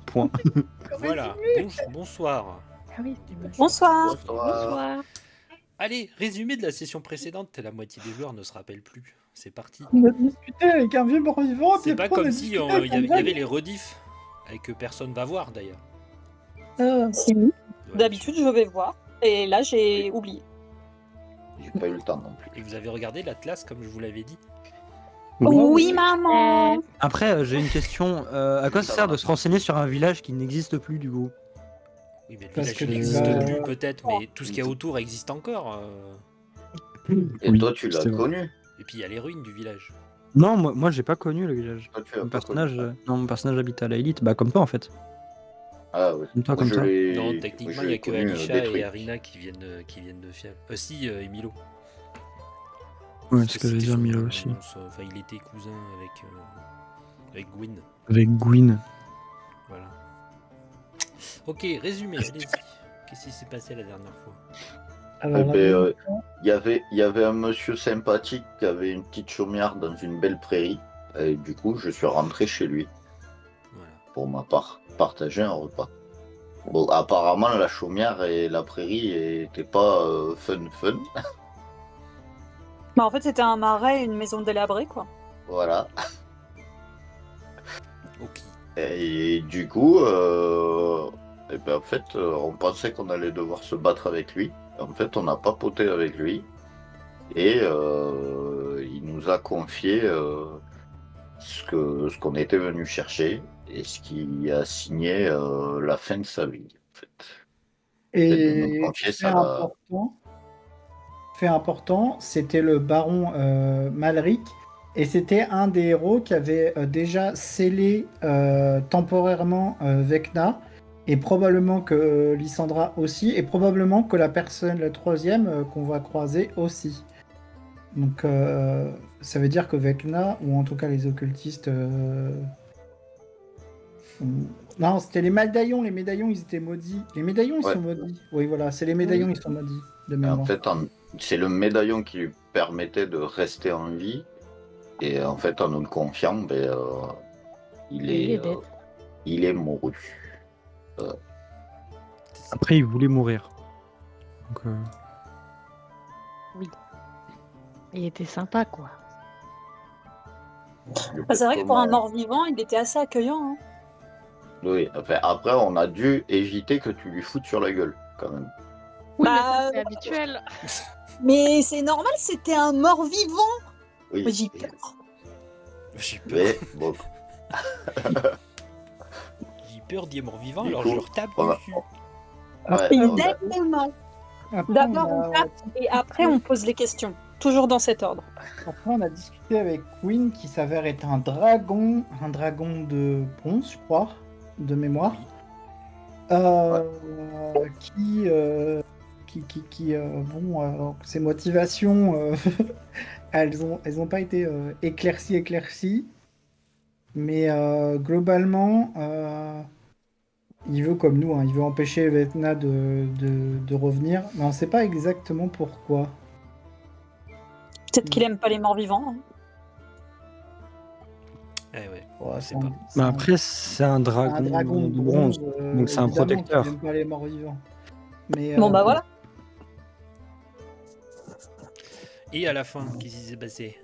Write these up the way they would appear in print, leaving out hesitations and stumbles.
Point. Voilà, bonsoir. Ah oui, Bonsoir. bonsoir. Allez, résumé de la session précédente, la moitié des joueurs ne se rappellent plus. C'est parti. On a discuté avec un vieux mort-vivant, puis C'est pas après on a comme si discuté il avec y un avait vague. les rediffs, que personne va voir d'ailleurs. Si, Ouais, d'habitude, je vais voir. Et là, j'ai oublié. J'ai pas eu le temps non plus. Et vous avez regardé l'Atlas comme je vous l'avais dit. Oui, maman. Après, j'ai une question. À quoi ça sert de se renseigner sur un village qui n'existe plus du coup? Oui, mais le Parce village que tu n'existe vas- plus peut-être, mais tout ce qu'il y a autour existe encore. Et Oui, toi, tu l'as c'est vrai. connu. Et puis il y a les ruines du village. Non, moi j'ai pas connu le village. Toi, tu l'as Mon pas personnage, connu. mon personnage habite à la élite, bah comme toi en fait. Ah ouais. Comme toi, Moi, comme je toi. l'ai- Non, moi, techniquement, je il n'y l'ai a que connu, Alisha détruit. et Arina qui viennent de Fiel. Si, et Milo. Ouais, c'est ce que j'allais C'était dire, son- Milo aussi. Enfin, il était cousin avec Gwyn. Avec Gwyn. Voilà. Ok, résumé, allez-y. Qu'est-ce qui s'est passé la dernière fois? Alors, Eh la ben, vérité, il y avait un monsieur sympathique qui avait une petite chaumière dans une belle prairie. Et du coup, je suis rentré chez lui, Voilà. pour ma part, partager un repas. Bon, apparemment, la chaumière et la prairie étaient pas fun. Bah, en fait, c'était un marais et une maison délabrée, quoi. Voilà. Ok. Et du coup, eh ben, en fait, on pensait qu'on allait devoir se battre avec lui. En fait, on a papoté avec lui. Et il nous a confié ce qu'on était venu chercher et ce qui a signé la fin de sa vie. En fait. Peut-être de nous et confier ça. fait important, c'était le baron Malric, et c'était un des héros qui avait déjà scellé temporairement Vecna, et probablement que Lysandra aussi, et probablement que la troisième qu'on va croiser aussi. Donc ça veut dire que Vecna, ou en tout cas les occultistes... Non, c'était les médaillons ils étaient maudits. Les médaillons ils Ouais. sont maudits. Oui voilà, c'est les médaillons ils sont maudits de Et mémoire. en fait, c'est le médaillon qui lui permettait de rester en vie. Et en fait, en nous le confiant, ben, il est est, dead. il est mouru. Après, il voulait mourir. Donc, Il était sympa, quoi. Bah, c'est vrai que pour un mort-vivant, il était assez accueillant. Hein. Oui, enfin, après, on a dû éviter que tu lui foutes sur la gueule, quand même. Oui, Bah, mais ça, c'est habituel. Mais c'est normal, c'était un mort-vivant. Oui. Mais j'ai peur. J'ai peur. Mais bon, J'ai peur d'y mort vivant, Du alors coup, je leur tape on a- dessus. Après, ouais, Exactement. après, D'abord, on on a- tape et après, on pose les questions. Toujours dans cet ordre. Après, on a discuté avec Queen qui s'avère être un dragon de bronze, je crois, de mémoire, bon, ses motivations, elles ont pas été éclaircies, mais globalement, il veut comme nous, hein, il veut empêcher Vecna de revenir, mais on sait pas exactement pourquoi. Peut-être qu'il aime pas les morts-vivants. Hein. Eh ouais. Ouais, Je sais c'est pas. un- Mais c'est un- après, c'est un dragon, un dragon de bronze. Donc c'est un évidemment protecteur. qu'il aime pas les morts vivants. Mais, Bon, bah voilà. Et à la fin, qu'est-ce qui s'est passé?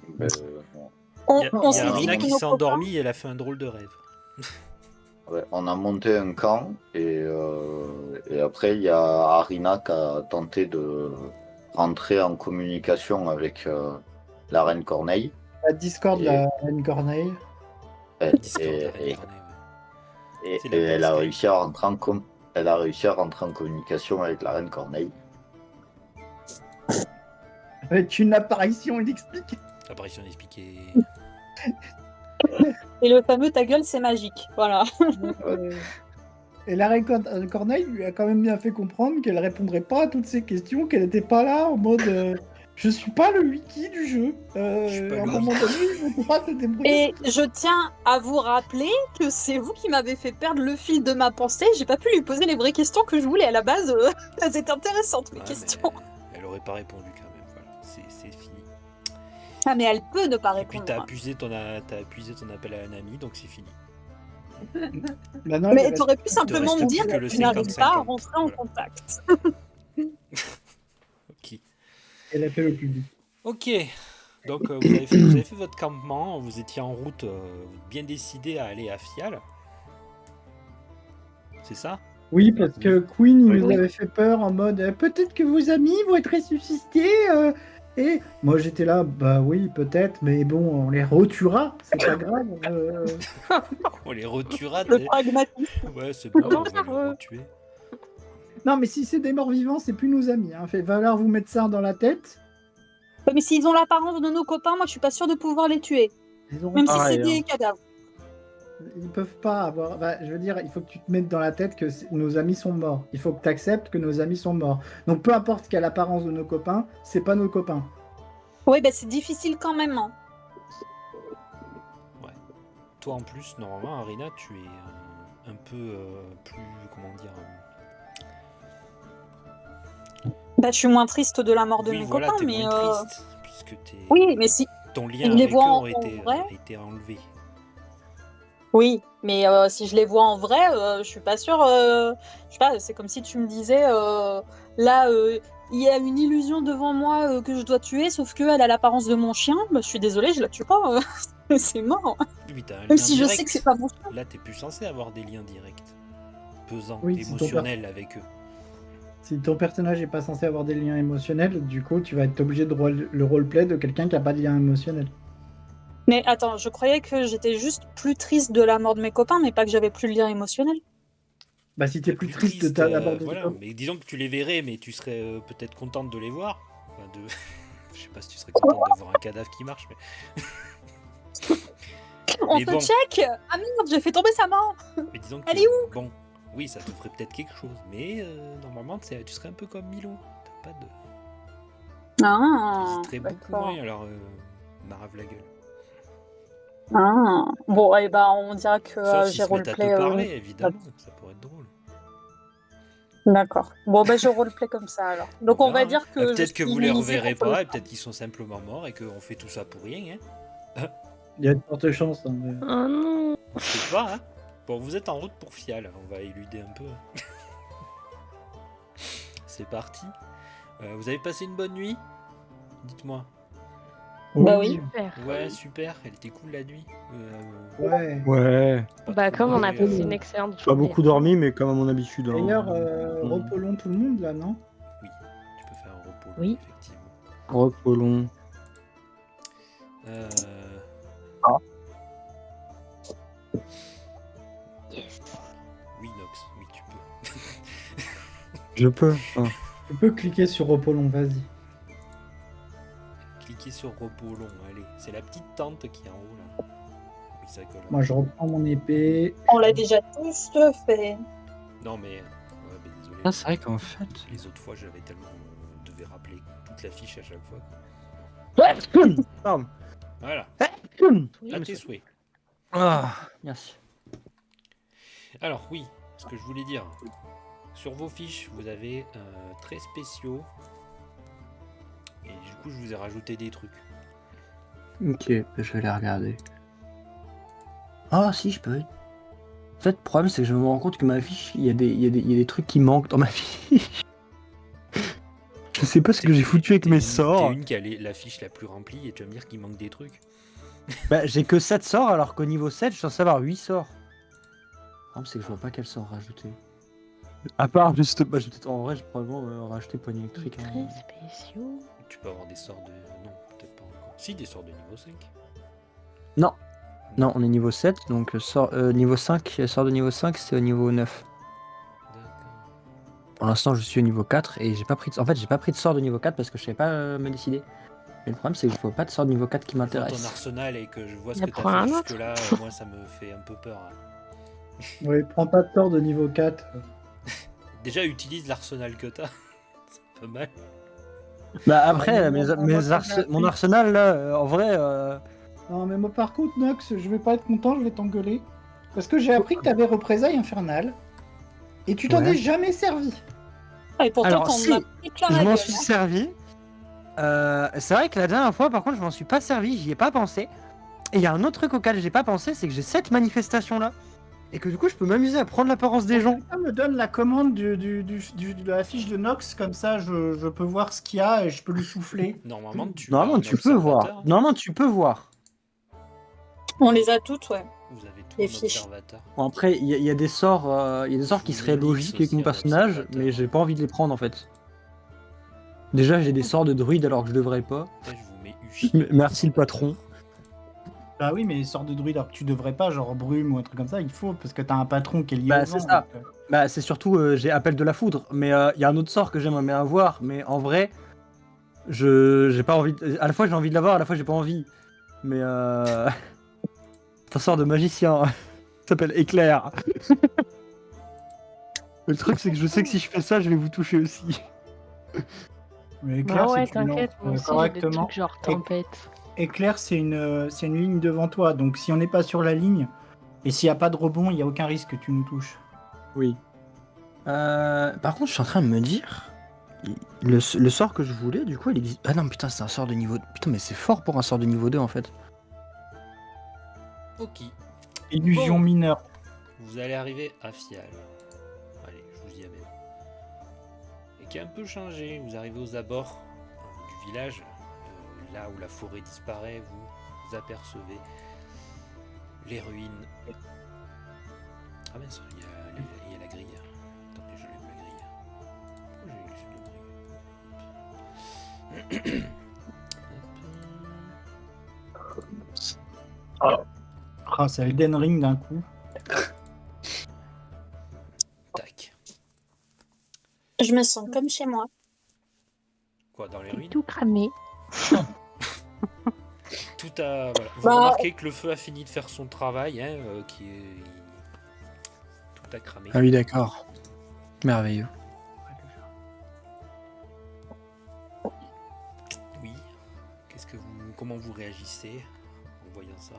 ben, On, Il y a, on il y a s'est dit Arina que qui nos s'est endormie et elle a fait un drôle de rêve. ouais, on a monté un camp et après, il y a Arina qui a tenté de rentrer en communication avec la reine Corneille. la Discord de Et- la reine Corneille. Et, Discord, et- arrête, et- Corneille, ouais. et- C'est et la elle a Skype. réussi à rentrer elle a réussi à rentrer en communication avec la reine Corneille. Avec une apparition inexpliquée. Apparition expliquée. Et le fameux ta gueule, c'est magique. Voilà. Et la reine Corneille lui a quand même bien fait comprendre qu'elle répondrait pas à toutes ces questions, qu'elle n'était pas là en mode je suis pas le wiki du jeu. Je suis pas À un le moment donné, je peux pas te débrouiller. Et je tiens à vous rappeler que c'est vous qui m'avez fait perdre le fil de ma pensée. J'ai pas pu lui poser les vraies questions que je voulais. À la base, elles étaient intéressantes, mes Ouais, questions. mais elle aurait pas répondu quand même. Voilà, c'est fini. Ah, mais elle peut ne pas Et puis répondre. t'as épuisé ton appel à un ami, donc c'est fini. Bah non, il Mais reste- t'aurais pu simplement reste me dire plus que le que tu n'arrives pas à 50-50, rentrer en voilà. contact. Ok. elle appelle au public. Ok. Donc vous avez fait votre campement, vous étiez en route bien décidé à aller à Fial. C'est ça? Oui, parce que Queen, il nous Oui. avait fait peur en mode peut-être que vos amis vont être ressuscités. Et moi, j'étais là, bah oui, peut-être, mais bon, on les retuera, c'est pas grave. On les retuera. Le pragmatisme. Ouais, c'est bon, Non, on va ça les va. retuer. Non, mais si c'est des morts vivants, c'est plus nos amis. Hein. Va falloir vous mettre ça dans la tête. Mais s'ils ont l'apparence de nos copains, moi je suis pas sûre de pouvoir les tuer. Ils auront Même si pareil, c'est des cadavres. Ils peuvent pas avoir. Bah, je veux dire, il faut que tu te mettes dans la tête que nos amis sont morts. Il faut que tu acceptes que nos amis sont morts. Donc peu importe quelle apparence de nos copains, c'est pas nos copains. Oui, bah c'est difficile quand même. Hein. Toi en plus, normalement, Arina, tu es un peu plus. Comment dire Bah je suis moins triste de la mort de oui, mes voilà, copains, t'es mais. moins triste, puisque Oui, mais si. ton lien je les avec eux vois en a vrai. été enlevé. Oui, mais si je les vois en vrai, je suis pas sûre. Je sais pas, c'est comme si tu me disais là, il y a une illusion devant moi que je dois tuer, sauf qu'elle a l'apparence de mon chien. Bah, je suis désolée, je la tue pas. C'est mort. Oui, t'as un Même lien si je direct. sais que c'est pas mon chien. Là, t'es plus censé avoir des liens directs, pesants, Oui, si ton émotionnels avec eux. Si ton personnage est pas censé avoir des liens émotionnels, du coup, tu vas être obligé de le roleplay de quelqu'un qui a pas de lien émotionnel. Mais attends, je croyais que j'étais juste plus triste de la mort de mes copains, mais pas que j'avais plus le lien émotionnel. Bah, si t'es plus triste de ta d'abord de voilà. toi. Mais disons que tu les verrais, mais tu serais peut-être contente de les voir. Enfin, je sais pas si tu serais contente de voir un cadavre qui marche, mais. On Mais te bon. check. Ah merde, j'ai fait tomber sa main. Mais disons que Elle est où bon, oui, ça te ferait peut-être quelque chose, mais normalement, tu serais un peu comme Milo. T'as pas de. Ah, T'hésiterais beaucoup d'accord. moins, alors marave la gueule. Ah. Bon, et ben on dira que Sauf s'ils j'ai se mettent à te roleplay. parler, évidemment, ça pourrait être drôle. D'accord. Bon, ben je roleplay comme ça alors. Donc on va verra, dire hein. que. Ah, je peut-être que suis vous les immunisée reverrez contre le pas, et sang. peut-être qu'ils sont simplement morts et qu'on fait tout ça pour rien. Hein. Il y a de fortes chances. Hein, mais- Oh non. On sait pas, hein. Bon, vous êtes en route pour Fial, on va éluder un peu. C'est parti. Vous avez passé une bonne nuit? Dites-moi. Bah oui. Super. Ouais, super, elle était cool la nuit. Ouais. Ouais. Pas Bah, trop comme on a mauvais, passé une excellente Pas journée. beaucoup dormi, mais comme à mon habitude. hein. D'ailleurs, Mm. repos long tout le monde là, non? Oui, tu peux faire un repos, Oui. effectivement. Repos long. Yes. Oui, Nox, oui, tu peux. Je peux. Ah. Tu peux cliquer sur repos long, vas-y. Cliquez sur repos long, allez. C'est la petite tente qui est en haut là. Oui, ça colle. Moi, je reprends mon épée. On l'a déjà tous fait. Non, mais. Ouais, mais désolé. Ah, c'est vrai qu'en fait. Les autres fois, j'avais tellement. devais rappeler toute la fiche à chaque fois. Pardon. Voilà, Oui. à tes souhaits. Ah, merci. Alors, oui, ce que je voulais dire. Sur vos fiches, vous avez très spéciaux. Et du coup, je vous ai rajouté des trucs. Ok, je vais les regarder. Ah, si, je peux. En fait, le problème, c'est que je me rends compte que ma fiche, il y a des trucs qui manquent dans ma fiche. Je sais pas ce que j'ai foutu avec mes sorts. T'es une qui a la fiche la plus remplie et tu vas me dire qu'il manque des trucs. Bah, j'ai que 7 sorts, alors qu'au niveau 7, je suis censé avoir 8 sorts. Le problème, c'est que je vois pas quel sort rajouter. À part juste. Bah, en vrai, je vais probablement rajouter poignée électrique. hein. Très spéciaux. Tu peux avoir des sorts de. Non, peut-être pas encore. Si, des sorts de niveau 5. Non. Non, on est niveau 7, donc niveau 5, sort de niveau 5, c'est au niveau 9. D'accord. Pour l'instant, je suis au niveau 4 et j'ai pas pris de... En fait, j'ai pas pris de sort de niveau 4 parce que je savais pas me décider. Mais le problème, c'est que je vois pas de sort de niveau 4 qui Je vois ton m'intéresse. arsenal et que je vois ce Il que prend t'as un fait autre. jusque-là, moi ça me fait un peu peur. Hein. Oui, prends pas de tort de niveau 4. Déjà, utilise l'arsenal que t'as. C'est pas mal. Bah après, Ouais, moi, mon arsenal, là, en vrai... Non, mais moi, par contre, Nox, je vais pas être content, je vais t'engueuler. Parce que j'ai appris que t'avais représailles infernales. Et tu t'en Ouais. es jamais servi. Ah, et pourtant, Alors, t'en si, as pris plein Je la m'en gueule. suis hein. servi. C'est vrai que la dernière fois, par contre, je m'en suis pas servi, j'y ai pas pensé. Et il y a un autre truc auquel j'ai pas pensé, c'est que j'ai cette manifestation-là. Et que du coup, je peux m'amuser à prendre l'apparence des gens. Quelqu'un me donne la commande de la fiche de Nox, comme ça je peux voir ce qu'il y a et je peux lui souffler. Normalement, tu as Normalement, un tu peux voir. observateur. Normalement, tu peux voir. On les a toutes, ouais. Vous avez tout Les un fiches. observateur. Bon, après, il y a des sorts, qui seraient Nix logiques avec mon aussi, un personnage, observateur. mais j'ai pas envie de les prendre en fait. Déjà, j'ai des sorts de druide alors que je devrais pas. Là, je vous mets Uchi. Merci le patron. Bah oui, mais sort de druide, alors que tu devrais pas, genre brume ou un truc comme ça, il faut, parce que t'as un patron qui est lié Bah, au c'est vent, ça. donc, Bah, c'est surtout, j'ai appel de la foudre, mais il y a un autre sort que j'aimerais bien avoir, mais en vrai, j'ai pas envie. À la fois, j'ai envie de l'avoir, à la fois, j'ai pas envie. Mais c'est un sort de magicien. Ça s'appelle éclair. Le truc, c'est que je sais que si je fais ça, je vais vous toucher aussi. Mais Bah éclair, ouais, si tu lances, t'inquiète, moi aussi, j'ai des correctement. trucs genre tempête. Éclair, c'est une ligne devant toi, donc si on n'est pas sur la ligne, et s'il n'y a pas de rebond, il n'y a aucun risque que tu nous touches. Oui. Par contre, je suis en train de me dire. Le sort que je voulais, du coup, il existe. Ah non, putain, c'est un sort de niveau. Putain, mais c'est fort pour un sort de niveau 2 en fait. Ok. Illusion Bon. mineure. Vous allez arriver à Fial. Allez, je vous y amène. Et qui a un peu changé. Vous arrivez aux abords du village. Là où la forêt disparaît, vous apercevez les ruines. Ah mince, il y a la grille. Attendez, je lève la grille. Pourquoi j'ai laissé le bruit? Ah, c'est Elden Ring d'un coup. Tac. Je me sens comme chez moi. Quoi, dans les C'est ruines? tout cramé. Tout a. Voilà. Vous Bah- remarquez que le feu a fini de faire son travail, hein, tout a cramé. Ah oui, d'accord. Merveilleux. Oui. Comment vous réagissez en voyant ça?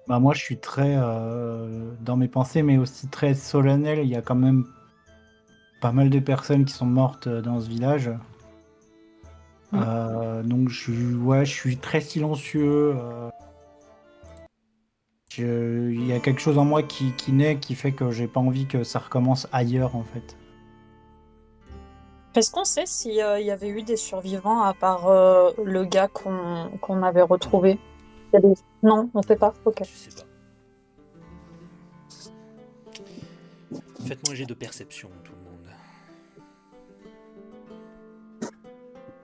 Bah moi, je suis très dans mes pensées, mais aussi très solennel. Il y a quand même pas mal de personnes qui sont mortes dans ce village. Donc je suis très silencieux. Il y a quelque chose en moi qui naît, qui fait que j'ai pas envie que ça recommence ailleurs, en fait. Est-ce qu'on sait s'il y avait eu des survivants à part le gars qu'on avait retrouvé? Il y a des- Non, on sait pas. Ok. Je sais pas. Faites-moi un jet de perception, tout le monde.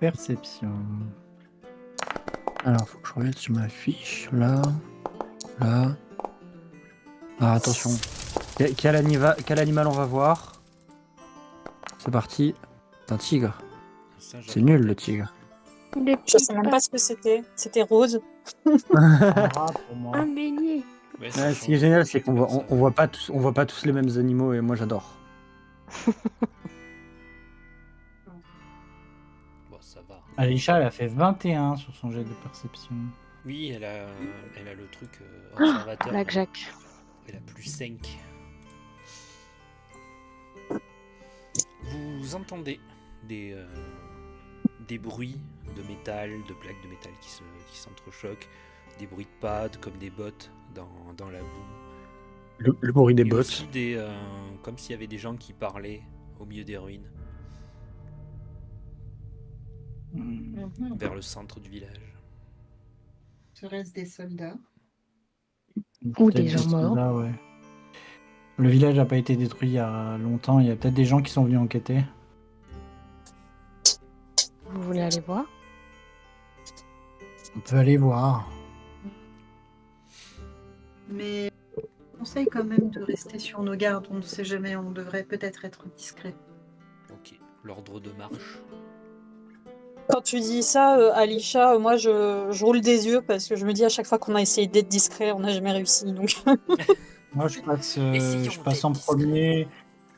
Perception. Alors, faut que je revienne sur ma fiche. Là. Là. Ah, attention. Quel animal on va voir? C'est parti. C'est un tigre. Ça, C'est nul le tigre. Je sais même pas ce que c'était. C'était rose. Un rat pour moi. Un bélier. Ouais, Ouais, ce qui est génial, c'est qu'on voit pas tous les mêmes animaux et moi j'adore. Bon, ça va. Alisha, elle a fait 21 sur son jet de perception. Oui, elle a le truc observateur. Blackjack. Elle a plus 5. Vous entendez des bruits de métal, de plaques de métal qui s'entrechoquent, des bruits de pas comme des bottes dans la boue. Le bruit des Et bottes. aussi comme s'il y avait des gens qui parlaient au milieu des ruines, vers le centre du village. Serait-ce des soldats? Ou Peut-être des gens morts. soldats, ouais. Le village n'a pas été détruit il y a longtemps. Il y a peut-être des gens qui sont venus enquêter. Vous voulez aller voir? On peut aller voir. Mais je conseille quand même de rester sur nos gardes. On ne sait jamais, on devrait peut-être être discret. Ok, l'ordre de marche. Quand tu dis ça, Alisha, moi je roule des yeux parce que je me dis à chaque fois qu'on a essayé d'être discret, on n'a jamais réussi. Donc Moi, je passe Essayons en d'être premier.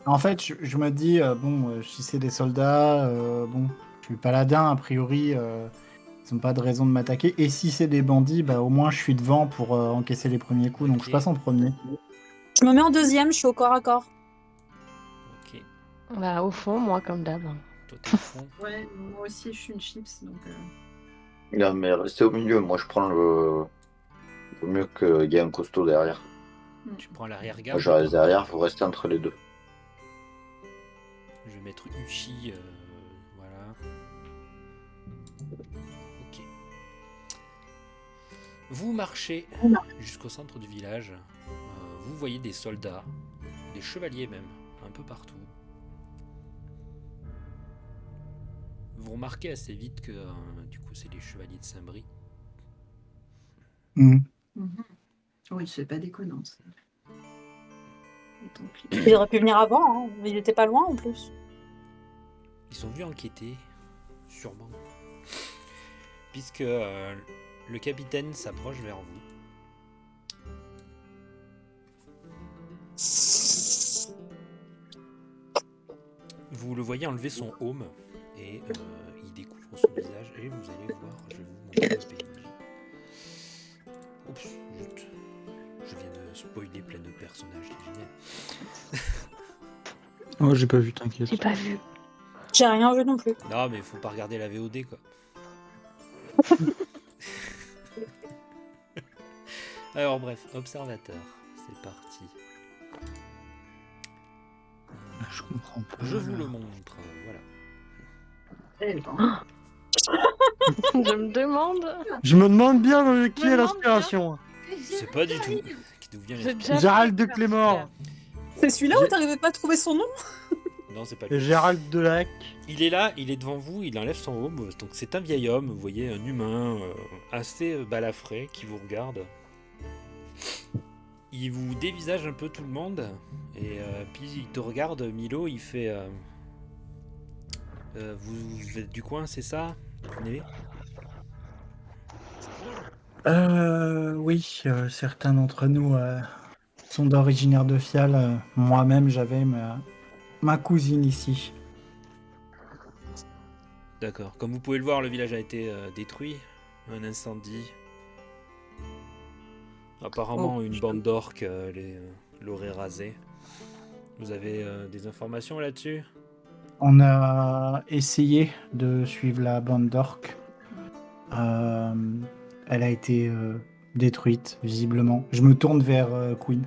En fait, je me dis, si c'est des soldats, je suis paladin, a priori, ils n'ont pas de raison de m'attaquer. Et si c'est des bandits, bah, au moins je suis devant pour encaisser les premiers coups, donc je Ok. passe en premier. je me mets en deuxième, je suis au corps à corps. Ok. Bah, au fond, moi, comme d'hab. Toi, t'es au fond. Ouais, moi aussi, je suis une chips, donc. Non, mais restez au milieu. Moi, je prends le. Vaut mieux qu'il y ait un costaud derrière. Tu prends Moi, l'arrière-garde je ou reste pas? derrière, vous restez entre les deux. Je vais mettre Uchi, voilà. Ok. Vous marchez jusqu'au centre du village. Vous voyez des soldats, des chevaliers même, un peu partout. Vous remarquez assez vite que du coup c'est les chevaliers de Saint-Brie. Mhm. Oui, c'est pas déconnant. Ça. Tant pis. Il aurait pu venir avant, hein. Il était pas loin en plus. Ils sont venus enquêter, sûrement. Puisque le capitaine s'approche vers vous. Vous le voyez enlever son aume et il découvre son visage et vous allez voir, je vais vous montrer le PNJ. Oups, zut. Je viens de spoiler plein de personnages, c'est génial. Oh, j'ai pas vu, t'inquiète. J'ai pas vu. J'ai rien vu non plus. Non mais faut pas regarder la VOD quoi. Alors bref, observateur, c'est parti. Je comprends pas. Je vous le montre, voilà. Eh ben. Je me demande. Je me demande bien qui Je me est demande l'inspiration. C'est pas du tout. D'où vient J'ai l'inspiration? déjà Gérald fait de Clémor. C'est celui-là où t'arrivais pas à trouver son nom? Non, c'est pas Et lui. Gérald Delac. Il est là, il est devant vous, il enlève son aume. Donc c'est un vieil homme, vous voyez, un humain assez balafré qui vous regarde. Il vous dévisage un peu tout le monde. Et puis il te regarde, Milo, il fait... vous êtes du coin, c'est ça? Vous venez? Oui, certains d'entre nous sont originaires de Fial. Moi-même, j'avais ma cousine ici. D'accord. Comme vous pouvez le voir, le village a été détruit. Un incendie. Apparemment, une bande d'orques l'aurait rasé. Vous avez des informations là-dessus? On a essayé de suivre la bande d'orques. Elle a été détruite, visiblement. Je me tourne vers Queen.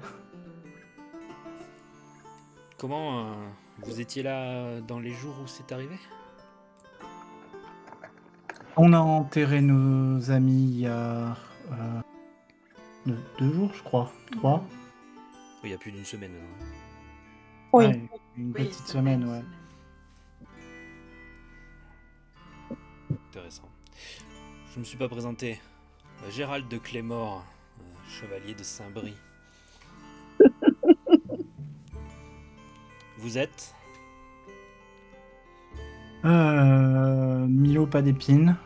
Comment vous étiez là dans les jours où c'est arrivé? On a enterré nos amis il y a 2 jours, je crois. 3. Il y a plus d'une semaine maintenant. Oui. Ouais, une Oui, petite ça fait semaine, une ouais. Intéressant. Je me suis pas présenté. Gérald de Clémor, chevalier de Saint-Brie. Vous êtes? Milo, pas d'épines.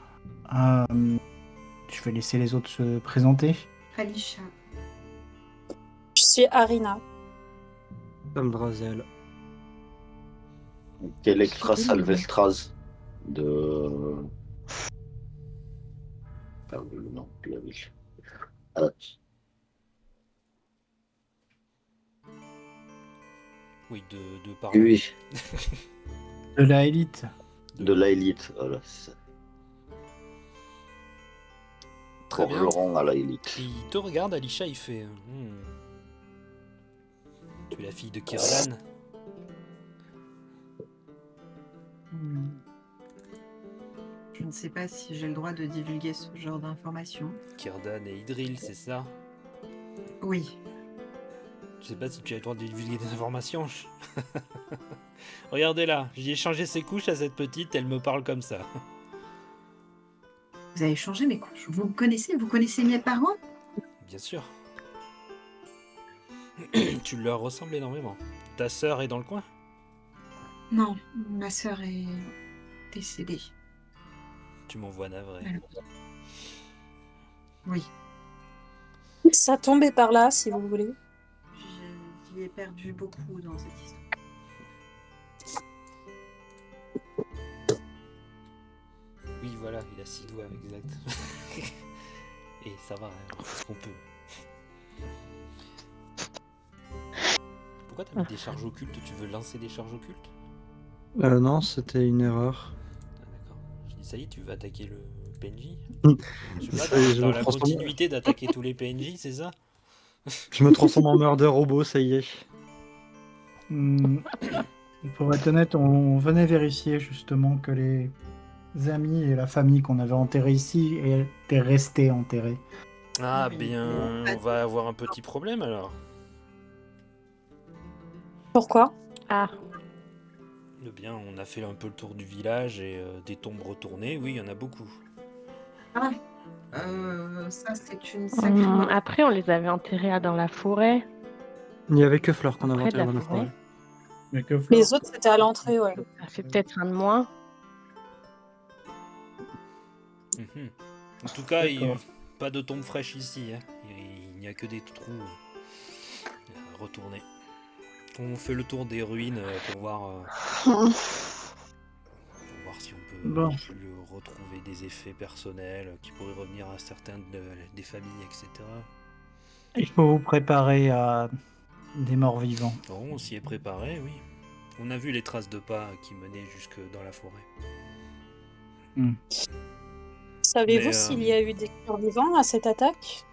Je vais laisser les autres se présenter. Alisha. Je suis Arina. Tom Drazel. Electra Salvestraz de. Ah, le nom de la ville. Ah, Oui, de par là. oui, De la élite. de la élite. Voilà, c'est ça. Très bien. Forgeron à la élite. Il te regarde, Alisha, il fait... Tu es la fille de Kirdan? Je ne sais pas si j'ai le droit de divulguer ce genre d'informations. Kirdan et Idril, c'est ça? Oui. Je sais pas si tu as le droit de divulguer des informations. Regardez là, j'ai changé ses couches à cette petite, elle me parle comme ça. Vous avez changé mes couches. Vous connaissez mes parents? Bien sûr. Tu leur ressembles énormément. Ta sœur est dans le coin? Non, ma sœur est décédée. Tu m'envoies navré. Oui. Ça tombait par là, si vous voulez. J'y ai perdu beaucoup dans cette histoire. Oui, voilà, il a 6 doigts, exact. Et ça va, hein, on fait ce qu'on peut. Pourquoi t'as mis des charges occultes? Tu veux lancer des charges occultes? Non, c'était une erreur. Ah, d'accord. Je dis, ça y est, tu veux attaquer le PNJ? Mm. Je sais pas, Ça y est, je dans me la transforme. continuité d'attaquer tous les PNJ, c'est ça? Je me transforme en murder robot, ça y est. Hmm, Pour être honnête, on venait vérifier justement que les amis et la famille qu'on avait enterrés ici étaient restés enterrés. Ah Oui, bien, bon, on va avoir un petit problème alors. Pourquoi? Ah, Eh bien, on a fait un peu le tour du village et des tombes retournées, oui, il y en a beaucoup. Ah, ça c'est une sacrée mauvaise. après, on les avait enterrés dans la forêt, Il n'y avait que Fleur qu'on avait près de enterré la dans la forêt. forêt. Mais que Flore, Les autres, c'était à l'entrée, ouais. Ça fait peut-être un de moins. Mhm. En tout cas, D'accord. pas de tombe fraîche ici, hein. Il n'y a que des trous retournés. On fait le tour des ruines pour voir si on peut Bon. retrouver des effets personnels qui pourraient revenir à certaines des familles, etc. Il faut vous préparer à des morts vivants. Bon, on s'y est préparé, oui. On a vu les traces de pas qui menaient jusque dans la forêt. Savez-vous Mais, s'il y a eu des survivants à cette attaque?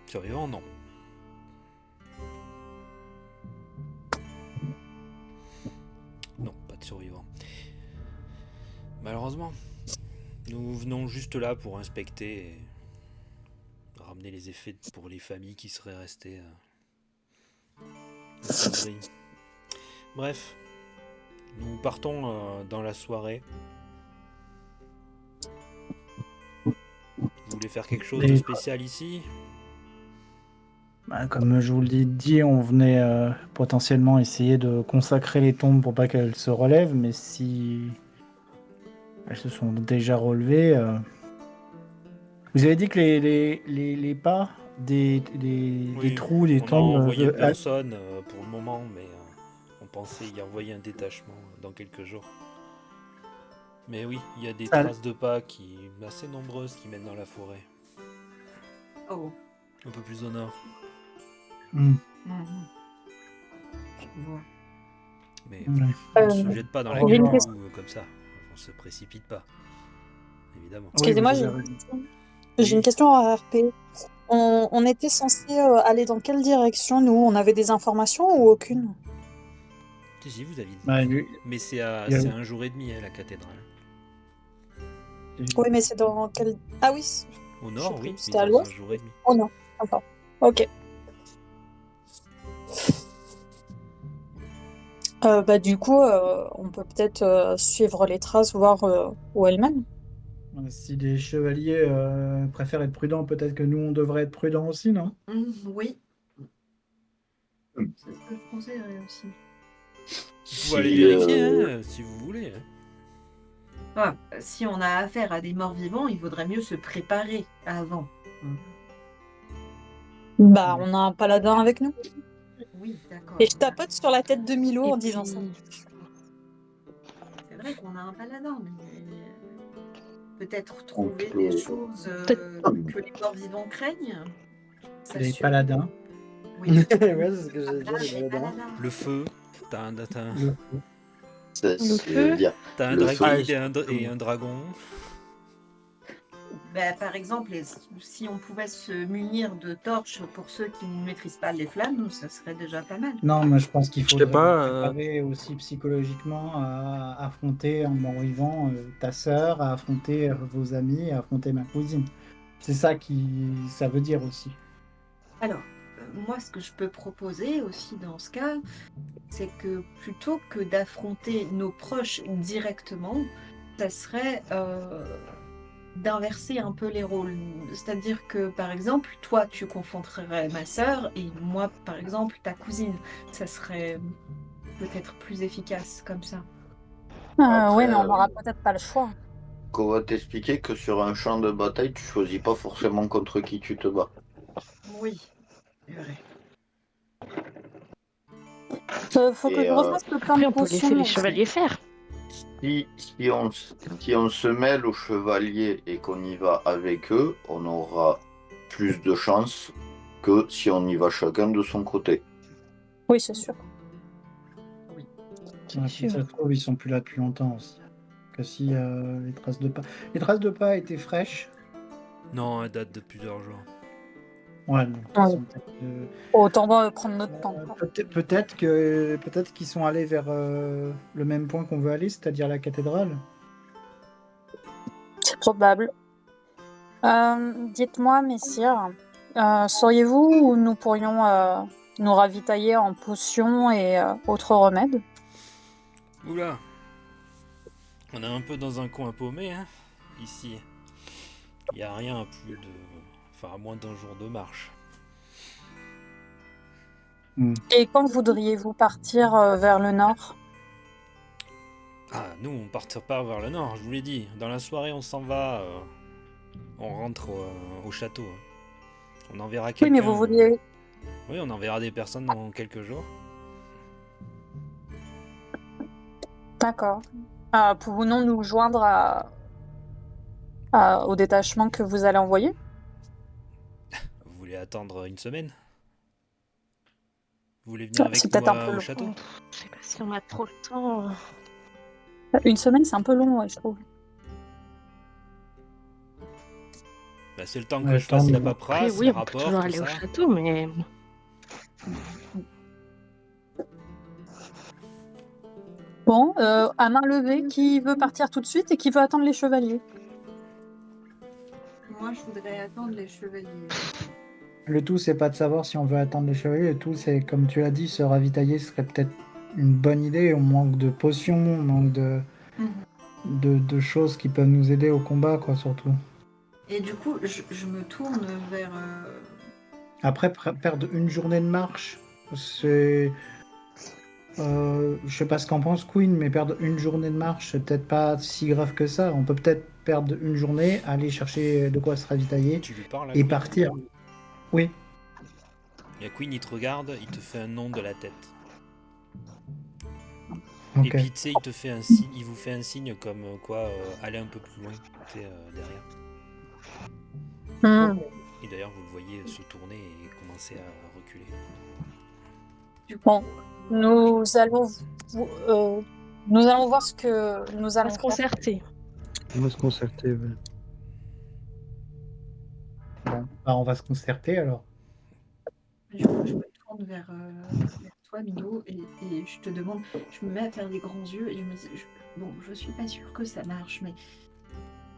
Survivants, non. Non, pas de survivants. Malheureusement, nous venons juste là pour inspecter et ramener les effets pour les familles qui seraient restées attendries. Bref, nous partons dans la soirée. Vous voulez faire quelque chose de spécial ici? Bah, comme je vous l'ai dit, on venait potentiellement essayer de consacrer les tombes pour pas qu'elles se relèvent, mais si elles se sont déjà relevées. Vous avez dit que les pas des Oui, trous, des on a tombes. envoyé personne pour le moment, mais on pensait y envoyer un détachement dans quelques jours. Mais oui, il y a des Ça- traces de pas assez nombreuses qui mènent dans la forêt. Oh. Un peu plus au nord. Hmm. Je vois. Mais Ouais. on ne se jette pas dans la J'ai gueule une du question. loup comme ça. On se précipite pas. Évidemment. Oui, Excusez-moi, vous j'ai avez une raison. question. Oui. J'ai une question à RP. On était censé aller dans quelle direction, nous? On avait des informations ou aucune? Si, vous aviez dit. Bah, lui, Mais c'est il y a- c'est 1 jour et demi, la cathédrale. Oui, mais c'est dans quel... Ah oui, Au je sais nord, plus. oui, mais C'était à dans l'ouest? 1 jour et demi. Oh non, d'accord. Ok. Du coup, on peut peut-être suivre les traces, voir où elles mènent. Si les chevaliers préfèrent être prudents, peut-être que nous, on devrait être prudents aussi, non? Oui. C'est ce que je conseillerais aussi. Vous pouvez aller Si, vérifier, hein, si vous voulez. Ah, si on a affaire à des morts vivants, il vaudrait mieux se préparer avant. Bah, on a un paladin avec nous. Oui, d'accord. Et je tapote sur la tête de Milo Et en disant ça. puis, C'est vrai qu'on a un paladin, mais peut-être On trouver peut- des choses que les morts vivants craignent. Les S'assurer- paladins. Oui. Ouais, c'est ce que j'allais dire, Ah, les les paladins. paladins. Le feu, t'as un Le feu. feu. t'as un Le draguide feu. et un dragon. Bah, par exemple, si on pouvait se munir de torches pour ceux qui ne maîtrisent pas les flammes, ça serait déjà pas mal. Non, mais je pense qu'il Je sais faudrait pas, vous préparer aussi psychologiquement à affronter en mort-vivant ta sœur, à affronter vos amis, à affronter ma cousine. C'est ça ça veut dire aussi. Alors, moi, ce que je peux proposer aussi dans ce cas, c'est que plutôt que d'affronter nos proches directement, ça serait d'inverser un peu les rôles. C'est-à-dire que, par exemple, toi, tu confronterais ma sœur et moi, par exemple, ta cousine. Ça serait peut-être plus efficace comme ça. Après, Ouais, mais on n'aura peut-être pas le choix. qu'on va t'expliquer que sur un champ de bataille, tu choisis pas forcément contre qui tu te bats. Oui, c'est vrai. Faut que Et je refasse le plan après, de on peut laisser potion les aussi. chevaliers faire. si on se mêle aux chevaliers et qu'on y va avec eux, on aura plus de chances que si on y va chacun de son côté. Oui, c'est sûr. Oui. C'est Ouais, puis sûr. ça se trouve, ils sont plus là depuis longtemps aussi. Que si les traces de pas. Les traces de pas étaient fraîches. Non, elle date de plusieurs jours. Ouais, donc ils Ouais. sont peut-être. Autant prendre notre temps. Quoi. Peut-être qu'ils sont allés vers le même point qu'on veut aller, c'est-à-dire la cathédrale. C'est probable. Dites-moi, messire, sauriez-vous où nous pourrions nous ravitailler en potions et autres remèdes? Oula, on est un peu dans un coin paumé, hein, ici. Il y a rien à plus de... Enfin, à moins d'un jour de marche. Et quand voudriez-vous partir vers le nord? Ah, nous, on partira pas vers le nord, je vous l'ai dit. Dans la soirée, on s'en va. On rentre au château. On enverra Oui, mais quelqu'un. vous vouliez... Oui, on enverra des personnes dans quelques jours. D'accord. Pouvons-nous nous joindre au détachement que vous allez envoyer? Vous voulez attendre une semaine? Vous voulez venir avec C'est nous peut-être un peu au long. château? Je sais pas si on a trop le temps. Une semaine, c'est un peu long, ouais, je trouve. Bah, c'est le temps Ouais, que je fasse attends, la mais- Après, paperasse, oui, les on peut rapports, toujours tout aller au ça. château, mais Bon, à main levée, qui veut partir tout de suite et qui veut attendre les chevaliers? Moi, je voudrais attendre les chevaliers. Le tout, c'est pas de savoir si on veut attendre les chevaliers. Le tout, c'est, comme tu l'as dit, se ravitailler serait peut-être une bonne idée. On manque de potions, on manque de choses qui peuvent nous aider au combat, quoi, surtout. Et du coup, je me tourne vers... Après, perdre une journée de marche, c'est... je sais pas ce qu'en pense Queen, mais perdre une journée de marche, c'est peut-être pas si grave que ça. On peut peut-être perdre une journée, aller chercher de quoi se ravitailler Tu lui parles à et Queen? partir. Oui. Il y a Queen, il te regarde, il te fait un nom de la tête. Ok. Et puis tu sais, il te fait un signe, il vous fait un signe comme quoi aller un peu plus loin, tu sais, derrière. Hmm. Et d'ailleurs, vous le voyez se tourner et commencer à reculer. Du coup, Bon, nous allons voir ce que nous on allons va se faire. concerter. On va se concerter. Ouais. Bon, bah, on va se concerter alors. du coup, je me tourne vers toi, Milo, et je te demande, je me mets à faire des grands yeux et je me dis, bon, je suis pas sûre que ça marche, mais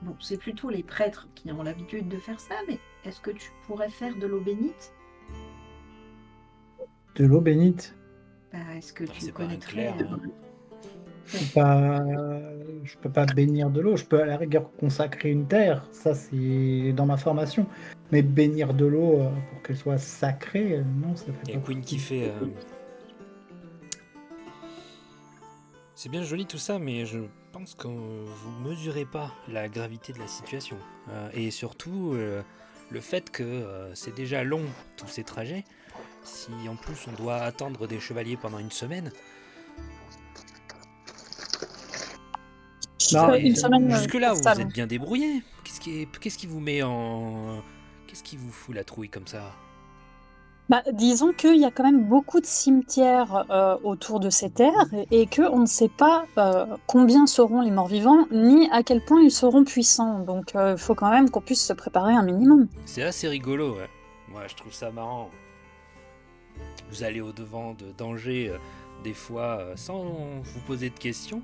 bon, c'est plutôt les prêtres qui ont l'habitude de faire ça, mais est-ce que tu pourrais faire de l'eau bénite? De l'eau bénite. Bah, est-ce que Ah, tu c'est pas un connaîtrais clerc, hein. Je peux pas bénir de l'eau. Je peux à la rigueur consacrer une terre. Ça, c'est dans ma formation. Mais bénir de l'eau pour qu'elle soit sacrée, non, ça fait Il y pas a Queen partie. qui fait. C'est bien joli tout ça, mais je pense que vous mesurez pas la gravité de la situation. Et surtout, le fait que c'est déjà long tous ces trajets. Si en plus on doit attendre des chevaliers pendant une semaine. Non, Une semaine, Jusque-là, c'est ça, vous êtes long. bien débrouillés. Qu'est-ce qui vous met en. Qu'est-ce qui vous fout la trouille comme ça? Bah, disons qu'il y a quand même beaucoup de cimetières autour de ces terres et qu'on ne sait pas combien seront les morts-vivants ni à quel point ils seront puissants. Donc il faut quand même qu'on puisse se préparer un minimum. C'est assez rigolo, ouais. Moi, je trouve ça marrant. Vous allez au-devant de dangers, des fois, sans vous poser de questions.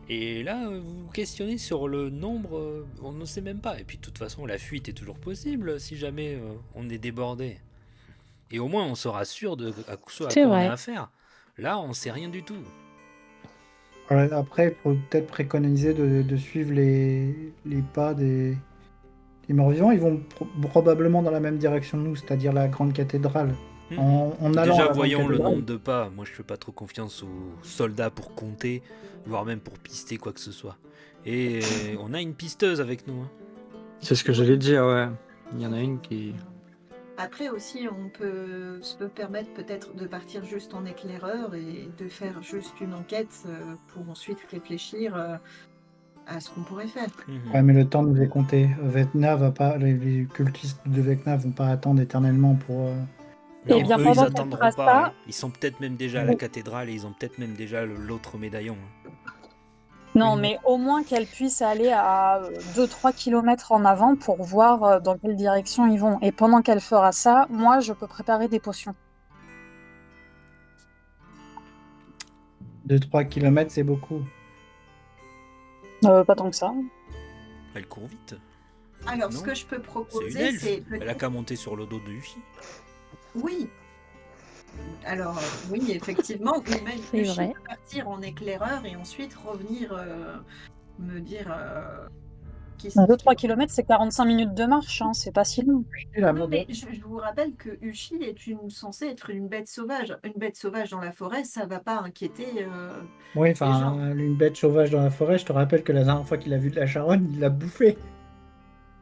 Et là, vous vous questionnez sur le nombre, on ne sait même pas. Et puis, de toute façon, la fuite est toujours possible si jamais on est débordé. Et au moins, on sera sûr de ce à C'est quoi on a vrai. affaire. Là, on sait rien du tout. Après, il faut peut-être préconiser de suivre les pas des morts-vivants. Ils vont probablement dans la même direction que nous, c'est-à-dire la grande cathédrale. En allant à Déjà, la grande voyons le cathédrale. nombre de pas. Moi, je fais pas trop confiance aux soldats pour compter, voire même pour pister quoi que ce soit. Et on a une pisteuse avec nous. Hein. C'est ce que j'allais dire, ouais. Il y en a une qui. Après aussi, on peut se permettre peut-être de partir juste en éclaireur et de faire juste une enquête pour ensuite réfléchir à ce qu'on pourrait faire. Ouais, mais le temps nous est compté. Vecna va pas, les cultistes de Vecna vont pas attendre éternellement Non, bien, eux, ils pendant qu'elle attendront fera pas. ça- Hein. Ils sont peut-être même déjà à la cathédrale et ils ont peut-être même déjà l'autre médaillon. Hein. Non, Oui. mais au moins qu'elle puisse aller à 2-3 kilomètres en avant pour voir dans quelle direction ils vont. Et pendant qu'elle fera ça, moi, je peux préparer des potions. 2-3 km, c'est beaucoup. Pas tant que ça. Elle court vite. Alors, Non, ce que je peux C'est une proposer, elfe. c'est Elle a peut-être... qu'à monter sur le dos de Yuffie. Oui. Alors, oui, effectivement, ou même C'est Uchi vrai. peut partir en éclaireur et ensuite revenir me dire qui c'est. 2-3 kilomètres, c'est 45 minutes de marche, hein, c'est pas si long. Et la Non, mais mauvaise- je vous rappelle que Uchi est censée être une bête sauvage. Une bête sauvage dans la forêt, ça va pas inquiéter Oui, les gens. enfin, une bête sauvage dans la forêt, je te rappelle que la dernière fois qu'il a vu de la charogne, il l'a bouffée.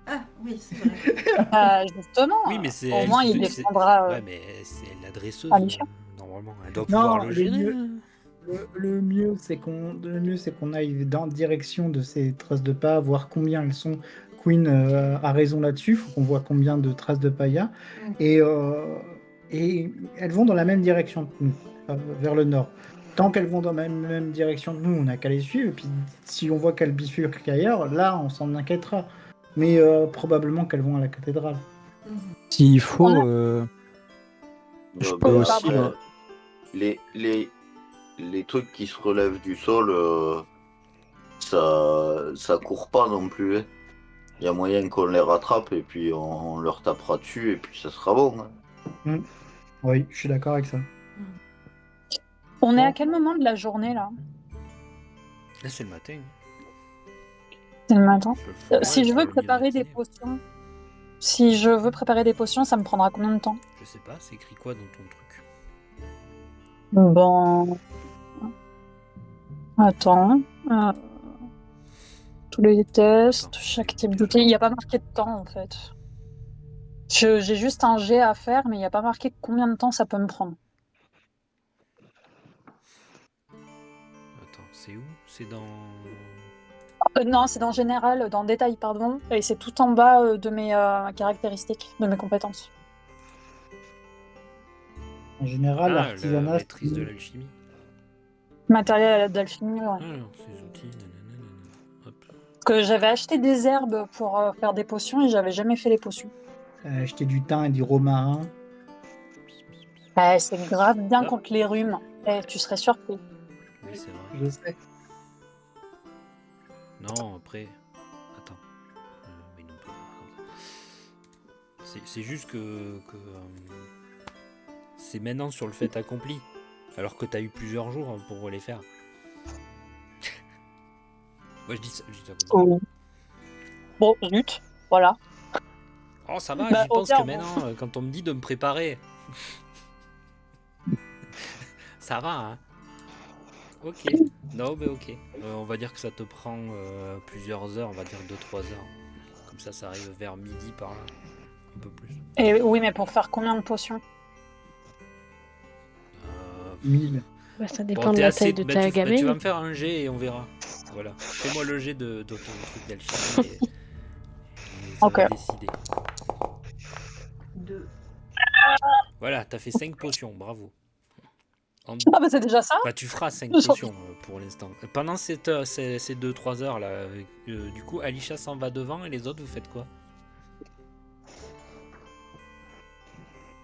Ah, oui, c'est vrai. Justement, Oui, mais c'est au elle moins qui il te- c'est- défendra Ouais, mais c'est la dresseuse. Alicia. Normalement, elle doit Non, pouvoir le le gérer. mieux- Hein. Le mieux, c'est qu'on aille dans la direction de ces traces de pas, voir combien elles sont. Queen a raison là-dessus, il faut qu'on voit combien de traces de pas il y a. Mm. Et elles vont dans la même direction que nous, vers le nord. Tant qu'elles vont dans la même direction que nous, on n'a qu'à les suivre. Et puis si on voit qu'elles bifurquent ailleurs, là, on s'en inquiétera. Mais probablement qu'elles vont à la cathédrale. S'il faut, Je peux aussi, pardon. moi. les trucs qui se relèvent du sol, ça court pas non plus. Hein. Il y a moyen qu'on les rattrape et puis on leur tapera dessus et puis ça sera bon. Hein. Oui, je suis d'accord avec ça. On est Bon. à quel moment de la journée là? Là, c'est le matin. C'est le matin. Je le ferai Si je pour veux le milieu de préparer des matinée. potions, si je veux préparer des potions, ça me prendra combien de temps? Je sais pas, c'est écrit quoi dans ton truc? Bon, attends. Tous les tests, Attends, chaque c'est type où, d'outil. déjà Il n'y a pas marqué de temps en fait. J'ai juste un jet à faire, mais il n'y a pas marqué combien de temps ça peut me prendre. Attends, c'est où? C'est dans. Non, c'est dans général, dans détail, pardon, et c'est tout en bas de mes caractéristiques, de mes compétences. En général, Ah, la l'artisanat, maîtrise de l'alchimie. Matériel d'alchimie, ouais. Ah, alors, ces outils. Nanana. Hop. Parce que j'avais acheté des herbes pour faire des potions et j'avais jamais fait les potions. acheter du thym et du romarin. C'est grave bien Ah. contre les rhumes. Tu serais surpris. Oui, c'est vrai. Je sais. Non, après. Attends. Oui, non, pas comme ça. C'est juste que c'est maintenant sur le fait accompli. Alors que t'as eu plusieurs jours pour les faire. Moi, je dis ça comme ça. Oh. Bon, zut, voilà. Oh, ça va, Bah, j'y pense au que pire, maintenant, quand on me dit de me préparer. Ça va, hein. Ok. Non, mais ok. On va dire que ça te prend plusieurs heures, on va dire 2-3 heures. Comme ça arrive vers midi par là. Un peu plus. Et oui, mais pour faire combien de potions? 1000. Bah, ça Bon, dépend de t'es la assez. taille de ta tu vas gamelle. me faire un jet et on verra. Voilà. Fais-moi le jet de ton truc d'alchimie et ça Ok. va décider. 2. Voilà, t'as fait 5 potions, bravo. Ah bah c'est déjà ça. Bah, tu feras 5 Je sens- potions pour l'instant. Pendant ces 2-3 heures là, du coup, Alicia s'en va devant et les autres, vous faites quoi?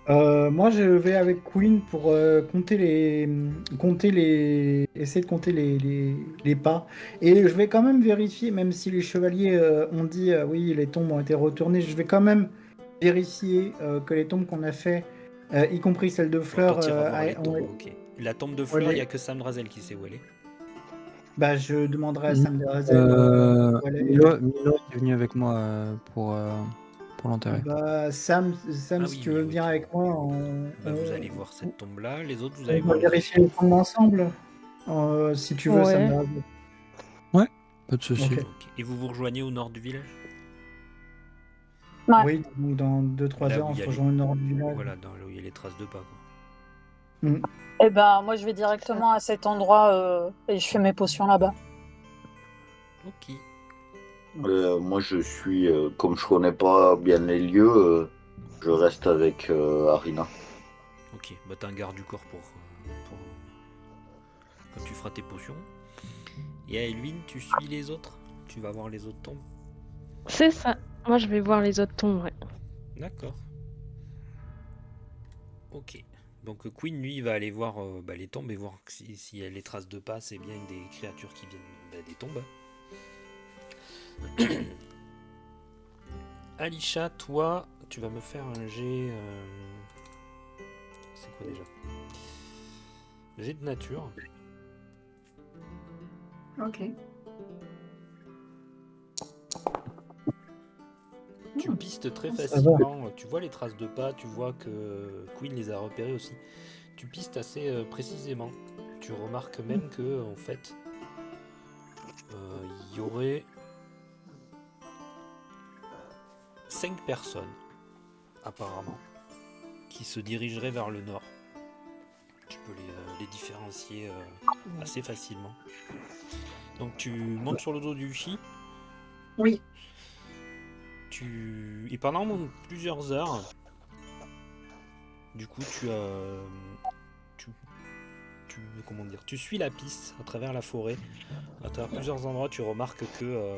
Moi, je vais avec Queen pour essayer de compter les pas. Et je vais quand même vérifier, même si les chevaliers ont dit oui, les tombes ont été retournées, je vais quand même vérifier que les tombes qu'on a fait, y compris celle de Bon, Fleur, toi, t'iras voir les ont- tombes, ok. La tombe de Fleur, il les- n'y a que Sam Drazel qui sait où elle est. bah, je demanderai à Sam Derazel où elle est. Milo est venu avec moi pour l'enterrer. Bah, Sam, Ah si oui, tu veux oui, venir ok. avec moi, Bah, vous allez voir cette tombe-là, les autres, vous on allez va voir les autres. vérifier les tombes ensemble. Si tu veux, Sam Ouais. Derazel. Pas de souci. Ok. Ok. Et vous vous rejoignez au nord du village? Ouais. Oui, donc dans 2-3 Là heures, où on il y se a rejoint au nord du village. Voilà, là où il y a les traces de pas, quoi. Et ben moi je vais directement à cet endroit et je fais mes potions là-bas. Ok. Moi, je suis, comme je connais pas bien les lieux, je reste avec Arina. Ok, bah t'as un garde du corps pour quand tu feras tes potions. Et à Elwyn, tu suis les autres? Tu vas voir les autres tombes? C'est ça. Moi, je vais voir les autres tombes, ouais. D'accord. Ok. Donc Queen, lui, il va aller voir les tombes et voir si y a les traces de pas, c'est bien des créatures qui viennent des tombes. Alisha, toi, tu vas me faire un jet... C'est quoi déjà? Jet de nature. Ok. Tu pistes très Ça va. facilement, tu vois les traces de pas, tu vois que Queen les a repérées aussi. Tu pistes assez précisément. Tu remarques même que en fait, il y aurait 5 personnes apparemment qui se dirigeraient vers le nord. Tu peux les différencier assez facilement. Donc tu montes sur le dos du Uchi. Oui. Et pendant plusieurs heures, du coup, tu suis la piste à travers la forêt. À travers plusieurs endroits, tu remarques que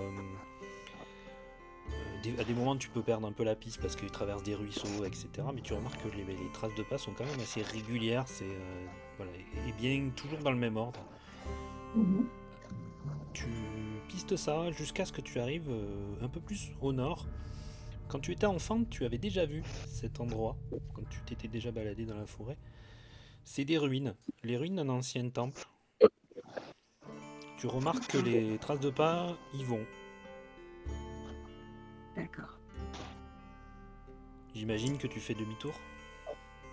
à des moments, tu peux perdre un peu la piste parce qu'il traverse des ruisseaux, etc. Mais tu remarques que les traces de pas sont quand même assez régulières. Et bien toujours dans le même ordre. Mhm. Tu pistes ça jusqu'à ce que tu arrives un peu plus au nord. Quand tu étais enfant, tu avais déjà vu cet endroit, quand tu t'étais déjà baladé dans la forêt. C'est des ruines, les ruines d'un ancien temple. Tu remarques que les traces de pas y vont. D'accord. J'imagine que tu fais demi-tour.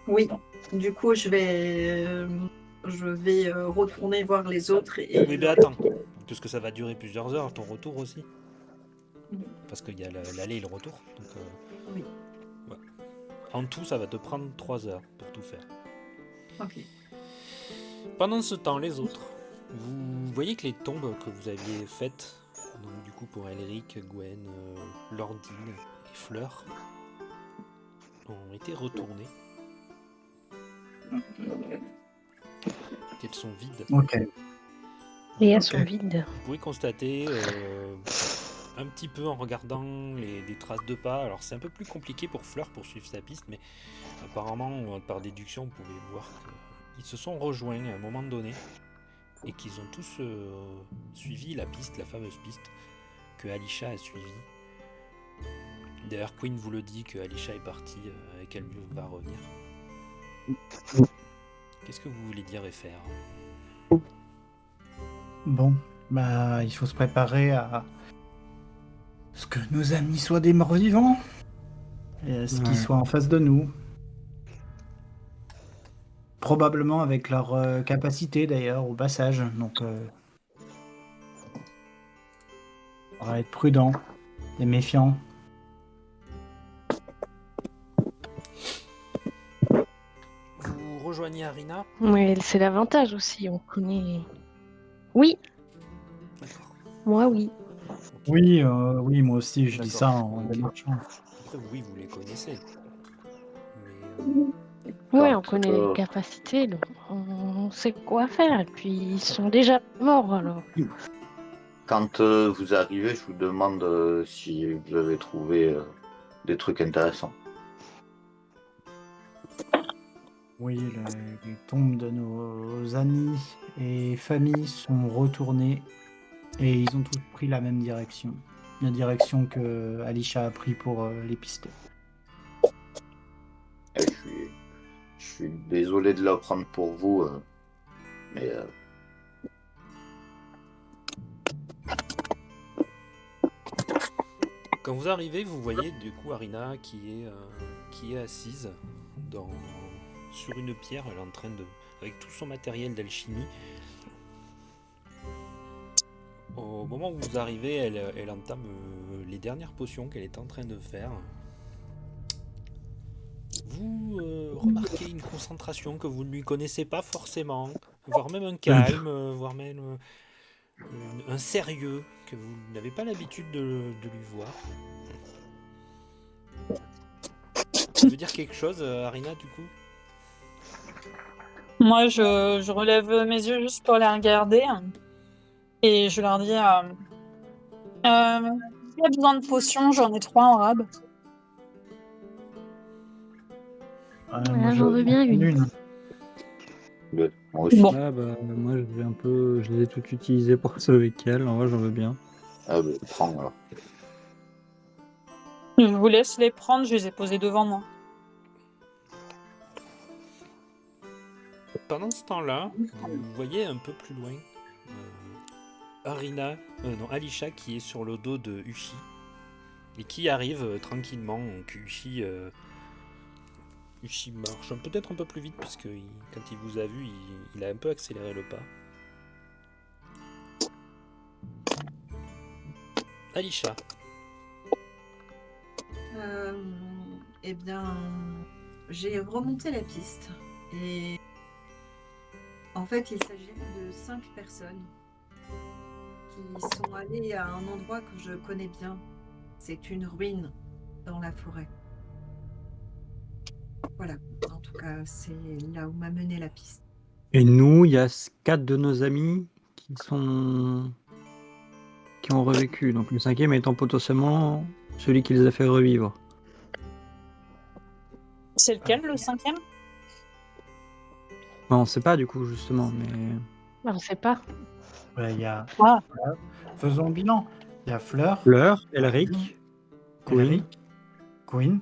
Oui. Du coup, je vais retourner voir les autres et Oui, mais attends, parce que ça va durer plusieurs heures, ton retour aussi. Parce qu'il y a l'aller et le retour. Donc, Oui. ouais. En tout, ça va te prendre 3 heures pour tout faire. Ok. Pendant ce temps, les autres, vous voyez que les tombes que vous aviez faites, donc du coup pour Elric, Gwen, Lordine et Fleur, ont été retournées. Qu'elles sont vides. Ok. Et elles Ok. sont vides. Vous pouvez constater un petit peu en regardant des traces de pas. Alors c'est un peu plus compliqué pour Fleur pour suivre sa piste, mais apparemment par déduction vous pouvez voir qu'ils se sont rejoints à un moment donné et qu'ils ont tous suivi la piste, la fameuse piste que Alisha a suivie. D'ailleurs Queen vous le dit que Alisha est partie et qu'elle va revenir. Qu'est-ce que vous voulez dire et faire? Bon, bah, il faut se préparer à ce que nos amis soient des morts vivants et à ce qu'ils soient en face de nous. Probablement avec leur capacité d'ailleurs au passage. Donc, on va être prudent et méfiant. Vous rejoignez Arina? Mais c'est l'avantage aussi, on connaît. Oui, D'accord. moi oui. Oui, oui, moi aussi, je dis D'accord. ça en Ok. marchant. Après oui, vous les connaissez. Mais Ouais, Quand, on connaît les capacités, donc on sait quoi faire. Et puis ils sont déjà morts alors. quand vous arrivez, je vous demande si vous avez trouvé des trucs intéressants. Oui, les tombes de nos amis et familles sont retournées et ils ont tous pris la même direction. La direction que Alisha a pris pour les pister. Et je suis désolé de l'apprendre pour vous, mais quand vous arrivez, vous voyez du coup Arina qui est assise sur une pierre. Elle est en train avec tout son matériel d'alchimie. Au moment où vous arrivez, elle entame les dernières potions qu'elle est en train de faire. Vous remarquez une concentration que vous ne lui connaissez pas forcément, voire même un calme, voire même un sérieux que vous n'avez pas l'habitude de lui voir. Ça veut dire quelque chose, Arina, du coup? Moi, je relève mes yeux juste pour les regarder et je leur dis s'il y a besoin de potions, j'en ai 3 en rab. Moi, J'en veux bien une. Ouais, moi aussi. Bon. Ah bah moi je les ai toutes utilisées pour sauver Kel, en vrai j'en veux bien. Ah bah, prends alors. Je vous laisse les prendre, je les ai posés devant moi. Pendant ce temps-là, vous voyez un peu plus loin Alisha qui est sur le dos de Ushi et qui arrive tranquillement. Donc Ushi marche peut-être un peu plus vite puisque quand il vous a vu, il a un peu accéléré le pas. Alisha, Eh bien, j'ai remonté la piste et en fait, il s'agit de 5 personnes qui sont allées à un endroit que je connais bien. C'est une ruine dans la forêt. Voilà, en tout cas, c'est là où m'a mené la piste. Et nous, il y a 4 de nos amis qui ont revécu, donc le 5e étant potentiellement celui qui les a fait revivre. C'est lequel, le 5e? Non, on sait pas du coup justement, mais On ne sait pas. Ouais, il y a... Ah. Faisons le bilan. Il y a Fleur, Fleur, Elric, Queen, Elric, Queen.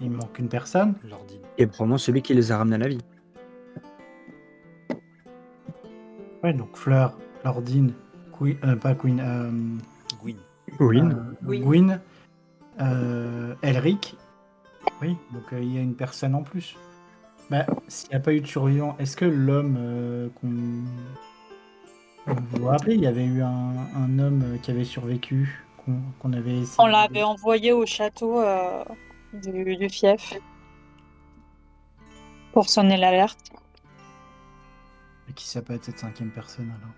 Il me manque une personne. Lordine. et probablement celui qui les a ramenés à la vie. Ouais, donc Fleur, Lordine, Queen, pas Queen, Gwyn. Queen. Gwyn, Elric. Oui, donc il y a une personne en plus. Bah, s'il n'y a pas eu de survivant, est-ce que l'homme vous vous rappelez, il y avait eu un homme qui avait survécu, qu'on avait essayé On l'avait envoyé au château du fief pour sonner l'alerte. Et qui ça peut être cette 5e personne alors?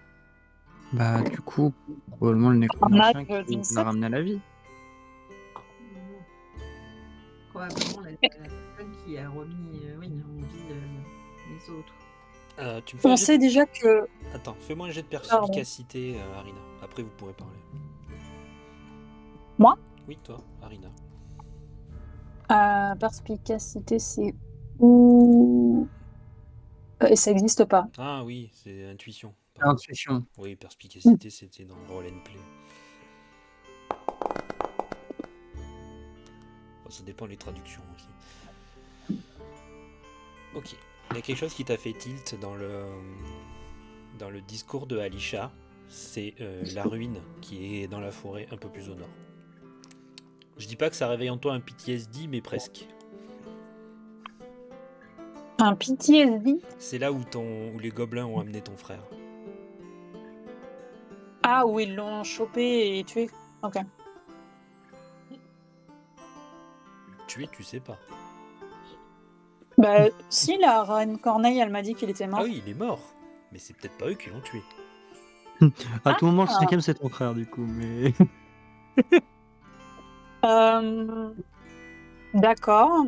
Bah du coup, probablement le nécromancien Un âge qui d'une l'a ramené à la vie. Probablement la personne qui a remis oui, en vie les autres. Tu me fais un On jet sait déjà que... Attends, fais-moi un jet de perspicacité, Arina. Après, vous pourrez parler. Moi? Oui, toi, Arina. Perspicacité, c'est où? Et ça n'existe pas. Ah oui, c'est intuition. Intuition. Oui, perspicacité, c'était dans Roll and Play. Bon, ça dépend des traductions aussi. Ok. Il y a quelque chose qui t'a fait tilt dans le discours de Alisha. C'est la ruine qui est dans la forêt un peu plus au nord. Je dis pas que ça réveille en toi un PTSD, mais presque. Un PTSD? C'est là où les gobelins ont amené ton frère. Ah, où ils l'ont chopé et tué. Ok. Tué, tu sais pas. Bah, si, la reine Corneille, elle m'a dit qu'il était mort. Ah oui, il est mort. Mais c'est peut-être pas eux qui l'ont tué. À tout moment, le 5e c'est ton frère du coup, mais. D'accord.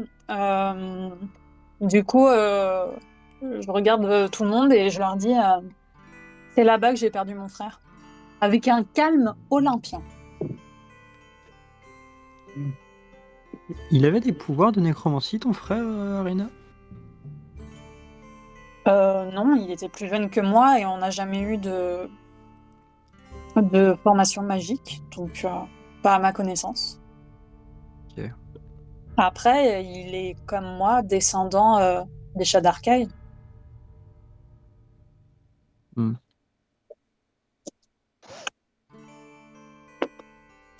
Du coup, je regarde tout le monde et je leur dis c'est là-bas que j'ai perdu mon frère. Avec un calme olympien. Il avait des pouvoirs de nécromancie, ton frère, Arina? Non, il était plus jeune que moi et on n'a jamais eu de formation magique, donc pas à ma connaissance. Ok. Après, il est comme moi, descendant des chats d'Arcaille.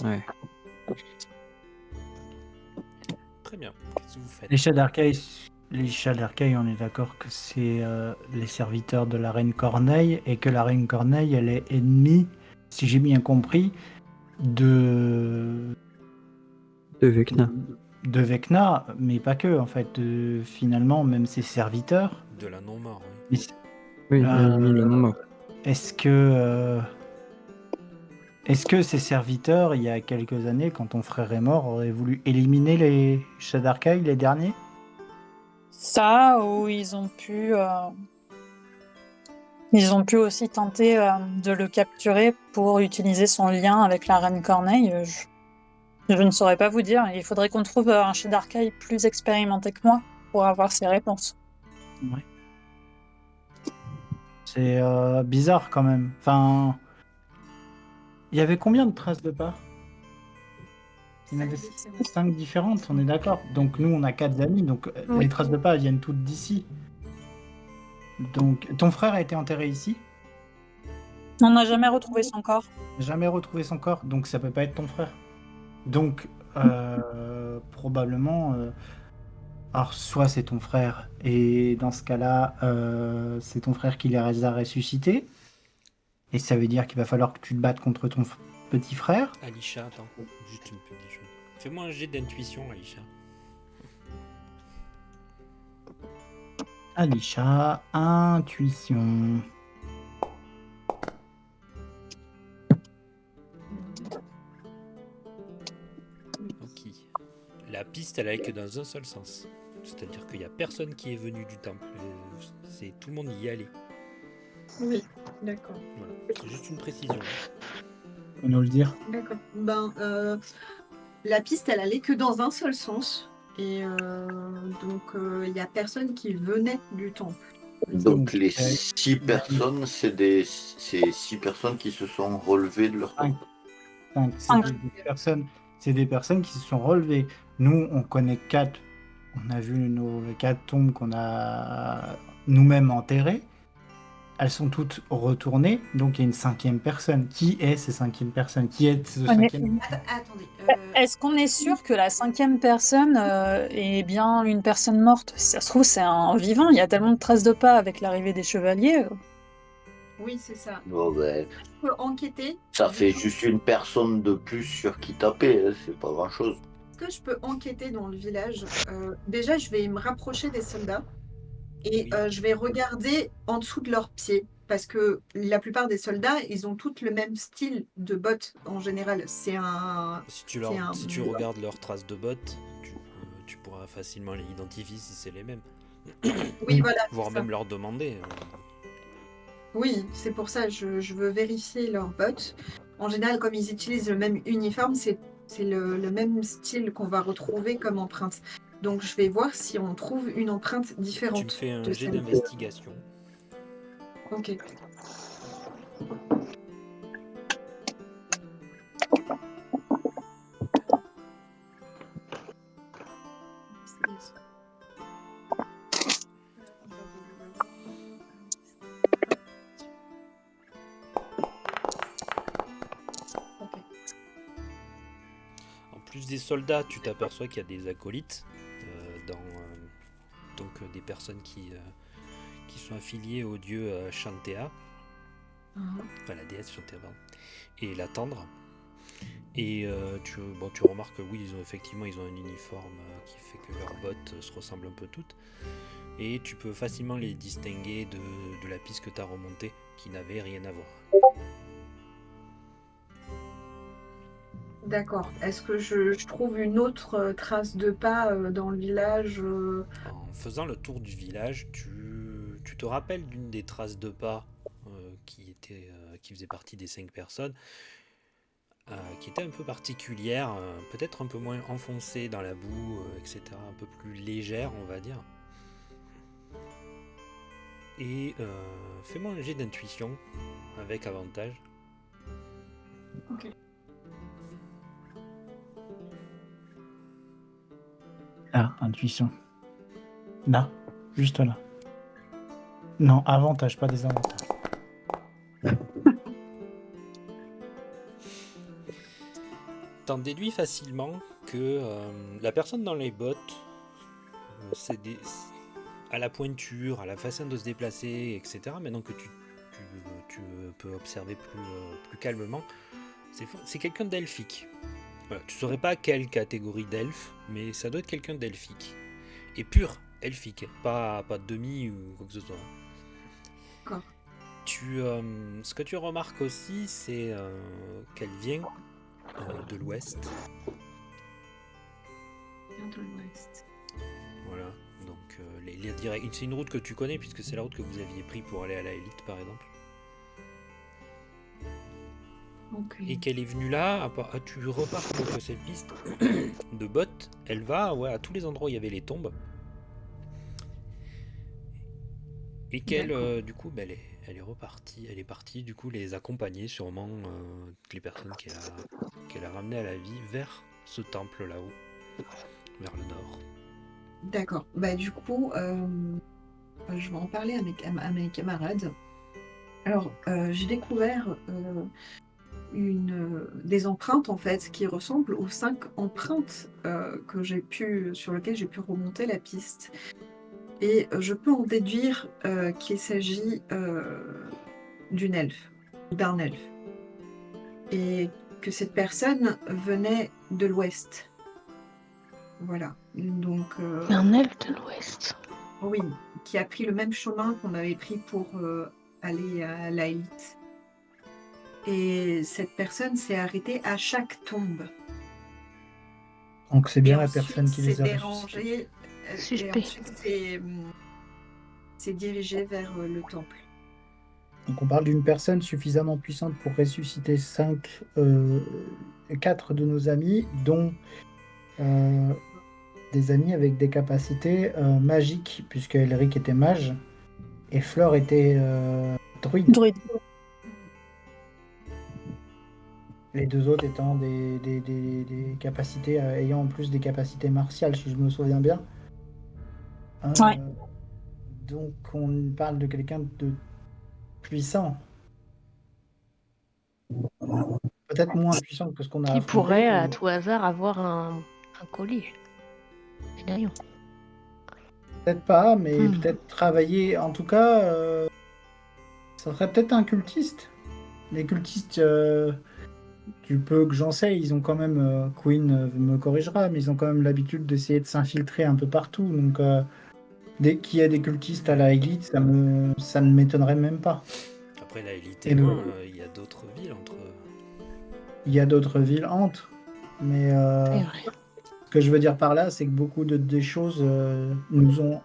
Ouais. Très bien. Qu'est-ce que vous faites? Les chats d'Arcaille, on est d'accord que c'est les serviteurs de la reine Corneille et que la reine Corneille, elle est ennemie, si j'ai bien compris, de Vecna. De Vecna, mais pas que, en fait. Finalement, même ses serviteurs. De la non-mort, oui. Oui, le nom. Est-ce que ces serviteurs, il y a quelques années, quand ton frère est mort, auraient voulu éliminer les chats d'Arcaille, les derniers? Ça, ou ils ont pu aussi tenter de le capturer pour utiliser son lien avec la reine Corneille. Je ne saurais pas vous dire. Il faudrait qu'on trouve un chef d'arcaille plus expérimenté que moi pour avoir ces réponses. Ouais. C'est bizarre quand même. Enfin, il y avait combien de traces de pas? Il y en avait 5 différentes, on est d'accord. Donc nous, on a 4 amis, donc Oui. les traces de pas elles viennent toutes d'ici. Donc ton frère a été enterré ici, On n'a jamais retrouvé son corps. jamais retrouvé son corps, donc ça peut pas être ton frère. Donc probablement, alors soit c'est ton frère, et dans ce cas-là, c'est ton frère qui les a ressuscités, et ça veut dire qu'il va falloir que tu te battes contre ton petit frère. Alisha, attends, juste une petite chose. Fais-moi un jet d'intuition, Alisha. Alisha, intuition. Ok. La piste, elle allait que dans un seul sens. C'est-à-dire qu'il n'y a personne qui est venu du temple. C'est tout le monde y allait. Oui, d'accord. Voilà. C'est juste une précision. Faut nous le dire. D'accord. La piste, elle allait que dans un seul sens. Et donc, il n'y a personne qui venait du temple. Donc les euh, 6 personnes, c'est 6 personnes qui se sont relevées de leur Cinq. tombe. C'est des personnes qui se sont relevées. Nous, on connaît 4. On a vu les 4 tombes qu'on a nous-mêmes enterrées. Elles sont toutes retournées. Donc il y a une 5e personne. Qui est ces 5e personnes? Qui est ce 5e? Attendez. Est-ce qu'on est sûr que la 5e personne est bien une personne morte? Si ça se trouve, c'est un vivant. Il y a tellement de traces de pas avec l'arrivée des chevaliers. Oui, c'est ça. Bon, ben, Je peux enquêter. ça fait juste une personne de plus sur qui taper, hein, c'est pas grand-chose. Est-ce que je peux enquêter dans le village? Déjà, je vais me rapprocher des soldats et Oui. je vais regarder en dessous de leurs pieds. Parce que la plupart des soldats, ils ont tous le même style de bottes en général. C'est un. Si tu regardes leurs traces de bottes, tu pourras facilement les identifier si c'est les mêmes. Oui, voilà. Voire c'est ça. même leur demander. Oui, c'est pour ça. Je veux vérifier leurs bottes. En général, comme ils utilisent le même uniforme, c'est le même style qu'on va retrouver comme empreinte. Donc, je vais voir si on trouve une empreinte Tu me différente. fais un de jet celle- d'investigation. Ok. Ok. En plus des soldats, tu t'aperçois qu'il y a des acolytes, des personnes qui sont affiliées au dieu Shantea, enfin la déesse Shantea, pardon, et la tendre. Et tu remarques que oui, ils ont un uniforme qui fait que leurs bottes se ressemblent un peu toutes. Et tu peux facilement les distinguer de la piste que tu as remontée, qui n'avait rien à voir. D'accord. Est-ce que je trouve une autre trace de pas dans le village En faisant le tour du village, tu te rappelles d'une des traces de pas qui faisait partie des 5 personnes, qui était un peu particulière, peut-être un peu moins enfoncée dans la boue, etc., un peu plus légère, on va dire. Et fais-moi un jet d'intuition avec avantage. Ok. Ah, intuition. Là, juste là. Non, avantage, pas désavantage. T'en déduis facilement que la personne dans les bottes, à la pointure, à la façon de se déplacer, etc. Maintenant que tu peux observer plus calmement, c'est quelqu'un d'elfique. Voilà, tu saurais pas quelle catégorie d'elfe, mais ça doit être quelqu'un d'elfique. Et pur elfique, pas demi ou quoi que ce soit. D'accord. Ce que tu remarques aussi, c'est qu'elle vient de l'ouest. De l'ouest. Voilà, donc c'est une route que tu connais, puisque c'est la route que vous aviez pris pour aller à la Élite, par exemple. Ok. Et qu'elle est venue là, tu repars donc cette piste de bottes, elle va à tous les endroits où il y avait les tombes. Et qu'elle, D'accord. du coup, elle est repartie, elle est partie, du coup, les accompagner sûrement, toutes les personnes qu'elle a ramenées à la vie vers ce temple là-haut, vers le nord. D'accord. Bah du coup, je vais en parler à mes camarades. Alors, j'ai découvert des empreintes en fait qui ressemblent aux 5 empreintes sur lesquelles j'ai pu remonter la piste. Et je peux en déduire qu'il s'agit d'une elfe, ou d'un elfe. Et que cette personne venait de l'ouest. Voilà. Donc, Un elfe de l'Ouest. oui, qui a pris le même chemin qu'on avait pris pour aller à la Élite. Et cette personne s'est arrêtée à chaque tombe. Donc c'est bien Et la personne qui les s'est a ressuscités. dérangée, et Suspect. ensuite s'est dirigée vers le temple. Donc on parle d'une personne suffisamment puissante pour ressusciter 4 de nos amis, dont des amis avec des capacités magiques, puisque Elric était mage et Fleur était druide. Druide. Les deux autres étant des capacités, ayant en plus des capacités martiales, si je me souviens bien. Ouais. Donc on parle de quelqu'un de puissant. Peut-être moins puissant que ce qu'on a Qui affronté. pourrait, à mais tout hasard, avoir un collier. Médaillon. Peut-être pas, mais Hmm. peut-être travailler. En tout cas, ça serait peut-être un cultiste. Les cultistes, du peu que j'en sais, ils ont quand même, Queen me corrigera, mais ils ont quand même l'habitude d'essayer de s'infiltrer un peu partout. Donc, dès qu'il y a des cultistes à la Élite, ça ne m'étonnerait même pas. Après la Élite Et est le- loin, il y a d'autres villes entre... Il y a d'autres villes entre, mais C'est vrai. ce que je veux dire par là, c'est que beaucoup des choses nous ont.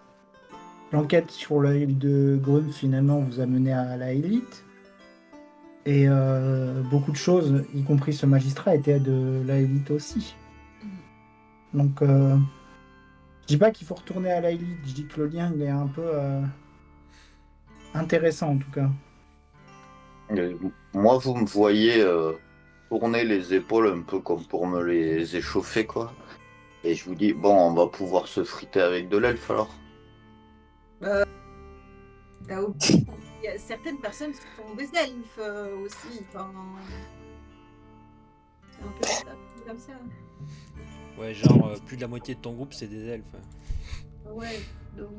L'enquête sur l'île de Grum, finalement, vous a mené à la Élite. Et beaucoup de choses, y compris ce magistrat, étaient de la Élite aussi. Donc, je dis pas qu'il faut retourner à la Élite, je dis que le lien, il est un peu intéressant, en tout cas. Moi, vous me voyez tourner les épaules un peu comme pour me les échauffer, quoi. Et je vous dis, bon, on va pouvoir se friter avec de l'elfe alors. T'as oublié, il y a certaines personnes sont des elfes aussi. Enfin, c'est un peu comme ça. Ouais, genre, plus de la moitié de ton groupe, c'est des elfes. Ouais. Donc,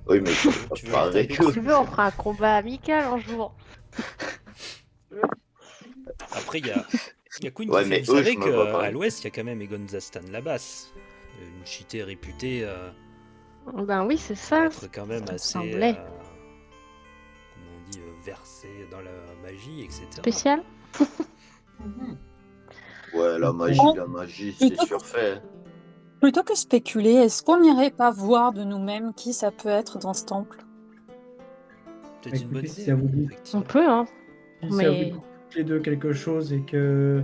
Oui, mais je peux Tu veux pas les avec taper eux. Si tu veux, on fera un combat amical un jour. Après, il y a Queen Ouais, qui fait, mais vous eux, savez je me bats pas. qu'à l'ouest, il y a quand même Egon Zastan Labasse, une cité réputée Ben oui, c'est pour ça. être quand même Ça me assez, semblait. comment on dit, versée dans la magie, etc. Spécial. Ouais, la magie, c'est Plutôt- surfait. Plutôt que spéculer, est-ce qu'on n'irait pas voir de nous-mêmes qui ça peut être dans ce temple? Peut-être une bonne Écoutez, si idée, ça vous dit. On effectivement. peut, hein. Si ça Mais- vous dit toutes les deux quelque chose et que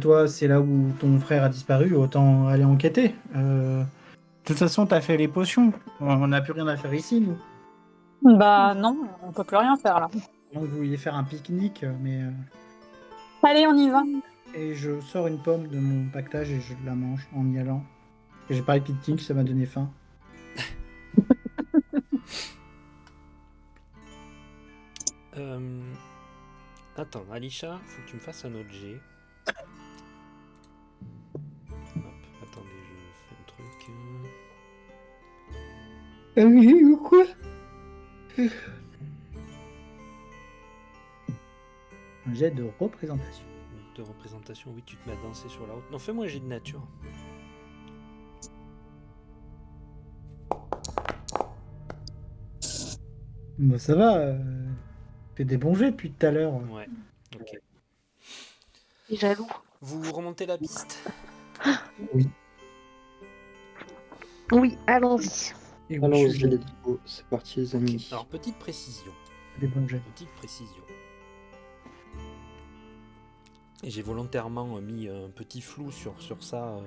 toi, c'est là où ton frère a disparu, autant aller enquêter. De toute façon, t'as fait les potions. On n'a plus rien à faire ici, nous. Bah non, on peut plus rien faire là. Donc, vous vouliez faire un pique-nique, mais... Allez, on y va. Et je sors une pomme de mon pactage et je la mange en y allant. Et j'ai parlé de pique-nique, ça m'a donné faim. Attends, Alisha, faut que tu me fasses un autre jet. Hop, attendez, je fais un truc. Oui, ou quoi? Un jet de représentation. De représentation, oui, tu te mets à danser sur la route. Non, fais-moi un jet de nature. Bah ça va, fais des bons jets depuis tout à l'heure. Ouais, ok. Il est jaloux. Vous remontez la piste. Oui, allons-y. Et où Allons-y, je suis les bibos. C'est parti, les amis. Alors, petite précision. des bons jets. Petite précision. Et j'ai volontairement mis un petit flou sur ça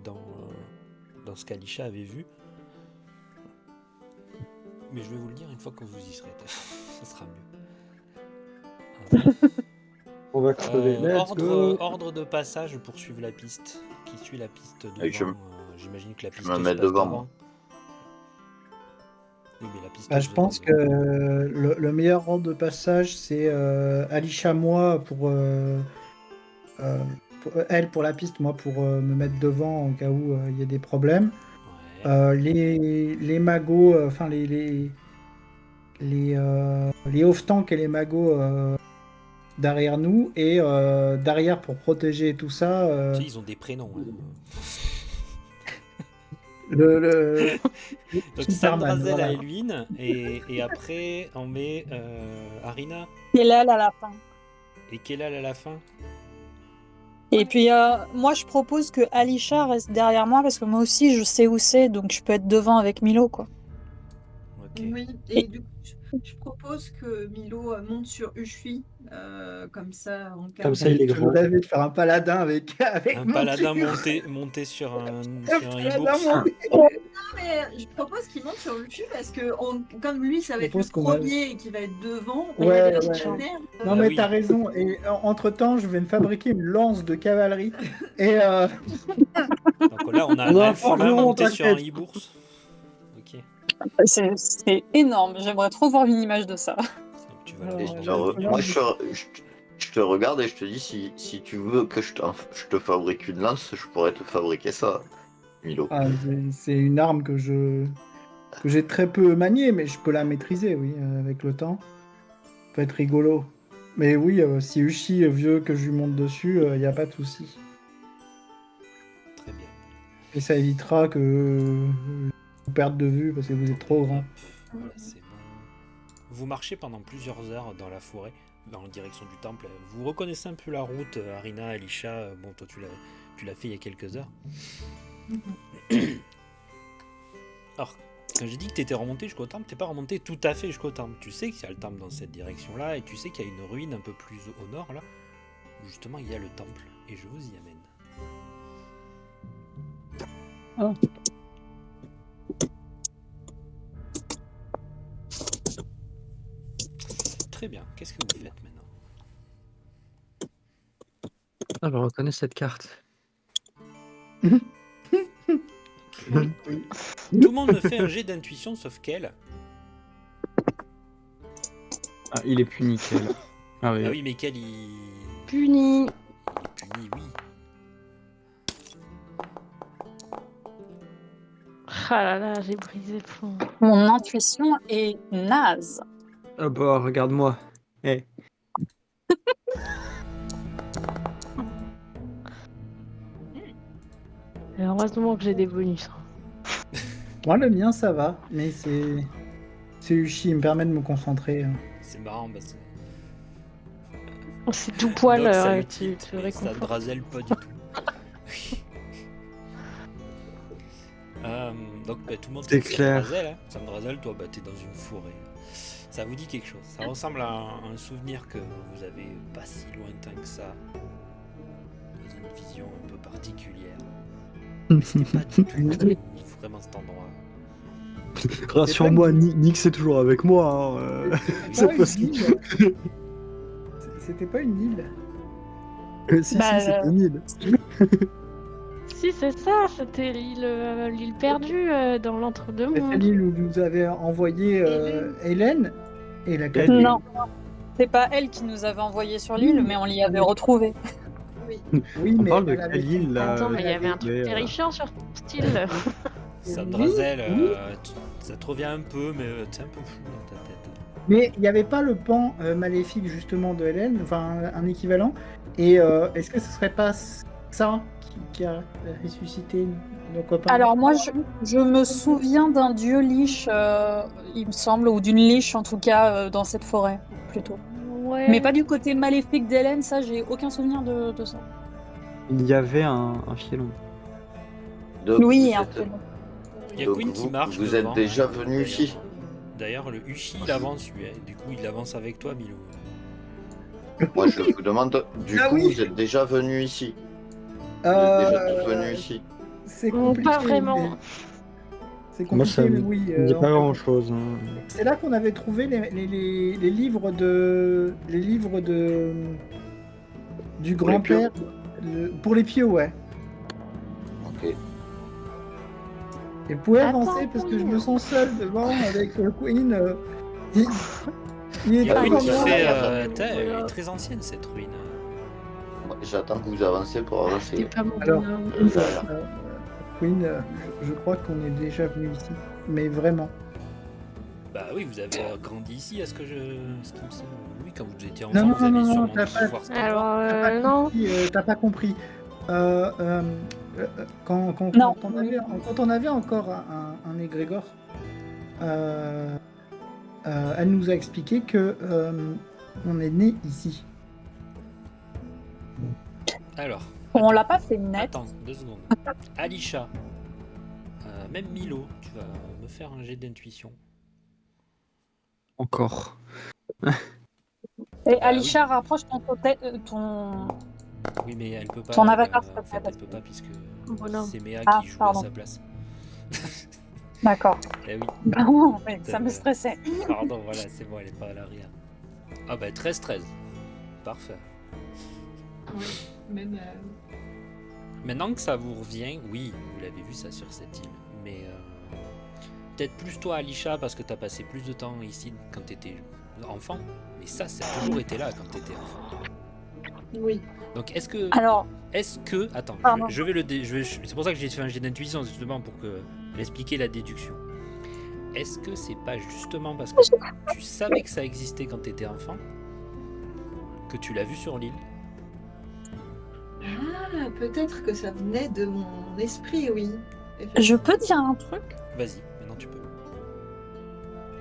dans ce qu'Alisha avait vu. Mais je vais vous le dire une fois que vous y serez. Ça sera mieux. On va crever. Let's go. Ordre de passage pour suivre la piste. Qui suit la piste devant Et j'imagine que la piste me se mets passe devant, moi. Oui, mais la piste Bah, je pense que le meilleur ordre de passage, c'est Alisha, moi, elle pour la piste, moi pour me mettre devant au cas où il y a des problèmes. Ouais. Les magos, enfin les off-tank et les magos derrière nous, et derrière pour protéger tout ça, Tu sais, ils ont des prénoms. Hein. le Donc Superman, Sandrazel voilà. à Elwin et après on met Arina Et là, à la fin. et Kelal à la fin. Et puis, moi, je propose que Alisha reste derrière moi parce que moi aussi, je sais où c'est, donc je peux être devant avec Milo, quoi. Ok. Oui, et du coup, je propose que Milo monte sur Ushui, comme ça, en cas Comme où- ça, il est Je grand. rêvais de faire un paladin avec Un mon paladin truc. monté sur un Un hibou. paladin monté. Non, mais je propose qu'il monte sur Ushui parce que comme lui, ça va être le propose qu'on va- premier et qu'il va être devant, on Ouais, va aller ouais. sur la merde. Non Ah mais oui. t'as raison, et entre-temps je vais me fabriquer une lance de cavalerie, et Donc là on a On a un un elfe humain forgeron, monté sur un t'inquiète. hibours. Ok. C'est énorme. J'aimerais trop voir une image de ça. Donc tu vas Alors, le je vais te Moi, regarder. je te regarde et je te dis si tu veux que je te fabrique une lance, je pourrais te fabriquer ça, Milo. Ah, c'est une arme que j'ai très peu maniée, mais je peux la maîtriser, oui, avec le temps. Ça peut être rigolo. Mais oui, si Uchi veut que je lui monte dessus, il n'y a pas de souci. Très bien. Et ça évitera que vous perde de vue parce que vous êtes trop grand. Hop, voilà, c'est bon. Vous marchez pendant plusieurs heures dans la forêt, dans la direction du temple. Vous reconnaissez un peu la route, Arina, Alisha. Bon, toi, tu l'as fait il y a quelques heures. Alors, quand j'ai dit que tu étais remonté jusqu'au temple, t'es pas remonté tout à fait jusqu'au temple. Tu sais qu'il y a le temple dans cette direction-là, et tu sais qu'il y a une ruine un peu plus au nord, là, où justement il y a le temple. Et je vous y amène. Ah. Très bien. Qu'est-ce que vous faites maintenant? Ah, je reconnais cette carte. Ok. Tout le monde me fait un jet d'intuition sauf qu'elle. Ah, il est plus nickel. Ah oui. Ah oui, mais quel il Puni. est puni, oui. Ah là là, j'ai brisé le fond. Mon intuition est naze. Ah bah, regarde-moi. Eh. Et heureusement que j'ai des bonus. Moi, le mien, ça va, mais c'est Uchi, il me permet de me concentrer. C'est marrant parce que C'est tout poil, Doc, ça tu l'utile, te mais réconfortes. Sandrazel pas du tout. Donc bah, tout le monde C'est fait clair. Sandrazel, hein. Sandrazel, toi bah, t'es dans une forêt. Ça vous dit quelque chose? Ça ressemble à un souvenir que vous avez pas si lointain que ça. Dans une vision un peu particulière. Mais c'était pas du tout vraiment cet endroit. Rassure-moi, Nick c'est toujours avec moi. Hein, C'était cette pas une fois-ci. île. C'était pas une île. Si, Bah, si, c'est une île. Si, c'est ça, c'était l'île perdue dans C'est l'entre-deux-mondes. l'île où nous avait envoyé Hélène et la Elle- Non, c'est pas elle qui nous avait envoyé sur l'île, mais on l'y avait retrouvée. Oui. Oui, On mais parle de elle avait quelle île là Attends, mais il y avait un truc mais, terrifiant sur ce style. Sandrazel, oui. ça te revient un peu, mais t'es un peu fou dans ta tête. Mais il n'y avait pas le pan maléfique justement de Hélène, enfin un équivalent. Et est-ce que ce serait pas ça qui a ressuscité nos copains? Alors moi, je me souviens d'un dieu liche, il me semble, ou d'une liche en tout cas, dans cette forêt, plutôt. Ouais. Mais pas du côté maléfique d'Hélène, ça, j'ai aucun souvenir de ça. il y avait un fielon. Donc, Oui, vous un êtes- peu. Il y a Donc Queen qui marche. vous êtes devant, déjà hein, venu d'ailleurs. ici. D'ailleurs, le Uchi, il avance lui. Hein. Du coup, il avance avec toi, Milo. Moi, je vous demande, du Ah coup, oui. vous êtes déjà venu ici. Vous êtes déjà tous venus Euh, ici. c'est Pas compliqué. vraiment. mais- C'est Moi, ça compliqué, mais me oui. dit en pas fait, grand-chose. c'est là qu'on avait trouvé les livres du Pour les pieux. grand-père pour les pieux, ouais. Ok. Et vous pouvez Attends, avancer parce que je me Queen. sens seul devant avec Queen. Il Il est y a Ah pas oui, Queen comme qui ça moi. fait. va, Elle est très ancienne cette ruine. Moi, j'attends que vous avancez pour avancer. C'est pas mon Alors, bonhomme. Derrière. Queen, je crois qu'on est déjà venu ici. Mais vraiment. Bah oui, vous avez grandi ici, à ce qu'il me semble. Oui, quand vous étiez enfant, Non, non, vous avez non, sûrement t'as dû pas- voir cet Alors, endroit. non. T'as pas compris. Quand Non. on avait encore un égrégore, elle nous a expliqué que on est né ici. Alors, On attends, l'a pas fait net. attends, 2 secondes. Alisha, même Milo, tu vas me faire un jet d'intuition. Encore. Et Bah Alisha, rapproche ton. Oui, mais elle peut pas. Ton avatar, s'il te en fait, plaît, elle parce peut que- pas puisque Bonhomme. c'est Méa Ah, qui joue pardon. à sa place. D'accord. Eh oui, Bon, ouais, ça me Voilà. stressait. pardon, voilà, c'est bon, elle est pas à l'arrière. Ah bah 13-13. Parfait. Oui, même. Maintenant que ça vous revient, oui, vous l'avez vu ça sur cette île, mais peut-être plus toi, Alisha, parce que t'as passé plus de temps ici quand t'étais enfant. Mais ça a toujours été là quand t'étais enfant. Oui. Donc est-ce que, Alors, attends, Pardon. c'est pour ça que j'ai fait un jet d'intuition justement pour expliquer la déduction. Est-ce que c'est pas justement parce que tu savais que ça existait quand t'étais enfant que tu l'as vu sur l'île? Ah, peut-être que ça venait de mon esprit, oui. je peux dire un truc? Vas-y, maintenant tu peux.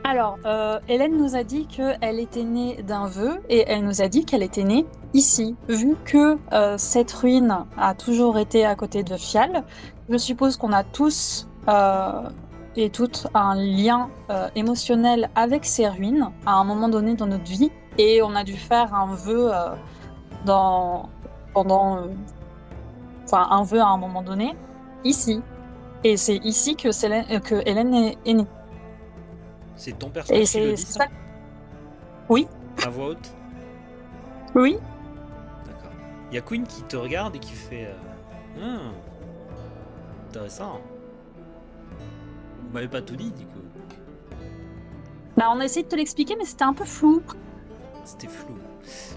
Alors, Hélène nous a dit qu'elle était née d'un vœu et elle nous a dit qu'elle était née ici. Vu que cette ruine a toujours été à côté de Fial, je suppose qu'on a tous et toutes un lien émotionnel avec ces ruines à un moment donné dans notre vie et on a dû faire un vœu un vœu à un moment donné ici. Et c'est ici que Hélène est née. C'est ton Et personnage qui le c'est dit ça. ça Oui, à voix haute? oui. D'accord. Il y a Queen qui te regarde et qui fait intéressant. Vous m'avez pas tout dit du coup. Bah, on a essayé de te l'expliquer, mais c'était un peu flou. C'était flou.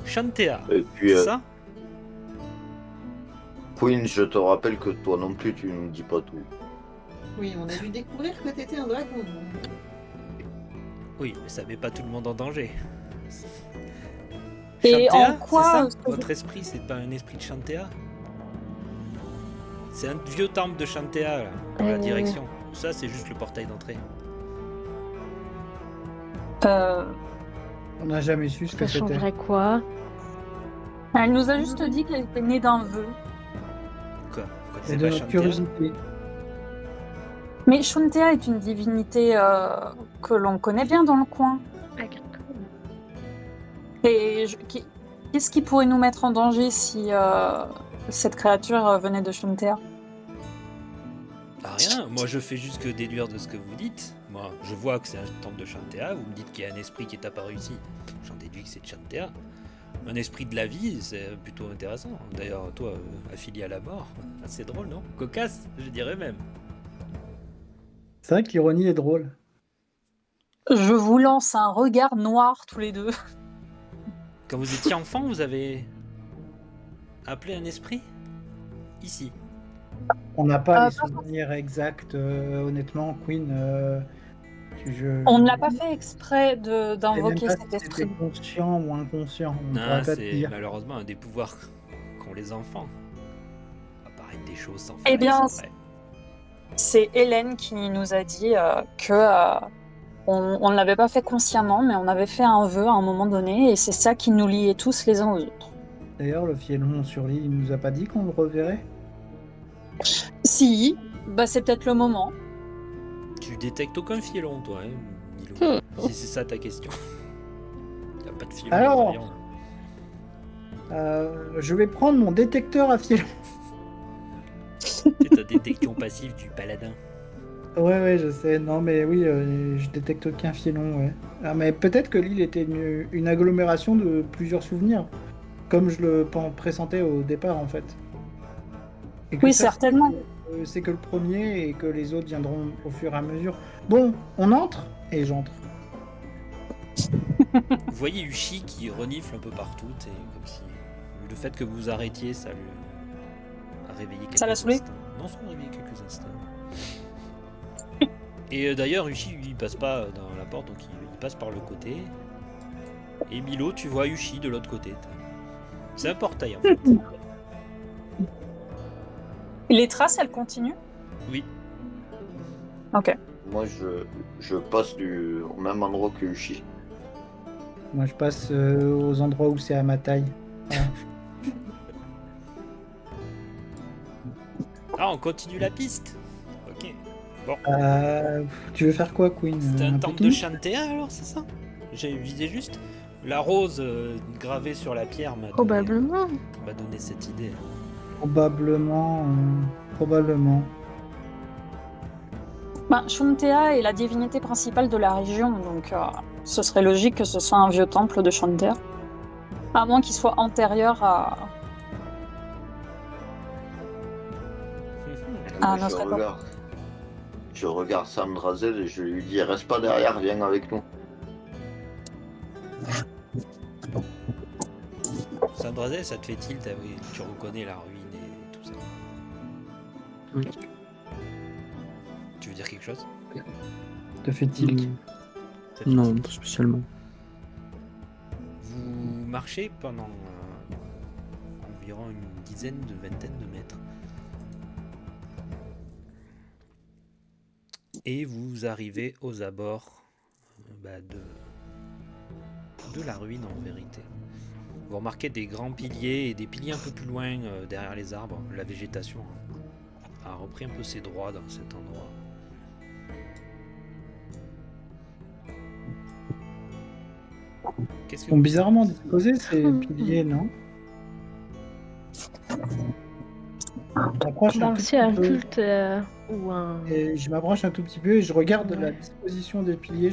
Shantea, Et puis, c'est ça? Queen, je te rappelle que toi non plus, tu ne dis pas tout. Oui, on a dû découvrir que t'étais un dragon. Oui, mais ça met pas tout le monde en danger. Et Shantea, en quoi, c'est ça ce que Votre esprit, c'est pas un esprit de Shantea? C'est un vieux temple de Shantea, là, dans la direction. Ça, c'est juste le portail d'entrée. On n'a jamais su ce Ça que c'était. changerait quoi? Elle nous a juste dit qu'elle était née d'un vœu. Quoi Vous Et connaissez de pas notre Shantea? curiosité. Mais Shantea est une divinité que l'on connaît bien dans le coin. Et qu'est-ce qui pourrait nous mettre en danger si cette créature venait de Shantea? Ah, rien, moi je fais juste que déduire de ce que vous dites. Moi, je vois que c'est un temple de Shantea, vous me dites qu'il y a un esprit qui est apparu ici. J'en déduis que c'est de Shantea. Un esprit de la vie, c'est plutôt intéressant. D'ailleurs, toi, affilié à la mort, assez drôle, non? Cocasse, je dirais même. C'est vrai que l'ironie est drôle. Je vous lance un regard noir tous les deux. Quand vous étiez enfant, vous avez appelé un esprit? Ici. On n'a pas les pas souvenirs exacts, honnêtement, Queen. On ne l'a pas fait exprès Je sais même d'invoquer pas cet si esprit. c'était conscient ou inconscient. On ne Non, pourrait pas te c'est dire. malheureusement un des pouvoirs qu'ont les enfants. Apparaître des choses sans faire Eh bien, exprès. c'est Hélène qui nous a dit on ne l'avait pas fait consciemment, mais on avait fait un vœu à un moment donné, et c'est ça qui nous liait tous les uns aux autres. D'ailleurs, le Fielon sur l'île, il nous a pas dit qu'on le reverrait. Si, bah c'est peut-être le moment. Tu détectes aucun filon, toi, hein, Milo. Si c'est ça ta question. T'as pas de filon. Alors dans l'avion, là. Je vais prendre mon détecteur à filon. C'est ta détection passive du paladin. Ouais, je sais. Non, mais oui, je détecte aucun filon, ouais. Ah, mais peut-être que l'île était une agglomération de plusieurs souvenirs, comme je le pressentais au départ, en fait. Et que Oui, ça, certainement. c'est que le premier et que les autres viendront au fur et à mesure. Bon, on entre et j'entre. Vous voyez Ushi qui renifle un peu partout, et comme si le fait que vous vous arrêtiez, ça lui a réveillé quelques Ça l'a saoulé instants. Non, ça l'a réveillé quelques instants. Et d'ailleurs, Ushi, lui, il passe pas dans la porte, donc il passe par le côté. Et Milo, tu vois Ushi de l'autre côté. C'est un portail, en fait. Les traces, elles continuent? Oui. Ok. Moi, je passe au même endroit que Uchi. Moi, je passe aux endroits où c'est à ma taille. Voilà. Ah, on continue la piste. Ok. Bon. Tu veux faire quoi, Queen? C'était un temple de pique-nique Shantea, alors, c'est ça? J'ai visé juste. La rose gravée sur la pierre m'a Probablement. donné cette idée. Probablement. Probablement. Ben, Shantea est la divinité principale de la région, donc ce serait logique que ce soit un vieux temple de Shantea. À moins qu'il soit antérieur à Moi, notre époque. je regarde Sam Drazel et je lui dis reste pas derrière, viens avec nous. Sandrazel, ça te fait tilt, oui, tu reconnais la ruine et tout ça. Oui. Tu veux dire quelque chose? Te fait-il? Ça fait Non, tilt. pas spécialement. Vous marchez pendant environ une dizaine de vingtaine de mètres. Et vous arrivez aux abords de la ruine en vérité. Vous remarquez des grands piliers et des piliers un peu plus loin derrière les arbres. La végétation a repris un peu ses droits dans cet endroit. Qu'est-ce que Sont vous bizarrement faites? disposés ces piliers, non? J'approche un tout C'est petit un peu. culte ou un. Et je m'approche un tout petit peu et je regarde Ouais. la disposition des piliers.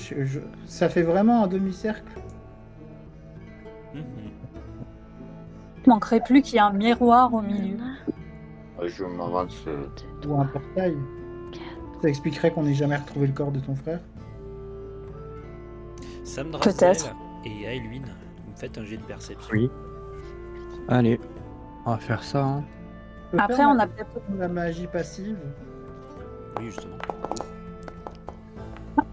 Ça fait vraiment un demi-cercle. Mhm. Il manquerait plus qu'il y ait un miroir au milieu. Je m'avance. Ou un portail. Ça expliquerait qu'on n'ait jamais retrouvé le corps de ton frère. Sam Drazel Peut-être. et Aelwyn, vous me faites un jet de perception. Oui. Allez, on va faire ça. Hein. Je peux Après, faire on ma- a peut-être. la magie passive. Oui, justement.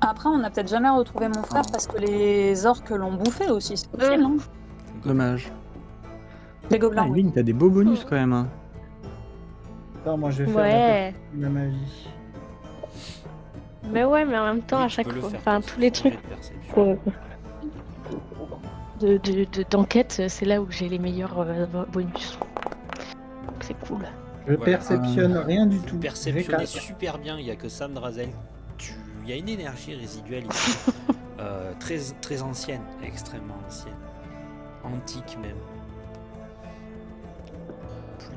Après, on n'a peut-être jamais retrouvé mon frère parce que les orques l'ont bouffé aussi, c'est possible, non? Dommage. Les Ah, gobelins, oui. Lynn, t'as des beaux bonus quand même. Hein. Non, moi je vais faire Ouais. la magie. Mais ouais, mais en même temps, Oui, à tu chaque peux le fois, faire, enfin, toi, tous les c'est ton trucs jet de perception. d'enquête, c'est là où j'ai les meilleurs bonus. Donc c'est cool. Je Voilà. perceptionne rien du tout. Vous J'ai perceptionnez quatre. super bien, il n'y a que Sam Drazel. Il y a une énergie résiduelle ici, très, très ancienne, extrêmement ancienne, antique même.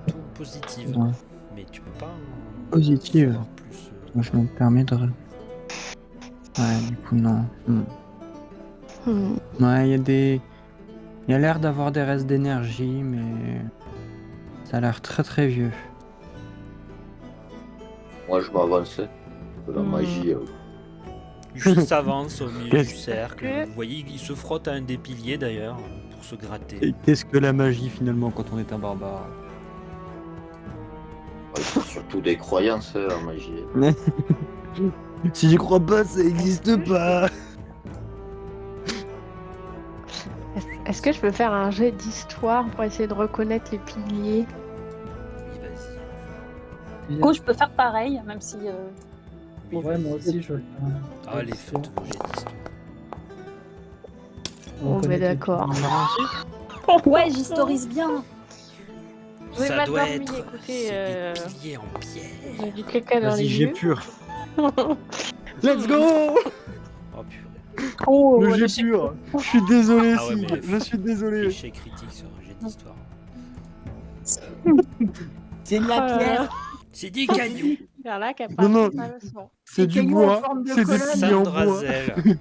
Plutôt positive, Ouais. mais tu peux pas Positive. savoir plus. Moi, je me permets de. Ouais, du coup, non. Ouais, il y a des. Il y a l'air d'avoir des restes d'énergie, mais. Ça a l'air très très vieux. Moi, je m'avançais. De la magie. Juste s'avance au milieu du Qu'est-ce cercle. que- Vous voyez, il se frotte à un des piliers d'ailleurs pour se gratter. Et qu'est-ce que la magie finalement quand on est un barbare? C'est surtout des croyances, la magie. Si j'y crois pas, ça existe pas. Est-ce que je peux faire un jet d'histoire pour essayer de reconnaître les piliers? Oui, vas-y. Oh, je peux faire pareil, même si. Oui, Ouais, vas-y. moi aussi je. Allez, faites vos jets d'histoire. Oh, bah d'accord. Ouais, j'historise bien. Oui, Ça maintenant, doit oui, être écoutez, c'est des piliers en pierre. J'ai du caca dans Vas-y, les j'ai yeux. pur. Let's go. Oh purée. Oh, Le ouais, jet l'échec. pur. Je suis désolé, Ah ouais, Sig. mais- Je suis désolé. Échec critique sur un jet d'histoire. C'est de Oh là là. C'est des cailloux. Il y en a qui a Non, pas non. appris sa leçon. C'est Des du cailloux en bois. forme de C'est des colonne. piliers en Sandra bois. Zell.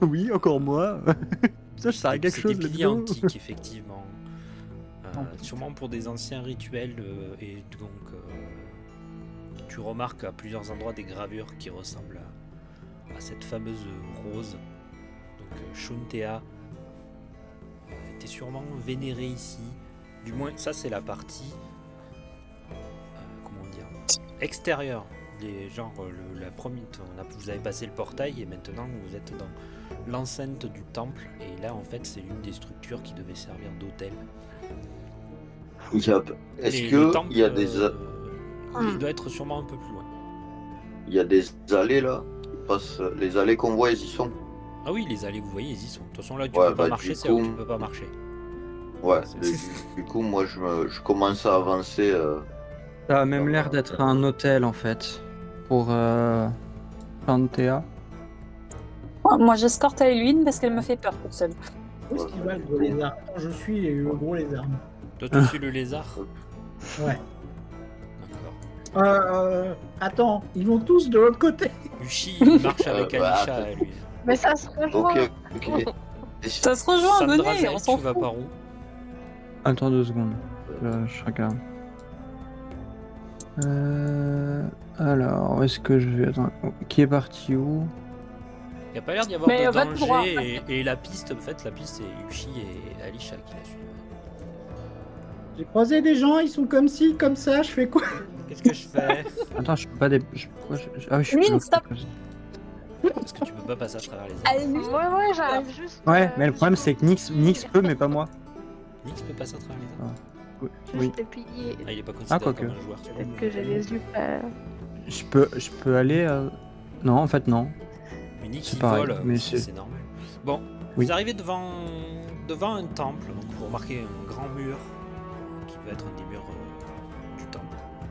Oui, encore moi. Ça, je savais quelque C'est chose des piliers là-dedans. antiques, effectivement. Sûrement pour des anciens rituels. Et donc, tu remarques à plusieurs endroits des gravures qui ressemblent à cette fameuse rose. Donc, Shuntea était sûrement vénérée ici. Du moins, ça, c'est la partie. Comment dire extérieure. La première, vous avez passé le portail et maintenant vous êtes dans l'enceinte du temple. Et là, en fait, c'est l'une des structures qui devait servir d'hôtel. Est-ce Le que temple, il y a des il doit être sûrement un peu plus loin. il y a des allées là qui passent, les allées qu'on voit, elles y sont. Ah oui, les allées, vous voyez, ils y sont. De toute façon, là, tu Ouais, peux pas bah, marcher, du c'est là où coup- tu peux pas marcher. Ouais. C'est- Du coup, moi, je commence à avancer. Ça a même l'air d'être un hôtel en fait. Pour Plantea. Moi, j'escorte Aeluine parce qu'elle me fait peur toute seule. Où est-ce qu'il va le gros lézard? Quand je suis le gros lézard. Toi, tu suis le lézard. Ouais. D'accord. Attends, ils vont tous de l'autre côté. Uchi, il marche avec bah, Alisha, attends. lui. Mais ça se rejoint. Ok. Ça se rejoint, Sandra venez, Zell, on s'en tu vas fout. par où? Attends 2 secondes. Là, je regarde. Alors, où est-ce que je vais? Attends, qui est parti où? Il n'y a pas l'air d'y avoir Mais de va tout droit. danger. Et la piste, en fait, c'est Uchi et Alisha qui la suivent. J'ai croisé des gens, ils sont comme ci, comme ça, je fais quoi? Qu'est-ce que je fais? Attends, je peux pas des. Pourquoi Ah oui, je suis Lynn, bloqué. stop. Parce que tu peux pas passer à travers les arbres. Aeluine, Ouais, j'arrive juste. Ouais, mais le problème c'est que Nix peut, mais pas moi. Nix peut passer à travers les arbres. Oui. Juste les piliers. Ah, il est pas considéré quoique. comme un joueur. tu vois. Peut-être que j'ai les yeux pas. Je peux aller. Non, en fait, non. Mais Nix, C'est il pareil, vole, mais c'est normal. Bon, Oui. vous arrivez devant un temple, donc vous remarquez un grand mur qui peut être un des murs du temple,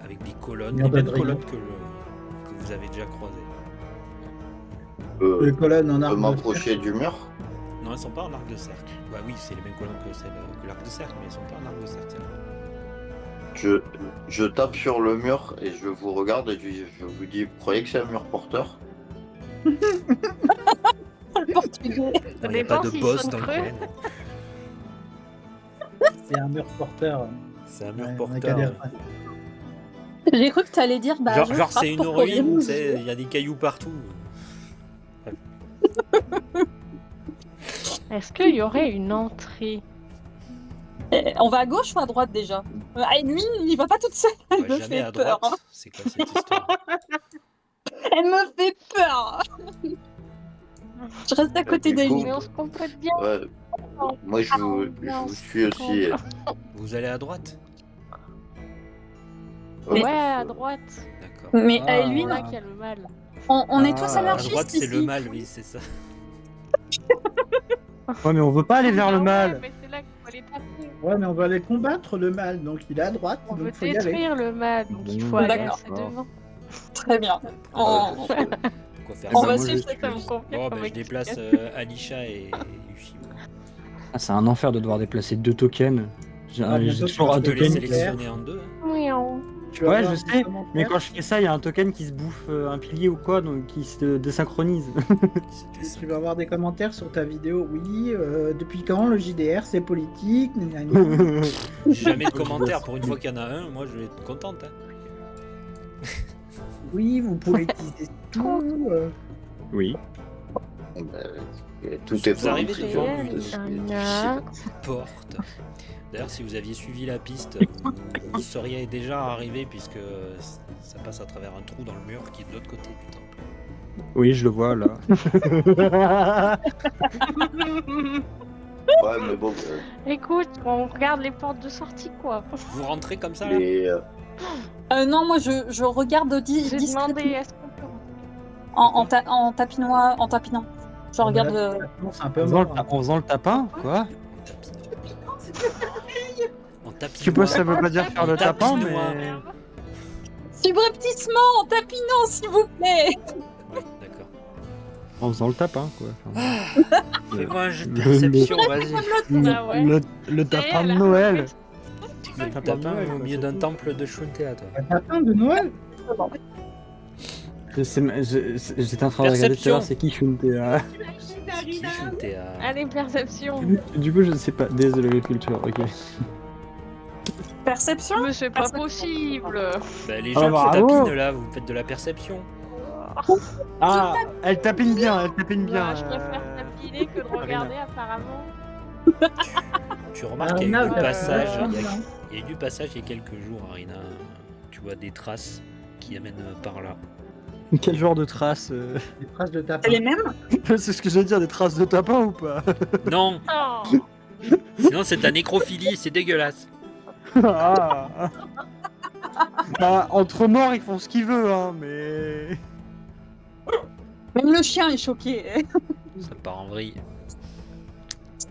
avec des colonnes, Mur les mêmes d'Adrien. colonnes que vous avez déjà croisées. Les colonnes en Je peux arbre. m'approcher du mur. Non, elles sont pas en arc de cercle. Bah oui, c'est les mêmes colonnes que l'arc de cercle, mais elles sont pas en arc de cercle. Je tape sur le mur et je vous regarde et je vous dis, vous croyez que c'est un mur porteur? le portugais. Non, il n'y a pas dépend de s'ils boss sont dans le creux. coin. C'est un mur porteur. C'est un mur Ouais, on a porteur. qu'à dire. J'ai cru que tu allais dire, bah, Genre, je genre, frappe c'est une pour ruine, Corinne. tu sais, il y a des cailloux partout. Est-ce qu'il y aurait une entrée? On va à gauche ou à droite déjà? Aeluine, il va pas toute seule. Elle Ouais, me jamais fait à peur. droite. C'est quoi cette histoire? Elle me fait peur. Je reste à côté du d'Aeluine. coup- Mais on se complète bien. Ouais. Moi, je vous suis aussi. Vous allez à droite? Mais- Ouais, à droite. D'accord. Mais Ah. C'est Aeluine, là qu'il y a le mal. on est tous Ah, À anarchistes droite, c'est ici. le mal, oui, c'est ça. Ouais, mais on veut pas aller vers le Ah mal. ouais, mais c'est là qu'il faut aller taper. Ouais, mais on va aller combattre le mal, donc il est à droite, On veut donc faut y aller. détruire le mal, donc il faut Bon, aller d'accord. assez devant. Très bien. Quoi faire On bah, va moi, suivre je cette Ça me convient Bon, comme ben, je déplace explication. Alisha et Yushi. Ah, c'est un enfer de devoir déplacer 2 tokens. J'ai Ah, bientôt, toujours un Tu peux les token. sélectionner en deux. Hein. Miaou. Tu vas Ouais, voir je des sais, commentaires. mais quand je fais ça, il y a un token qui se bouffe un pilier ou quoi, donc qui se désynchronise. C'était ça. Tu vas avoir des commentaires sur ta vidéo. Oui, depuis quand le JDR c'est politique? Gna, gna, gna. J'ai jamais de commentaires. Pour une fois qu'il y en a un, moi je vais être contente. Hein. Oui, vous politisez tout. Oui. Tout est Vous arrivez politique, devant en plus, une- c'est un difficile. Porte. D'ailleurs, si vous aviez suivi la piste, vous seriez déjà arrivé puisque ça passe à travers un trou dans le mur qui est de l'autre côté du temple. Oui, je le vois là. Ouais, mais bon, Écoute, on regarde les portes de sortie, quoi. Vous rentrez comme ça là? les, Non, moi je regarde J'ai discrètement demandé, est-ce qu'on peut... en tapinant. Je regarde. Non, c'est un peu En faisant, mort. en faisant le tapin, quoi. En tapis. Je sais pas si ça veut pas dire faire le tapin, mais. Tapinois. Subrepticement, en tapinant, s'il vous plaît. Oui, d'accord. En faisant le tapin, quoi. Enfin, Fais-moi un jeu de le- perception, vas-y. Ah ouais. le tapin de Elle a Noël. Tu fais le tapin de tapin Noël, au quoi, milieu c'est d'un tout. temple de Shuntea, toi. Un lapin de Noël? J'étais en train de regarder tout à l'heure, c'est qui Shuntea. C'est qui Shuntea? Allez, perception. Du coup, je ne sais pas. Désolé, l'agriculture, ok. Perception? Mais c'est pas possible. Bah, les Ah, gens qui bravo. tapinent là, vous me faites de la perception. Ah, elle tapine bien, elle tapine bien. Bah, je préfère tapiner que de regarder apparemment. Tu remarques qu'il y a eu du Ah, passage, non. il y a eu du passage il y a quelques jours, Arina. Tu vois des traces qui amènent par là. Quel genre de traces Des traces de C'est tapin. les mêmes? C'est ce que j'allais dire, des traces de tapin ou pas? Non, Oh. sinon c'est de la nécrophilie, c'est dégueulasse. Ah. Bah, entre morts, ils font ce qu'ils veulent, hein, mais... Même le chien est choqué. Ça part en vrille.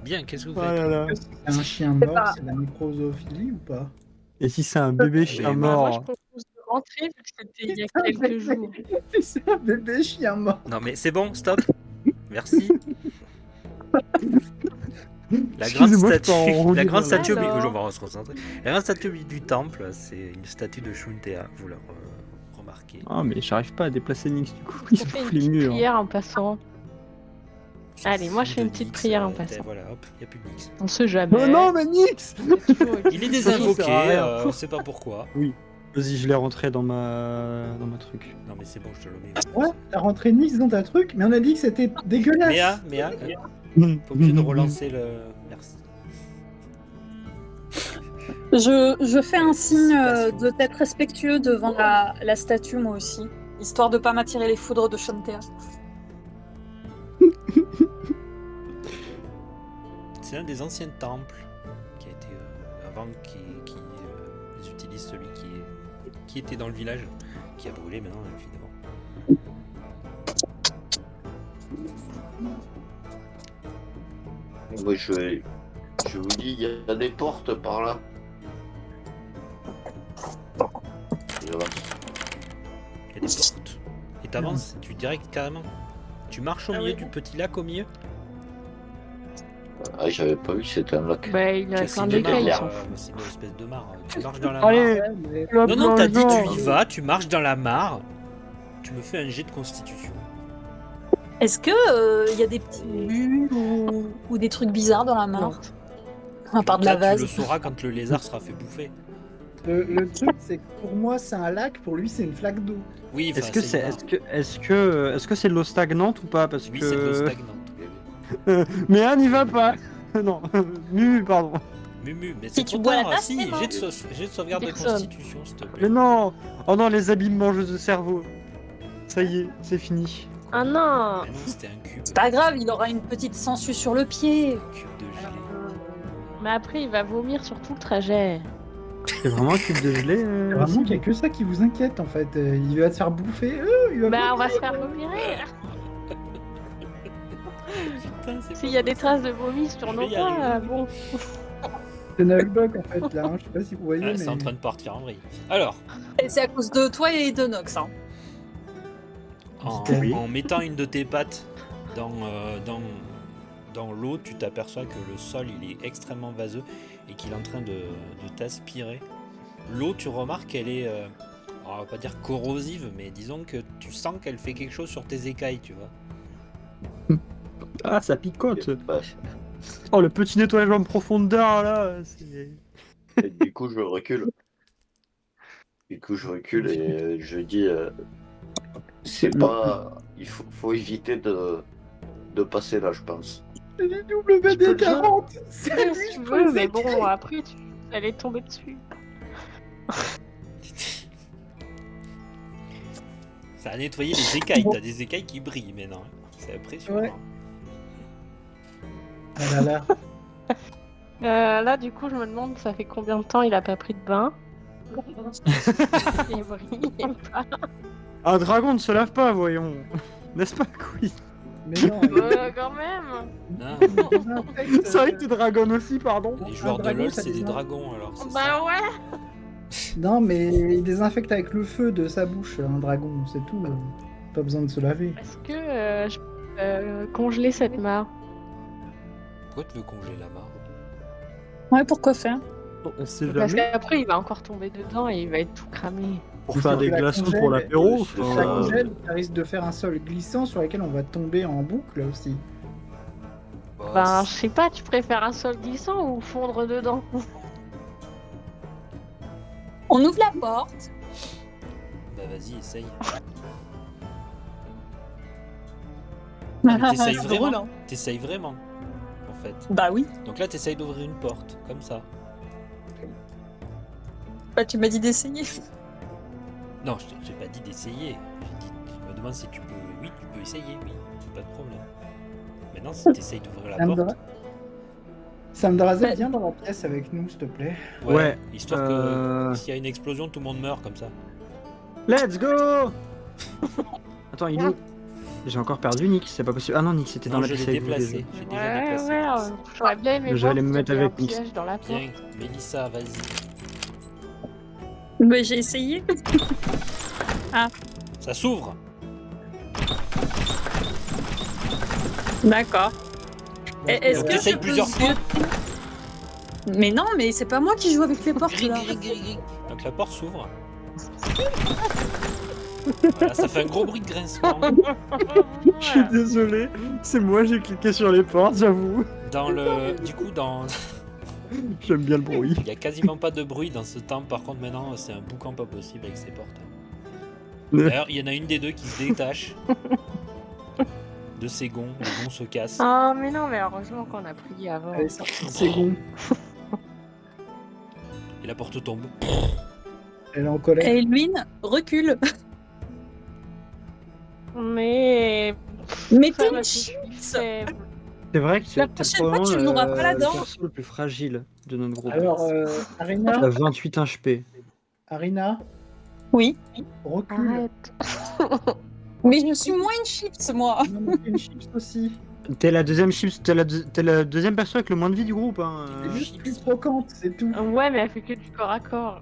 Bien, qu'est-ce que vous Oh faites? là là. Est-ce que c'est un chien C'est mort, pas- c'est de la nécrosophilie ou pas? Et si c'est un bébé chien Bah, Bah, moi, je mort? propose de rentrer vu que c'était il y a quelques jours. C'est un bébé chien mort. Non mais c'est bon, stop. Merci. La grande Excusez-moi, je statue, pars en roue la grande libre, là. statue, Alors. on va se concentrer. La grande statue du temple, c'est une statue de Shuntea, vous la remarquez. Ah, mais j'arrive pas à déplacer Nix, du coup, On il fait se une fout les petite murs. prière en passant. Allez, moi, je fais une De petite Nyx, prière en t'as- passant. Voilà, hop, y a plus de Nyx. On sait jamais. Oh non, mais Nix! C'est toujours utile. Il est Ça sert désinvoqué, à rien. on sait pas pourquoi. Vas-y, je l'ai rentré dans ma truc. Non mais c'est bon, je te le mets. Ouais, t'as rentré Nix dans ta truc, mais on a dit que c'était dégueulasse. Méa, faut obligé de relancer le... Merci. Je fais un signe Participation. de d'être respectueux devant la statue, moi aussi. Histoire de pas m'attirer les foudres de Shuntea. C'est un des anciens temples qui a été avant qu'ils utilisent celui qui était dans le village, qui a brûlé maintenant évidemment. Ouais, je vous dis, il y a des portes par là. Et voilà. Il y a des portes. Et t'avances, tu dirais que carrément. Tu marches au Ah milieu oui. du petit lac au milieu. Ah, j'avais pas vu que c'était un lac. Bah, il a C'est plein une d'écailles, ils mare, s'en foutent. c'est une espèce de mare. Tu marches dans la mare. Allez, Ouais, mais- Non, t'as dit tu y vas, tu marches dans la mare. Tu me fais un jet de constitution. Est-ce que y a des petits bulles ou des trucs bizarres dans la mare? À part de la Ça, vase. tu le sauras quand le lézard sera fait bouffer. Le truc, c'est que pour moi, c'est un lac, pour lui, c'est une flaque d'eau. Oui, enfin, Est-ce que c'est une mare. est-ce que c'est de l'eau stagnante ou pas? Parce Oui, que c'est de l'eau stagnante. mais Anne n'y va pas. Non, Mu, pardon. Mumu, mais Si c'est tu trop bois la tard. tasse, Si, c'est bon. jet de sauvegarde de Personne. constitution, s'il te Mais plaît. non. Oh non, les abîmes mangeuses de cerveau. Ça y est, c'est fini. Ah non. Mais non, c'était un cube. C'est pas grave, il aura une petite sangsue sur le pied. Un cube de gelée. Mais après, il va vomir sur tout le trajet. C'est vraiment un cube de gelée. C'est vraiment qu'il n'y a que ça qui vous inquiète, en fait. Il va se faire bouffer. Il va Bah, on va vomir. se faire repérer. Putain, c'est S'il pas y a des possible. traces de vomi sur Je nos vais y pas, arriver. bon. C'est Nullbug, en fait, là. Hein. Je sais pas si vous voyez, Ouais, mais... c'est en train de partir en vrille. Alors, Et c'est à cause de toi et de Nox. Hein. Oui. en mettant une de tes pattes dans l'eau, tu t'aperçois que le sol il est extrêmement vaseux et qu'il est en train de t'aspirer. L'eau, tu remarques qu'elle est, on va pas dire corrosive, mais disons que tu sens qu'elle fait quelque chose sur tes écailles, tu vois. Ah, ça picote. Bah, Oh, le petit nettoyage en profondeur là. C'est... et du coup, je recule. Du coup, je recule et je dis c'est pas. Il faut éviter de passer là, je pense. C'est du WD-40. C'est Si lui, tu je veux, pense, mais c'est bon, qui après, tu allais tomber dessus. Ça a nettoyé les écailles, t'as des écailles qui brillent maintenant. Hein. C'est impressionnant. Ouais. Ah là là. Là, du coup, je me demande, ça fait combien de temps il a pas pris de bain. Il brille pas. Un dragon ne se lave pas, voyons. N'est-ce pas, oui? Mais non, Quand même. Non, C'est vrai que tu dragonnes aussi, pardon. les joueurs de dragon, LoL, ça c'est des descend. dragons alors. c'est ça. Bah ouais. Non, mais il désinfecte avec le feu de sa bouche, un dragon, c'est tout. Pas besoin de se laver. Est-ce que je congeler cette mare. Pourquoi tu veux congeler la mare? Ouais, pourquoi faire? On sait Parce jamais. qu'après, il va encore tomber dedans et il va être tout cramé. Pour Il faire faut des que la glaçons congèle- pour l'apéro. Ça Ça enfin, congèle, ça risque de faire un sol glissant sur lequel on va tomber en boucle aussi. Bah, Ben, je sais pas, tu préfères un sol glissant ou fondre dedans? On ouvre la porte. Bah vas-y, essaye. Mais t'essayes C'est drôle, vraiment. hein. T'essayes vraiment, en fait. Bah oui. Donc là, t'essayes d'ouvrir une porte, comme ça. Bah, tu m'as dit d'essayer. Non, j'ai pas dit d'essayer. Je me demande si tu peux. Oui, tu peux essayer, oui. Pas de problème. Maintenant, si t'essayes d'ouvrir la porte. Samdrazel, Ouais. viens dans la pièce avec nous, s'il te plaît. Ouais, Histoire que s'il y a une explosion, tout le monde meurt comme ça. Let's go. Attends, il est où? J'ai encore perdu Nick, c'est pas possible. Ah non, Nick, c'était dans Non, la je pièce l'ai avec vous, déplacé. déjà. J'ai déjà déplacé. J'aurais bien aimé J'allais voir me s'il y mettre avait avec un Nix. piège dans la porte. Viens, Mélissa, vas-y. Bah, j'ai essayé. Ça s'ouvre. D'accord. Est-ce Donc que t'essayes je peux plusieurs fois. Mais non, mais c'est pas moi qui joue avec les portes Gring, là. gring, gring, gring. Donc la porte s'ouvre. Voilà, ça fait un gros bruit de grincement. Je suis désolé, c'est moi, j'ai cliqué sur les portes, j'avoue. Dans le. Du coup, dans. J'aime bien le bruit. Il y a quasiment pas de bruit dans ce temple. Par contre, maintenant, c'est un boucan pas possible avec ces portes. D'ailleurs, il y en a une des deux qui se détache de ses gonds. Le gond se casse. Ah, mais non, mais heureusement qu'on a prié avant. Elle est sortie de ses gonds. Et la porte tombe. Elle est en colère. Et Elwin recule. Mais. Mais Ça t'es va, une c'est chips. faible. C'est vrai que La c'est prochaine fois, tu probablement n'auras pas la le dent. perso le plus fragile de notre groupe. Alors, Arina, T'as 28 HP. Arina, Oui. recule. Arrête. Mais je suis moins une chips, moi. Non, mais t'es une chips aussi. T'es la deuxième chips, t'es la deuxième perso avec le moins de vie du groupe. Hein. C'est juste plus croquante, c'est tout. Ouais, mais elle fait que du corps à corps.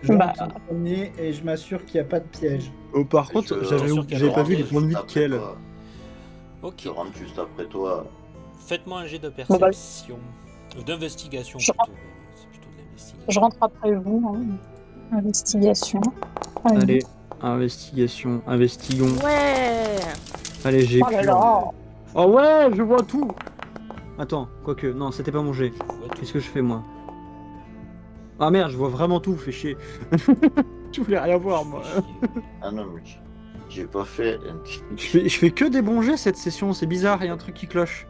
Je Bah. rentre en premier et je m'assure qu'il n'y a pas de piège. Oh, par contre, Je- j'avais sûr qu'elle j'avais pas rentre vu les points de vie de Après Kiel. toi. Ok. Je rentre juste après toi. Faites-moi un jet de Bon, bah, perception. D'investigation je plutôt. C'est plutôt de l'investigation. Je rentre après vous. Hein. Investigation. Allez, investigation, investigons. Ouais. Allez, j'ai Oh là là. Oh ouais, je vois tout. Attends, quoique, non, c'était pas mon jet. Je vois tout. Qu'est-ce que je fais moi? Ah merde, je vois vraiment tout, fais chier. Je voulais rien voir moi. Ah non, mais j'ai pas fait. Je fais que des bons jets cette session, c'est bizarre, il y a un truc qui cloche.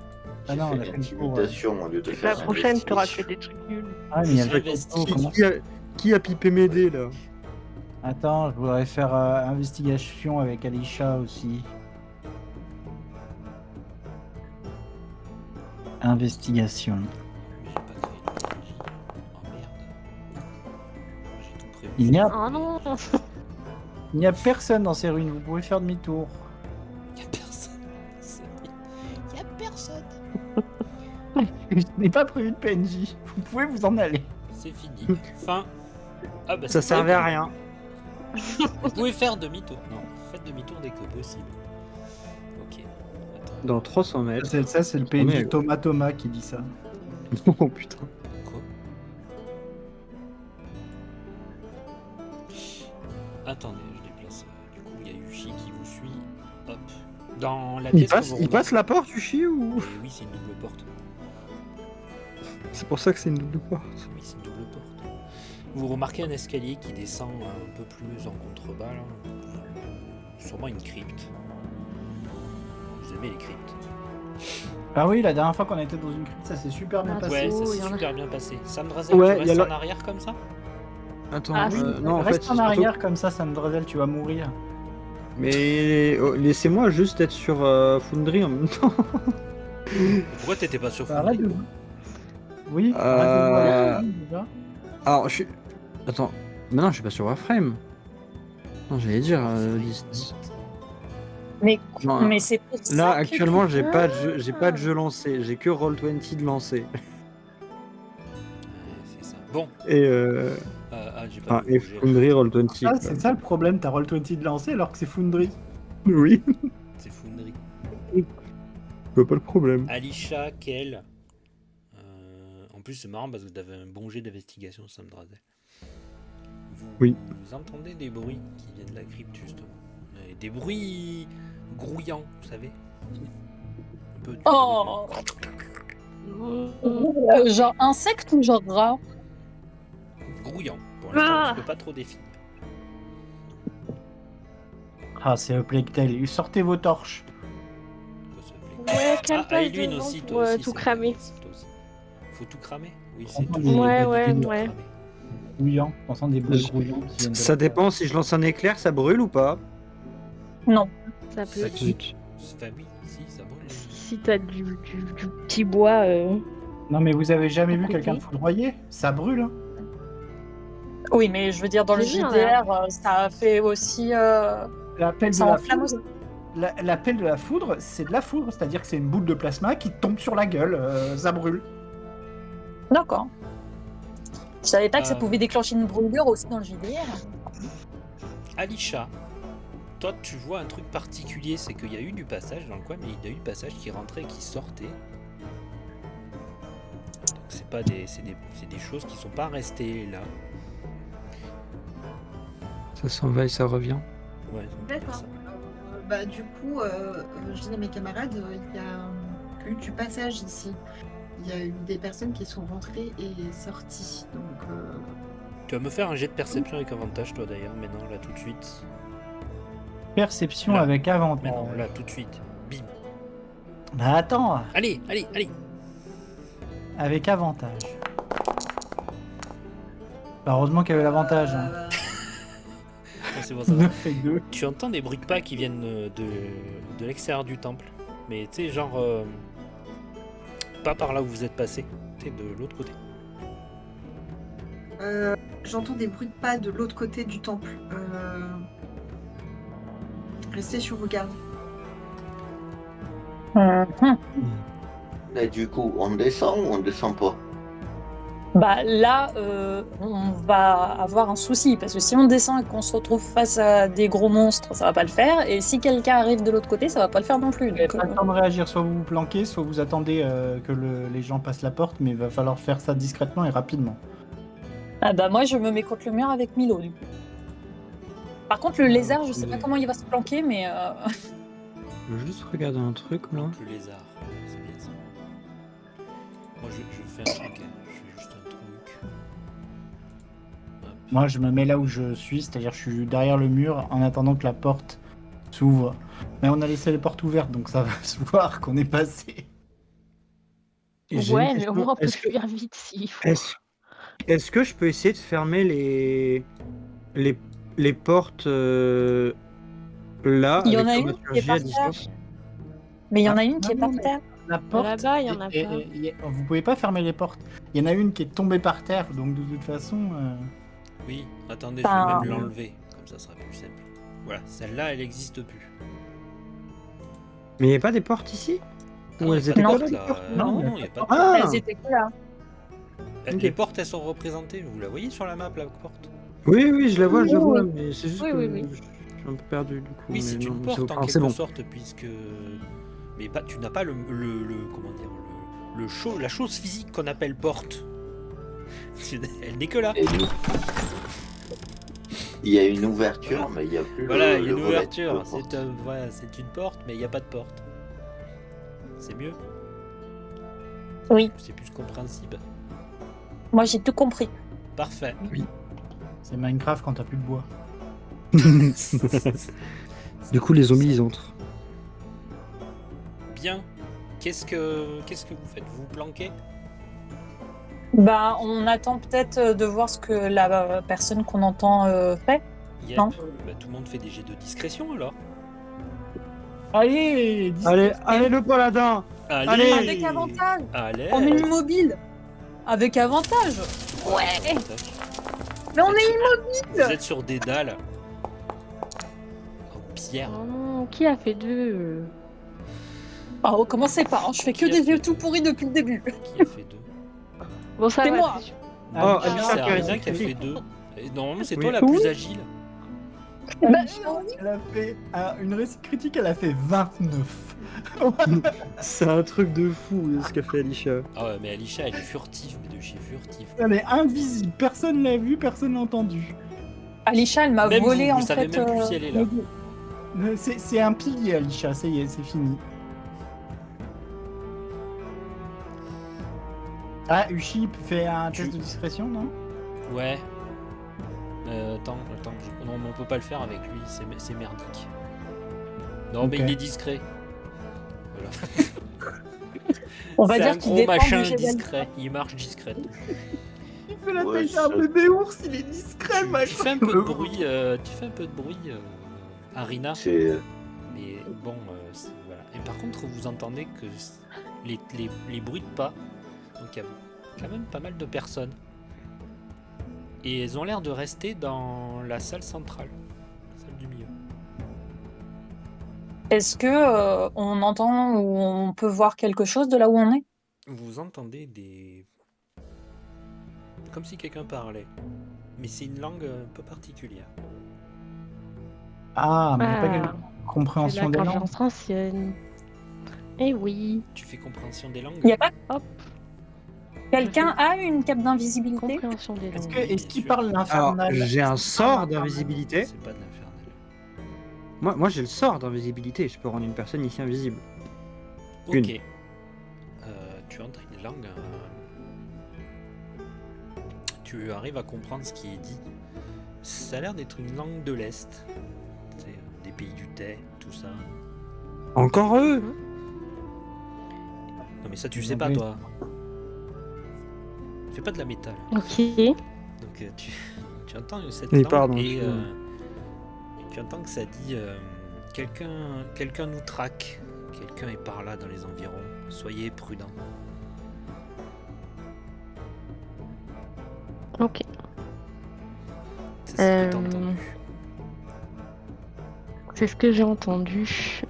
Ah non, on a fait fait le tour, intimidation au lieu de La faire prochaine, t'auras investigation. que des trucs nuls. Ah, mais il y a Je le m'investis. topo, comment- Qui a pipé mes dés là? Attends, je voudrais faire investigation avec Alisha aussi. Investigation. J'ai pas créé de PNJ. Oh merde. J'ai tout prévu. Il n'y a, Oh non. il n'y a personne dans ces ruines, vous pouvez faire demi-tour. Y'a personne. Y'a personne. Je n'ai pas prévu de PNJ, vous pouvez vous en aller. C'est fini. Fin. Ah bah Ça c'est servait à bon. rien. Vous pouvez faire demi-tour. Non, faites demi-tour dès que possible. Ok. Attends. Dans 300 mètres. Ça, c'est le On PNJ est- Thomas qui dit ça. Oh putain. Quoi? Attendez, je déplace. Du coup, il y a Yushi qui vous suit. Hop. Dans la pièce. que vous Il passe la porte, tu chies ou? Oui, c'est une double porte. C'est pour ça que c'est une double porte. Oui, c'est une double porte. Vous remarquez un escalier qui descend un peu plus en contrebas là. Sûrement une crypte. Vous aimez les cryptes? Ah oui, la dernière fois qu'on était dans une crypte, ça s'est super bien Ah, passé. Ouais, ça il s'est y en a. super bien passé. Sam Drazel, Ouais, tu il y a restes le- en arrière comme ça? Attends, Ah, oui, non, en fait, Reste c'est en surtout- arrière comme ça, Samdrazel, tu vas mourir. Mais laissez-moi juste être sur Foundry en même temps. Pourquoi t'étais pas sur Arrête Foundry? de... Oui, Euh, arrête de voir déjà. Alors, je suis. Attends, maintenant je suis pas sur Warframe. Non, j'allais dire. Mais, Non, mais c'est pour ça Là, que actuellement, tu- j'ai pas de jeu lancé. J'ai que Roll20 de lancé. Ouais, c'est ça. Bon, Et j'ai pas enfin, de et projet. Foundry Roll20. Ah, quoi. c'est ça le problème, t'as Roll20 de lancer alors que c'est Foundry. Oui. C'est Foundry. Je vois pas le problème. Alisha, Kel. En plus, c'est marrant parce que vous avez un bon jet d'investigation, ça me drasait. Oui. Vous entendez des bruits qui viennent de la crypte, justement. Des bruits grouillants, vous savez. Un peu. Oh Genre insecte ou genre rat? Grouillant. Pour l'instant, Ah. je peux pas trop définir. Ah, c'est le Plague Tale. Sortez vos torches. Quoi, ça s'appelait Ouais, Ah, calme-toi, Ailuine devant aussi, pour, toi aussi. tout c'est cramer. vrai, toi aussi. Faut tout cramer? Oui, On c'est entend toujours Ouais, une bonne ouais, idée de tout ouais. cramer. Grouillant. On entend des bruits Je- grouillants qui viennent de Ça la terre. dépend, si je lance un éclair, ça brûle ou pas? Non. Ça peut. Bah, Zut. Enfin, oui, si, ça brûle. Si t'as du petit bois. Non, mais vous avez jamais À vu côté. quelqu'un foudroyer? Ça brûle, hein. Oui, mais je veux dire, dans le J'ai vu un JDR, ça fait aussi. L'appel de Ça la enflamme foudre, aussi. l'appel de la foudre, c'est de la foudre, c'est-à-dire que c'est une boule de plasma qui tombe sur la gueule, ça brûle. D'accord. Je savais pas que ça Euh. pouvait déclencher une brûlure aussi dans le JDR. Alisha, toi tu vois un truc particulier, c'est qu'il y a eu du passage dans le coin, mais il y a eu du passage qui rentrait et qui sortait. Donc c'est pas c'est des choses qui sont pas restées là. Ça s'en va et ça revient. Ouais, on peut dire D'accord. ça. Bah, du coup, je dis à mes camarades, il y a eu du passage ici. Il y a eu des personnes qui sont rentrées et sorties. Donc, Tu vas me faire un jet de perception avec avantage toi d'ailleurs, maintenant là tout de suite. Perception Là. avec avantage. Maintenant là tout de suite. Bim. Bah attends, Allez. avec avantage. Bah, heureusement qu'il y avait l'avantage. Hein. Ouais, c'est bon, ça va. 9 et 2. Tu entends des bruits de pas qui viennent de l'extérieur du temple. Mais tu sais, genre. Pas par là où vous êtes passé. Tu sais, de l'autre côté. j'entends des bruits de pas de l'autre côté du temple. Restez sur vos gardes. Et du coup, on descend ou on descend pas? Bah là, on va avoir un souci parce que si on descend et qu'on se retrouve face à des gros monstres, ça va pas le faire. Et si quelqu'un arrive de l'autre côté, ça va pas le faire non plus. Vous n'avez Donc, pas le temps de réagir, soit vous vous planquez, soit vous attendez que les gens passent la porte, mais il va falloir faire ça discrètement et rapidement. Ah bah moi je me mets contre le mur avec Milo du coup. Par contre le lézard, je sais pas oui. comment il va se planquer, mais Je veux juste regarder un truc là. Donc, le lézard, c'est bien ça. Moi je fais un truc, hein. Je fais juste un truc. Hop. Moi, je me mets là où je suis, c'est-à-dire je suis derrière le mur en attendant que la porte s'ouvre. Mais on a laissé les portes ouvertes, donc ça va se voir qu'on est passé. Et j'ai Ouais, une mais question. au moins on peut Est-ce que- fuir vite s'il faut. Est-ce que je peux essayer de fermer les portes là Il y en avec a une qui est thaumaturgie par à terre. distance? Mais il y en a Ah, une qui est non, par mais- terre. La porte. Là-bas, il y en a pas. Vous pouvez pas fermer les portes. Il y en a une qui est tombée par terre, donc de toute façon. Oui, attendez, Bah, je vais même l'enlever. Comme ça sera plus simple. Voilà, celle-là elle n'existe plus. Mais il n'y a pas des portes ici? Ah, Ou y a elles pas étaient de pas porte, là, là. les portes Non, Non, il n'y a pas de Ah Elles étaient que là. Les portes elles sont représentées, vous la voyez sur la map la porte? Oui, je la vois, Oui, oui. mais c'est juste Oui, que oui, oui. je suis un peu perdu du coup. Oui, mais c'est non, une mais porte en c'est quelque bon. sorte, puisque. Mais pas, tu n'as pas comment dire, la chose physique qu'on appelle porte. Elle n'est que là. Et nous- Il y a une ouverture, mais il n'y a plus Voilà, le, il y a le une volet de ouverture. porte. Voilà, c'est une porte, mais il n'y a pas de porte. C'est mieux? Oui, C'est plus compréhensible. moi j'ai tout compris. Parfait. C'est Minecraft quand t'as plus de bois. Du coup, les zombies ils entrent. Bien. Qu'est-ce que vous faites? Vous vous planquez? Bah on attend peut-être de voir ce que la personne qu'on entend fait. Yep. Non. Bah, tout le monde fait des jets de discrétion alors. Allez, Allez le paladin! Allez. Avec avantage. Allez. On est immobile. Avec avantage. Ouais. Mais on est Vous êtes sur des dalles. En pierre. Oh non, qui a fait deux? Oh, commencez pas, hein, je fais que Qui a des fait vieux deux tout pourris depuis le début. Qui a fait deux? Bon, ça C'est va. moi. c'est sûr. Oh, Ah, Ah oui, Alisha c'est qui a Arisa réussi. qui a fait deux. Et normalement, c'est Oui. toi la plus agile. Elle a fait une réussite critique, elle a fait 29. C'est un truc de fou ce qu'a fait Alicia. Ah ouais, mais Alicia, elle est furtive, mais de chez furtive. Elle est invisible, personne l'a vue, personne l'a entendue. Alicia, elle m'a Même volé vous en savez fait. même plus si elle est là. C'est un pilier, Alicia, ça y est, c'est fini. Ah, Ushi fait un test de discrétion, non? Ouais. Attends, non, mais on peut pas le faire avec lui, c'est merdique. Non, mais Ok. il est discret. Voilà. On va C'est dire un qu'il gros dépend machin du jet d'Alicia. discret, il marche discret. Il fait la Ouais, taille d'un ça- bébé ours, il est discret, Tu fais un peu de bruit, Arina. C'est Mais bon, voilà. Et par contre, vous entendez que les bruits de pas, donc il y a quand même pas mal de personnes. Et elles ont l'air de rester dans la salle centrale, la salle du milieu. Est-ce que on entend ou on peut voir quelque chose de là où on est? Vous entendez des... comme si quelqu'un parlait. Mais c'est une langue un peu particulière. Ah, mais il n'y a pas Ah, quelle c'est compréhension la des langues. conscience ancienne. Eh oui, Tu fais compréhension des langues? Il n'y a pas hop, quelqu'un a une cape d'invisibilité? compréhension des Est-ce langues. Oui, bien qu'il sûr. parle Alors, l'infernal? j'ai un Est-ce qu'il parle sort l'infernal? d'invisibilité. C'est pas de l'infernal. Moi j'ai le sort d'invisibilité. Je peux rendre une personne ici invisible. Ok. Une. Tu entres une langue. Tu arrives à comprendre ce qui est dit. Ça a l'air d'être une langue de l'Est. C'est des pays du thé, tout ça. Encore eux. Non mais ça tu Ils sais ont pas pris- toi. Fais pas de la métal. Ok. Donc tu entends cette Oui, langue pardon, et excuse-moi. tu entends que ça dit quelqu'un nous traque. Quelqu'un est par là dans les environs. Soyez prudents. Ok. C'est ce que t'as entendu. C'est ce que j'ai entendu.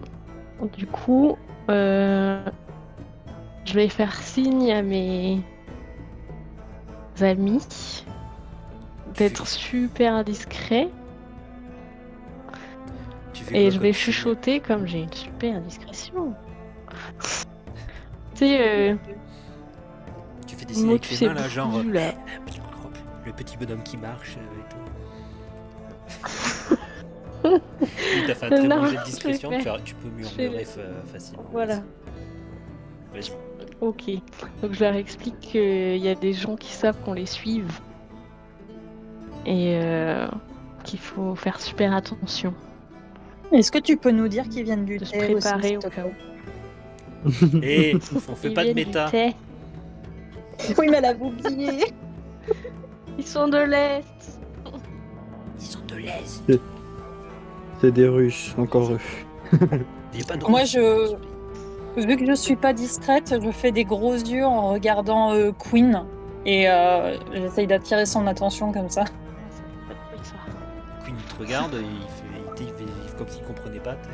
Du coup, je vais faire signe à mes amis d'être super discrets Tu fais et quoi je comme vais signe? chuchoter comme j'ai une super discrétion. Tu sais, Tu fais des signes moi avec tu les sais mains là, genre plus là. le petit bonhomme qui marche et tout. Oui, t'as fait un très Non, bon jet de je discrétion, vais faire- tu peux je murmurer vais- facilement. Voilà. Vas-y. Ok. Donc je leur explique qu'il y a des gens qui savent qu'on les suive et qu'il faut faire super attention Est-ce que tu peux nous dire qu'ils viennent du de se thé aussi, préparer s'il au te cas plaît? où. Et on fait Ils pas de viennent du méta. thé. Oui, mais elle avait oublié. Ils sont de l'Est. Ils sont de l'Est. C'est des Russes, encore eux. Il y a pas de Moi, Russes je- dans ce pays. Vu que je suis pas discrète, je fais des gros yeux en regardant Queen et j'essaye d'attirer son attention comme ça. Queen il te regarde, il fait comme s'il comprenait pas. t'sais.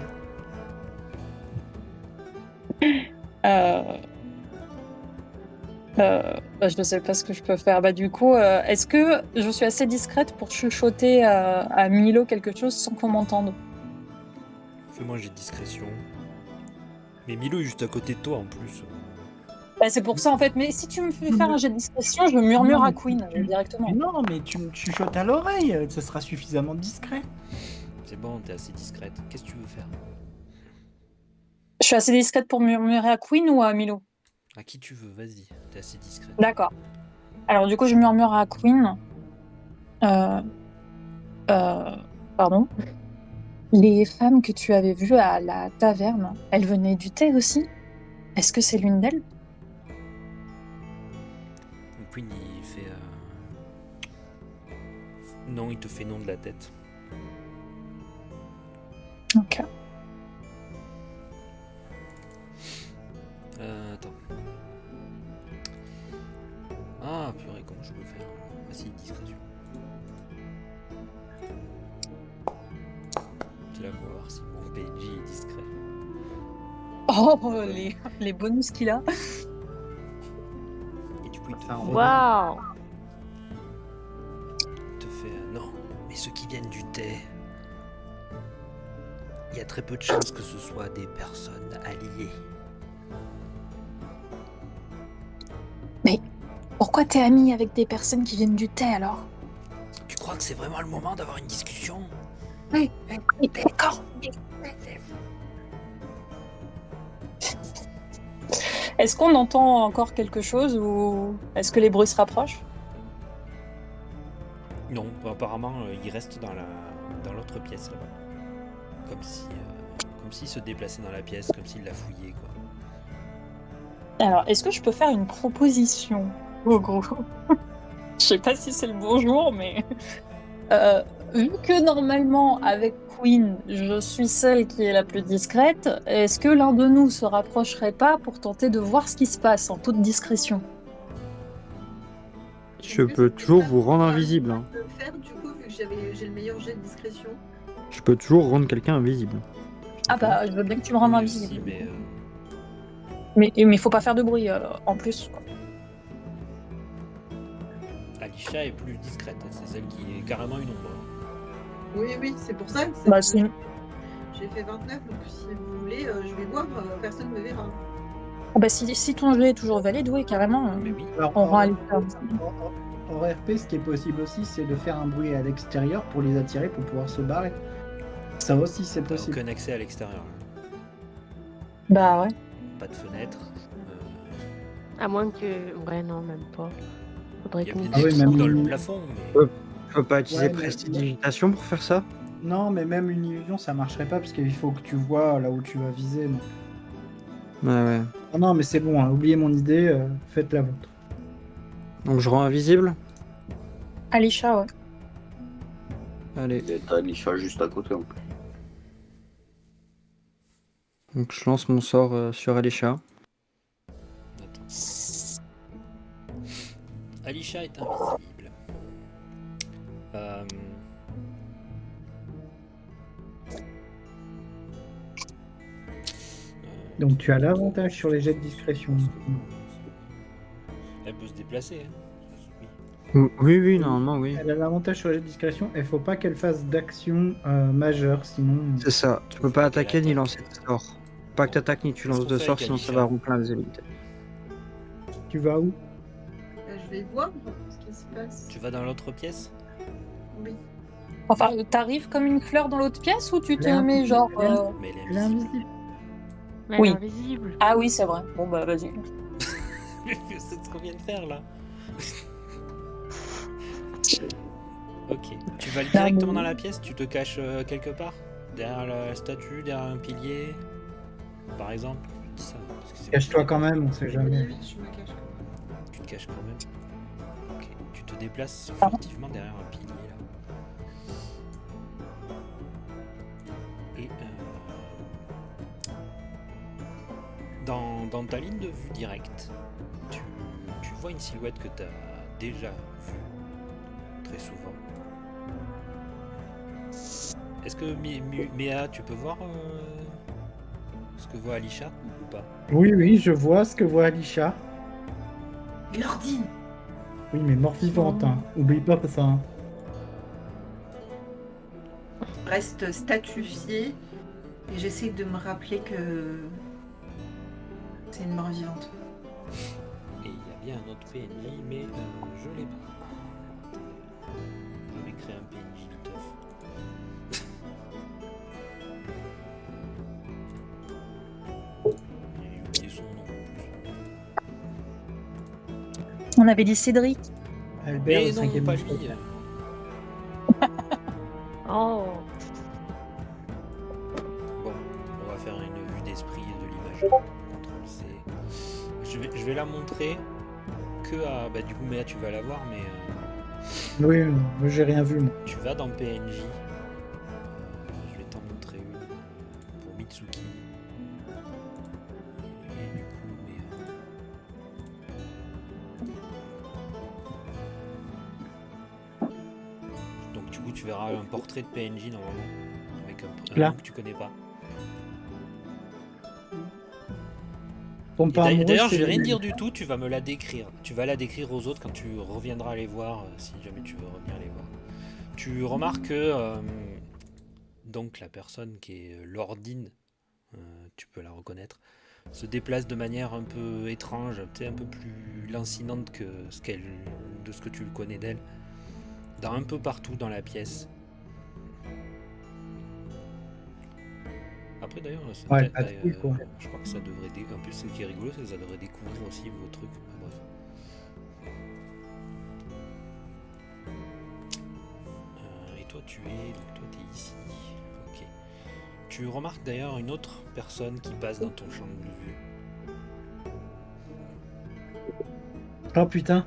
Je sais pas ce que je peux faire. Bah, du coup, est-ce que je suis assez discrète pour chuchoter à Milo quelque chose sans qu'on m'entende? Fais-moi un jet de discrétion. Mais Milo est juste à côté de toi en plus. Bah, c'est pour ça en fait. Mais si tu me fais faire un jet de discrétion, je murmure Non, à mais Queen tu- directement. Non, mais tu me chuchotes à l'oreille, ce sera suffisamment discret. C'est bon, t'es assez discrète. Qu'est-ce que tu veux faire? Je suis assez discrète pour murmurer à Queen ou à Milo? À qui tu veux, vas-y. T'es assez discrète. D'accord. Alors du coup, je murmure à Queen. Pardon. Les femmes que tu avais vues à la taverne, elles venaient du thé aussi? Est-ce que c'est l'une d'elles? Donc Queen il fait... Non, il te fait non de la tête. Ok. Attends. Ah, purée, comment je peux faire? Ah si, discrétion. C'est là pour voir si mon PNJ est discret. Oh, les bonus qu'il a. Et du coup, il te, Enfin, Waouh. il te fait non, mais ceux qui viennent du thé, Il y a très peu de chances que ce soit des personnes alliées. Pourquoi t'es ami avec des personnes qui viennent du thé alors? Tu crois que c'est vraiment le moment d'avoir une discussion? Oui, D'accord. Est-ce qu'on entend encore quelque chose ou est-ce que les bruits se rapprochent? Non, apparemment, il reste dans l'autre pièce là-bas. Comme s'il se déplaçait dans la pièce, comme s'il la fouillait, quoi. Alors, est-ce que je peux faire une proposition au gros? Je sais pas si c'est le bon jour, mais vu que normalement avec Queen, je suis celle qui est la plus discrète, est-ce que l'un de nous se rapprocherait pas pour tenter de voir ce qui se passe en toute discrétion? Je peux toujours vous rendre invisible. Hein. Le faire du coup, vu que j'ai le meilleur jet de discrétion. Je peux toujours rendre quelqu'un invisible. Ah bah, je veux bien que tu me rendes Oui, invisible. aussi, mais Mais faut pas faire de bruit en plus, quoi. Alisha est plus discrète. C'est celle qui est carrément une ombre. Oui, c'est pour ça que Bah, c'est une- j'ai fait 29, donc si vous voulez, je vais voir, personne ne me verra. Ah bah, si ton jet est toujours valide, oui, carrément. Mais oui. Alors, On rend en, Alisha. en RP, ce qui est possible aussi, c'est de faire un bruit à l'extérieur pour les attirer pour pouvoir se barrer. Ça aussi, c'est T'as possible. aucun accès à l'extérieur. Là. Bah ouais. Pas de fenêtre. À moins que. Ouais, non, même pas. Faudrait Il y a qu'on. bien Ah des oui, trous même dans le une- plafond, mais... Je peux pas utiliser Ouais, mais- prestidigitation pour faire ça? Non, mais même une illusion, ça marcherait pas parce qu'il faut que tu vois là où tu vas viser. Donc. Ouais. Ah non, mais c'est bon, hein, oubliez mon idée, faites la vôtre. Donc je rends invisible? Alisha, ouais. Allez. Et t'as Alisha juste à côté en plus. Donc je lance mon sort sur Alisha. Attends. Alisha est invisible. Donc tu as l'avantage sur les jets de discrétion. Elle peut se déplacer. Hein. Oui, normalement, oui. Elle a l'avantage sur les jets de discrétion, il faut pas qu'elle fasse d'action majeure, sinon. C'est ça. Tu peux pas attaquer ni lancer de sort. Pas que t'attaques ni tu Qu'est-ce lances qu'on de fait sort, avec sinon ça Alisha va rompre l'invisibilité. Tu vas où? Je vais voir ce qui se passe. Tu vas dans l'autre pièce? Oui. Enfin, t'arrives comme une fleur dans l'autre pièce ou tu te Elle est mets genre. Mais elle est Elle est invisible. invisible. Elle Oui. est invisible. Ah oui, c'est vrai. Bon bah vas-y. C'est ce qu'on vient de faire là. Ok. Tu vas directement dans la pièce, tu te caches quelque part? Derrière la statue, derrière un pilier? Par exemple? Je dis ça parce que c'est Cache-toi quand même, on sait jamais. Oui, je me cache quand même. Tu te caches quand même. Ok. Tu te déplaces Pardon furtivement derrière un pilier là. Et dans ta ligne de vue directe, tu vois une silhouette que tu as déjà vue très souvent. Est-ce que Méa, tu peux voir ce que voit Alisha ou pas? Oui, je vois ce que voit Alisha. Lordine. Oui, mais mort-vivante, hein. Oublie pas ça. Hein. Je reste statufiée et j'essaie de me rappeler que c'est une mort vivante. Et il y a bien un autre PNJ, mais je l'ai pas. Je vais créer un PNJ du teuf. J'ai oublié son nom en plus. On avait dit Cédric. Albert, Mais le non, cinquième pas mousquetaire. lui. Oh. Bon, on va faire une vue d'esprit de l'image. CTRL-C. Je vais la montrer que à... Bah du coup, Méa, tu vas la voir, mais Oui, moi, j'ai rien vu, moi. tu vas dans PNJ. Je vais t'en montrer une pour Mitsuki. Et du coup, donc du coup, tu verras un portrait de PNJ normalement. Avec un Là. nom que tu connais pas. Tombe pas amoureux, D'ailleurs, je c'est vais rien les- dire du tout, tu vas me la décrire. Tu vas la décrire aux autres quand tu reviendras les voir, si jamais tu veux revenir les voir. Tu remarques que donc la personne qui est Lordine, tu peux la reconnaître, se déplace de manière un peu étrange, un peu plus lancinante que ce que tu le connais d'elle, dans un peu partout dans la pièce. Après d'ailleurs, Ouais, pas de couilles, quoi. je crois que ça devrait... En plus, ce qui est rigolo, c'est que ça devrait découvrir aussi vos trucs. Bref. Et toi, t'es ici. Ok. Tu remarques d'ailleurs une autre personne qui passe dans ton champ de vue. Oh putain.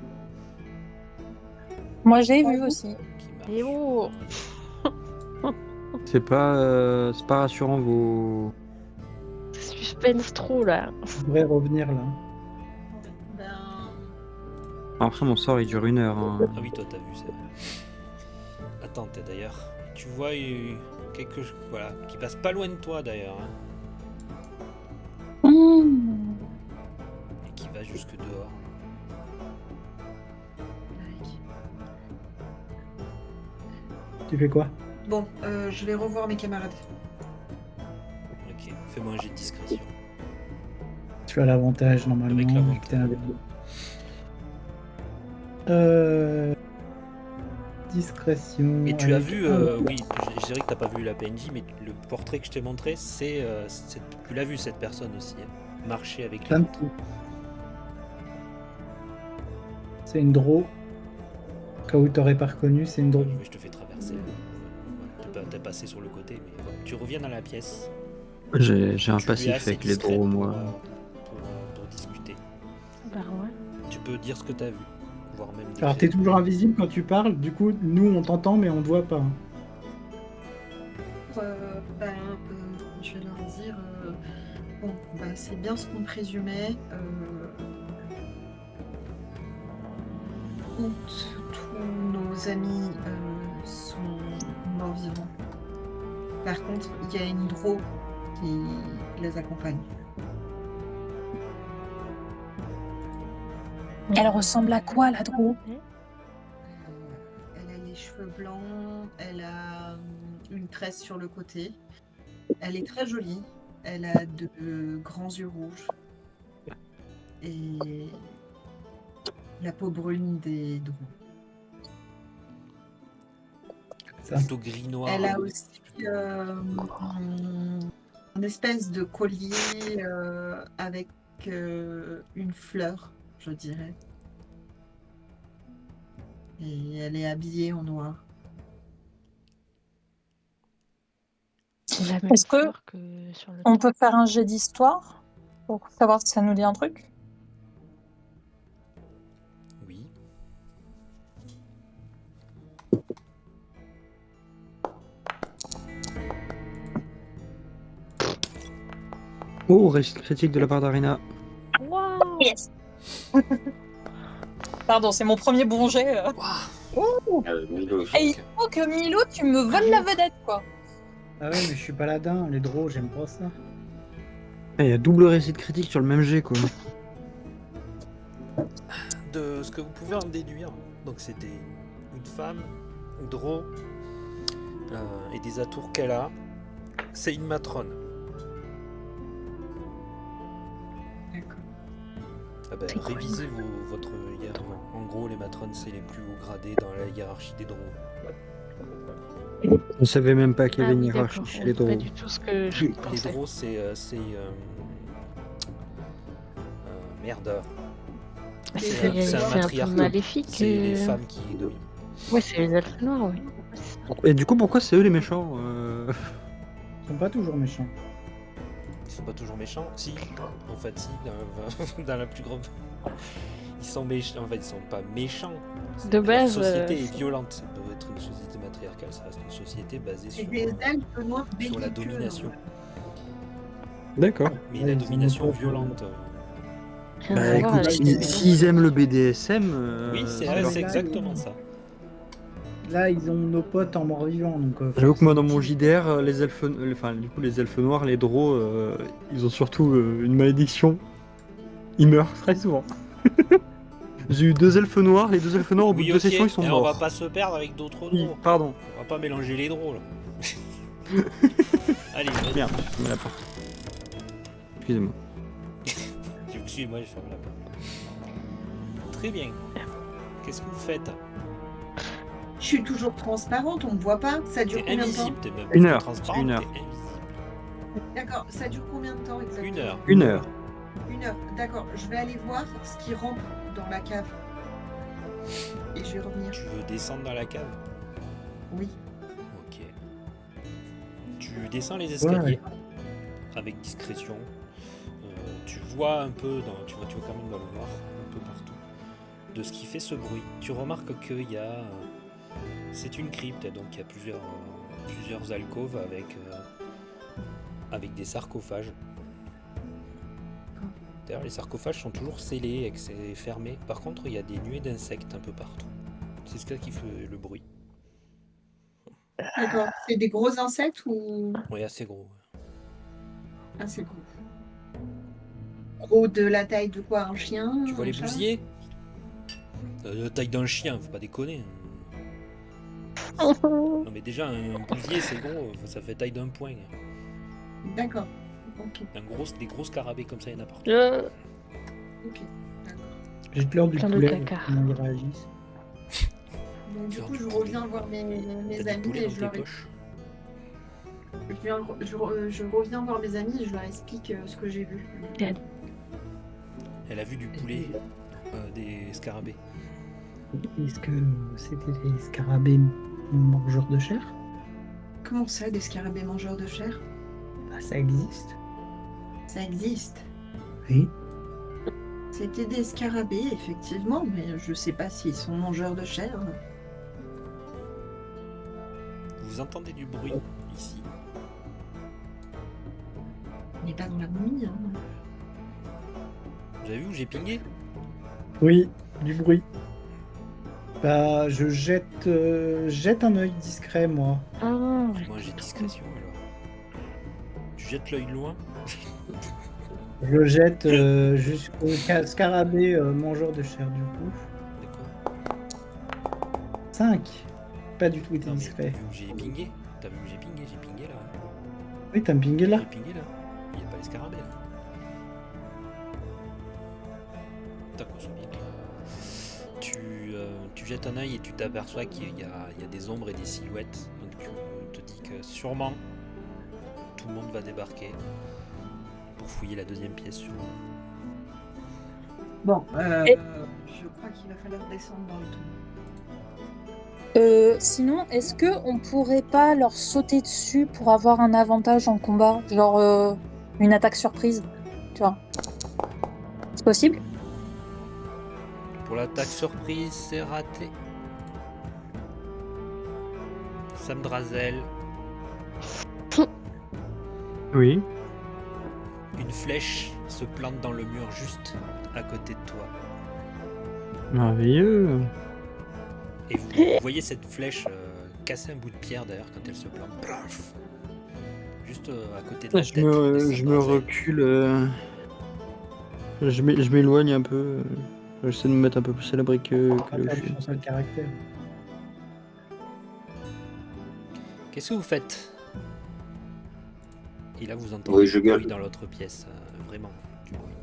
Moi, j'ai vu aussi. Qui marche. Et oh C'est pas rassurant vos... Suspense trop là. Je devrais revenir là. Ben, Après, mon sort, il dure 1 heure. Hein. Ah oui, toi t'as vu, c'est vrai. Attends, t'es d'ailleurs. Tu vois quelque chose, voilà, qui passe pas loin de toi d'ailleurs, hein, Mmh. et qui va jusque dehors. Tu fais quoi? bon, je vais revoir mes camarades. Ok, fais-moi un jet de discrétion. Tu as l'avantage normalement. Avec vu l'avantage. que t'es avec- Discrétion. Et tu as avec vu, un- oui, je dirais que t'as pas vu la PNJ, mais le portrait que je t'ai montré, tu l'as vu cette personne aussi, hein, marcher avec plein lui. de trucs. C'est une draw. Au cas où t'aurais pas reconnu, c'est une draw. Mais je te fais traverser. T'es passé sur le côté, mais voilà. Tu reviens dans la pièce. J'ai un Tu es passif assez avec les discrète drôles, pour, moi. pour discuter. Bah ouais. Tu peux dire ce que t'as vu, voire même Alors décrire. t'es toujours invisible quand tu parles, du coup nous on t'entend mais on te voit pas. Je vais leur dire bon, bah, c'est bien ce qu'on présumait. Tous nos amis sont morts vivants. Par contre, il y a une Hydro qui les accompagne. Elle ressemble à quoi, la Dro? Elle a les cheveux blancs, elle a une tresse sur le côté. Elle est très jolie. Elle a de grands yeux rouges. Et la peau brune des drons. Ça. Plutôt gris-noir. Elle a aussi une espèce de collier avec une fleur, je dirais. Et elle est habillée en noir. C'est la même Est-ce que fleur que sur le on peut faire un jet d'histoire pour savoir si ça nous dit un truc? Oui. Oh, réussite critique de la part d'Arena. Waouh. Yes. Pardon, c'est mon premier bon jet. Milo, Et il faut que Milo, tu me voles la vedette, quoi. Ah ouais mais je suis paladin, les draws j'aime pas ça. Il y a double réussite critique sur le même jet, quoi. De ce que vous pouvez en déduire, donc c'était une femme, Dro, et des atours qu'elle a, c'est une matrone. D'accord. Ah ben, C'est cool. révisez votre hiérarchie. En gros, les matrones, c'est les plus hauts gradés dans la hiérarchie des Dro. Je savais même pas qu'il y Ah avait une oui, hiérarchie d'accord. chez les C'est pas drôles. du tout ce que je Les pensais. Dro, c'est merde. C'est un c'est un peu matriarcat. maléfique. C'est les femmes qui dominent. Ouais, c'est les elfes noirs, oui. Et du coup, pourquoi c'est eux les méchants Ils sont pas toujours méchants. Ils sont pas toujours méchants. Si, en fait, si, dans la plus grande. Ils sont méchants. En fait, ils sont pas méchants. De base, La société est violente. Ça peut être une société matriarcale, ça reste une société basée C'est sur, des elfes noirs sur la belliqueux, domination. en fait. D'accord. Mais Ouais, la ils domination ont pas- violente. Rien Bah à voir écoute, avec si- les s'ils aiment le BDSM... Oui, c'est Ah, mais c'est là, exactement ils- ça. Là ils ont nos potes en mort-vivant donc. J'avoue que moi dans mon JDR, les elfes, enfin du coup les elfes noirs, les drôles, ils ont surtout une malédiction. Ils meurent très souvent. J'ai eu 2 elfes noirs, les 2 elfes noirs au bout Oui, de 2 ok, sessions ils sont mais morts. on va pas se perdre avec d'autres Oui, drôles. pardon. On va pas mélanger les drôles. Allez, vas-y. Merde, je ferme la porte. Excusez-moi. Excuse-moi, je ferme la porte. Très bien. Qu'est-ce que vous faites? Je suis toujours transparente, on me voit pas. Ça dure T'es combien de temps? invisible, t'es même Une pas heure, transparente, une heure. t'es invisible. D'accord, ça dure combien de temps exactement? Une heure. 1 heure. 1 heure, d'accord. Je vais aller voir ce qui rentre dans la cave. Et je vais revenir. Tu veux descendre dans la cave? Oui. Ok. Tu descends les escaliers avec discrétion. Tu vois un peu, tu vois quand même dans le noir, un peu partout, de ce qui fait ce bruit. Tu remarques qu'il y a... c'est une crypte, donc il y a plusieurs alcôves avec des sarcophages. D'ailleurs, les sarcophages sont toujours scellés et que c'est fermé. Par contre, il y a des nuées d'insectes un peu partout. C'est ce qui fait le bruit. D'accord. C'est des gros insectes ou Oui, assez gros. assez gros? Gros de la taille de quoi? Un chien? Tu vois un les chat? bousiers? La taille d'un chien, faut pas déconner. Non mais déjà, un bousier c'est gros, ça fait taille d'un poing. D'accord. Ok. Des gros scarabées comme ça, il y en a partout. Ok. D'accord. J'ai peur du Plein de poulet, caca. comment ils réagissent. Donc, du Faire coup, du je poulet. reviens voir mes T'as du amis poulet et dans je tes leur poches. je reviens voir mes amis et je leur explique ce que j'ai vu. Elle a vu du poulet, des scarabées. Est-ce que c'était des scarabées mangeurs de chair? Comment ça, des scarabées mangeurs de chair? Bah, ça existe. Ça existe. Oui. C'était des scarabées, effectivement, mais je sais pas s'ils sont mangeurs de chair. Vous entendez du bruit ici. On n'est pas dans la nuit, hein. Vous avez vu où j'ai pingé? Oui, du bruit. Bah, je jette un œil discret, moi. Ah, Moi j'ai discrétion alors. Tu jettes l'œil loin. Je le jette jusqu'au scarabée mangeur de chair, du coup. D'accord. 5. Pas du tout été Non mais discret. t'as vu où j'ai pingé? T'as vu où j'ai pingé? J'ai pingé là. Oui, t'as me pingé là. J'ai pingé là. Il n'y a pas les scarabées là. D'accord, c'est bien. Tu jettes un œil et tu t'aperçois qu'il y a des ombres et des silhouettes. Donc tu te dis que sûrement tout le monde va débarquer pour fouiller la deuxième pièce sûrement. Bon, Et- je crois qu'il va falloir descendre dans le tombeau. Sinon, est-ce que on pourrait pas leur sauter dessus pour avoir un avantage en combat, genre une attaque surprise, tu vois? C'est possible? Pour l'attaque surprise, c'est raté. Samdrazel, Oui. une flèche se plante dans le mur juste à côté de toi. Merveilleux. Et vous voyez cette flèche casser un bout de pierre d'ailleurs quand elle se plante. Plaf juste à côté de la tête. de Je me Samdrazel. recule. Je m'éloigne un peu. J'essaie de me mettre un peu plus à l'abri que là où je Rappelle suis. son seul caractère. Qu'est-ce que vous faites? Et là vous entendez Oui, je du bruit gueule. dans l'autre pièce. Vraiment, du bruit.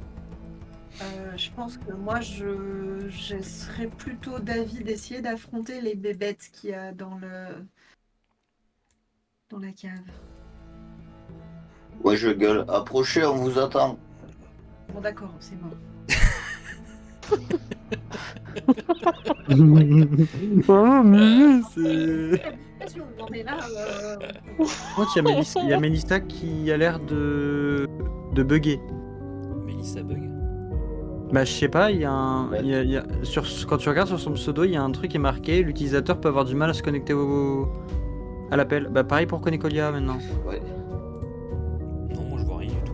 Je pense que moi, je serais plutôt d'avis d'essayer d'affronter les bébêtes qu'il y a dans la cave. Ouais, je gueule. Approchez, on vous attend. Bon, d'accord, c'est bon. Oh, mais c'est. On est là. Par contre, il y a Mélissa qui a l'air de bugger. Mélissa bug. Bah, je sais pas, il y a un. Ouais. il y a- quand tu regardes sur son pseudo, il y a un truc qui est marqué l'utilisateur peut avoir du mal à se connecter à l'appel. Bah, pareil pour Konekolia maintenant. Ouais. Non, moi je vois rien du tout.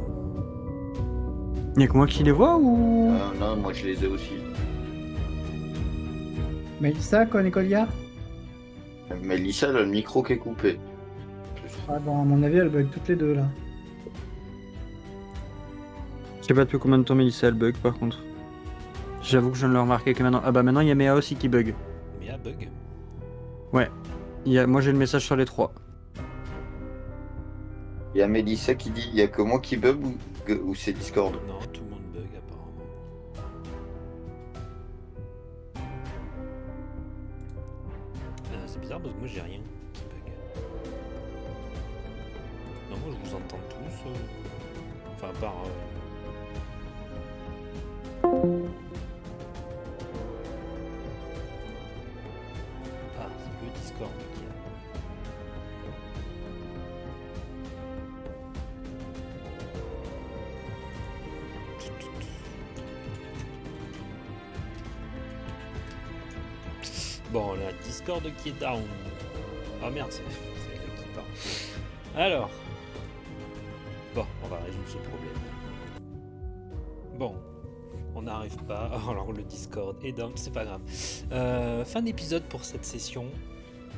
Il y a que moi qui les vois ou. Non, moi je les ai aussi. Mélissa, Konekolia? Mais Lisa, elle a le micro qui est coupé. Ah, bon, à mon avis, elle bug toutes les deux là. Je sais pas depuis combien de temps Mélissa elle bug par contre. J'avoue que je ne l'ai remarqué que maintenant. Ah bah maintenant il y a Méa aussi qui bug. Mais à bug. Moi j'ai le message sur les trois. Il y a Mélissa qui dit il y a que moi qui bug ou c'est Discord. Non, tout le monde bug apparemment. C'est bizarre parce que moi j'ai rien qui bug. Non, moi je vous entends tous. Enfin, à part. Ah, c'est le Discord qui a. Bon, on a Discord qui est down. Ah merde, c'est elle qui part. Alors. Bon, on va résoudre ce problème. Bon, on n'arrive pas. Alors le Discord est down, c'est pas grave. Fin d'épisode pour cette session.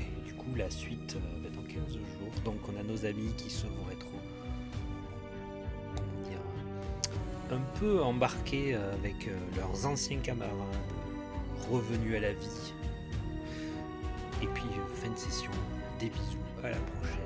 Et du coup, la suite va dans 15 jours. Donc on a nos amis qui se vont être comment dire, un peu embarqués avec leurs anciens camarades, revenus à la vie. Et puis fin de session, des bisous, à la prochaine.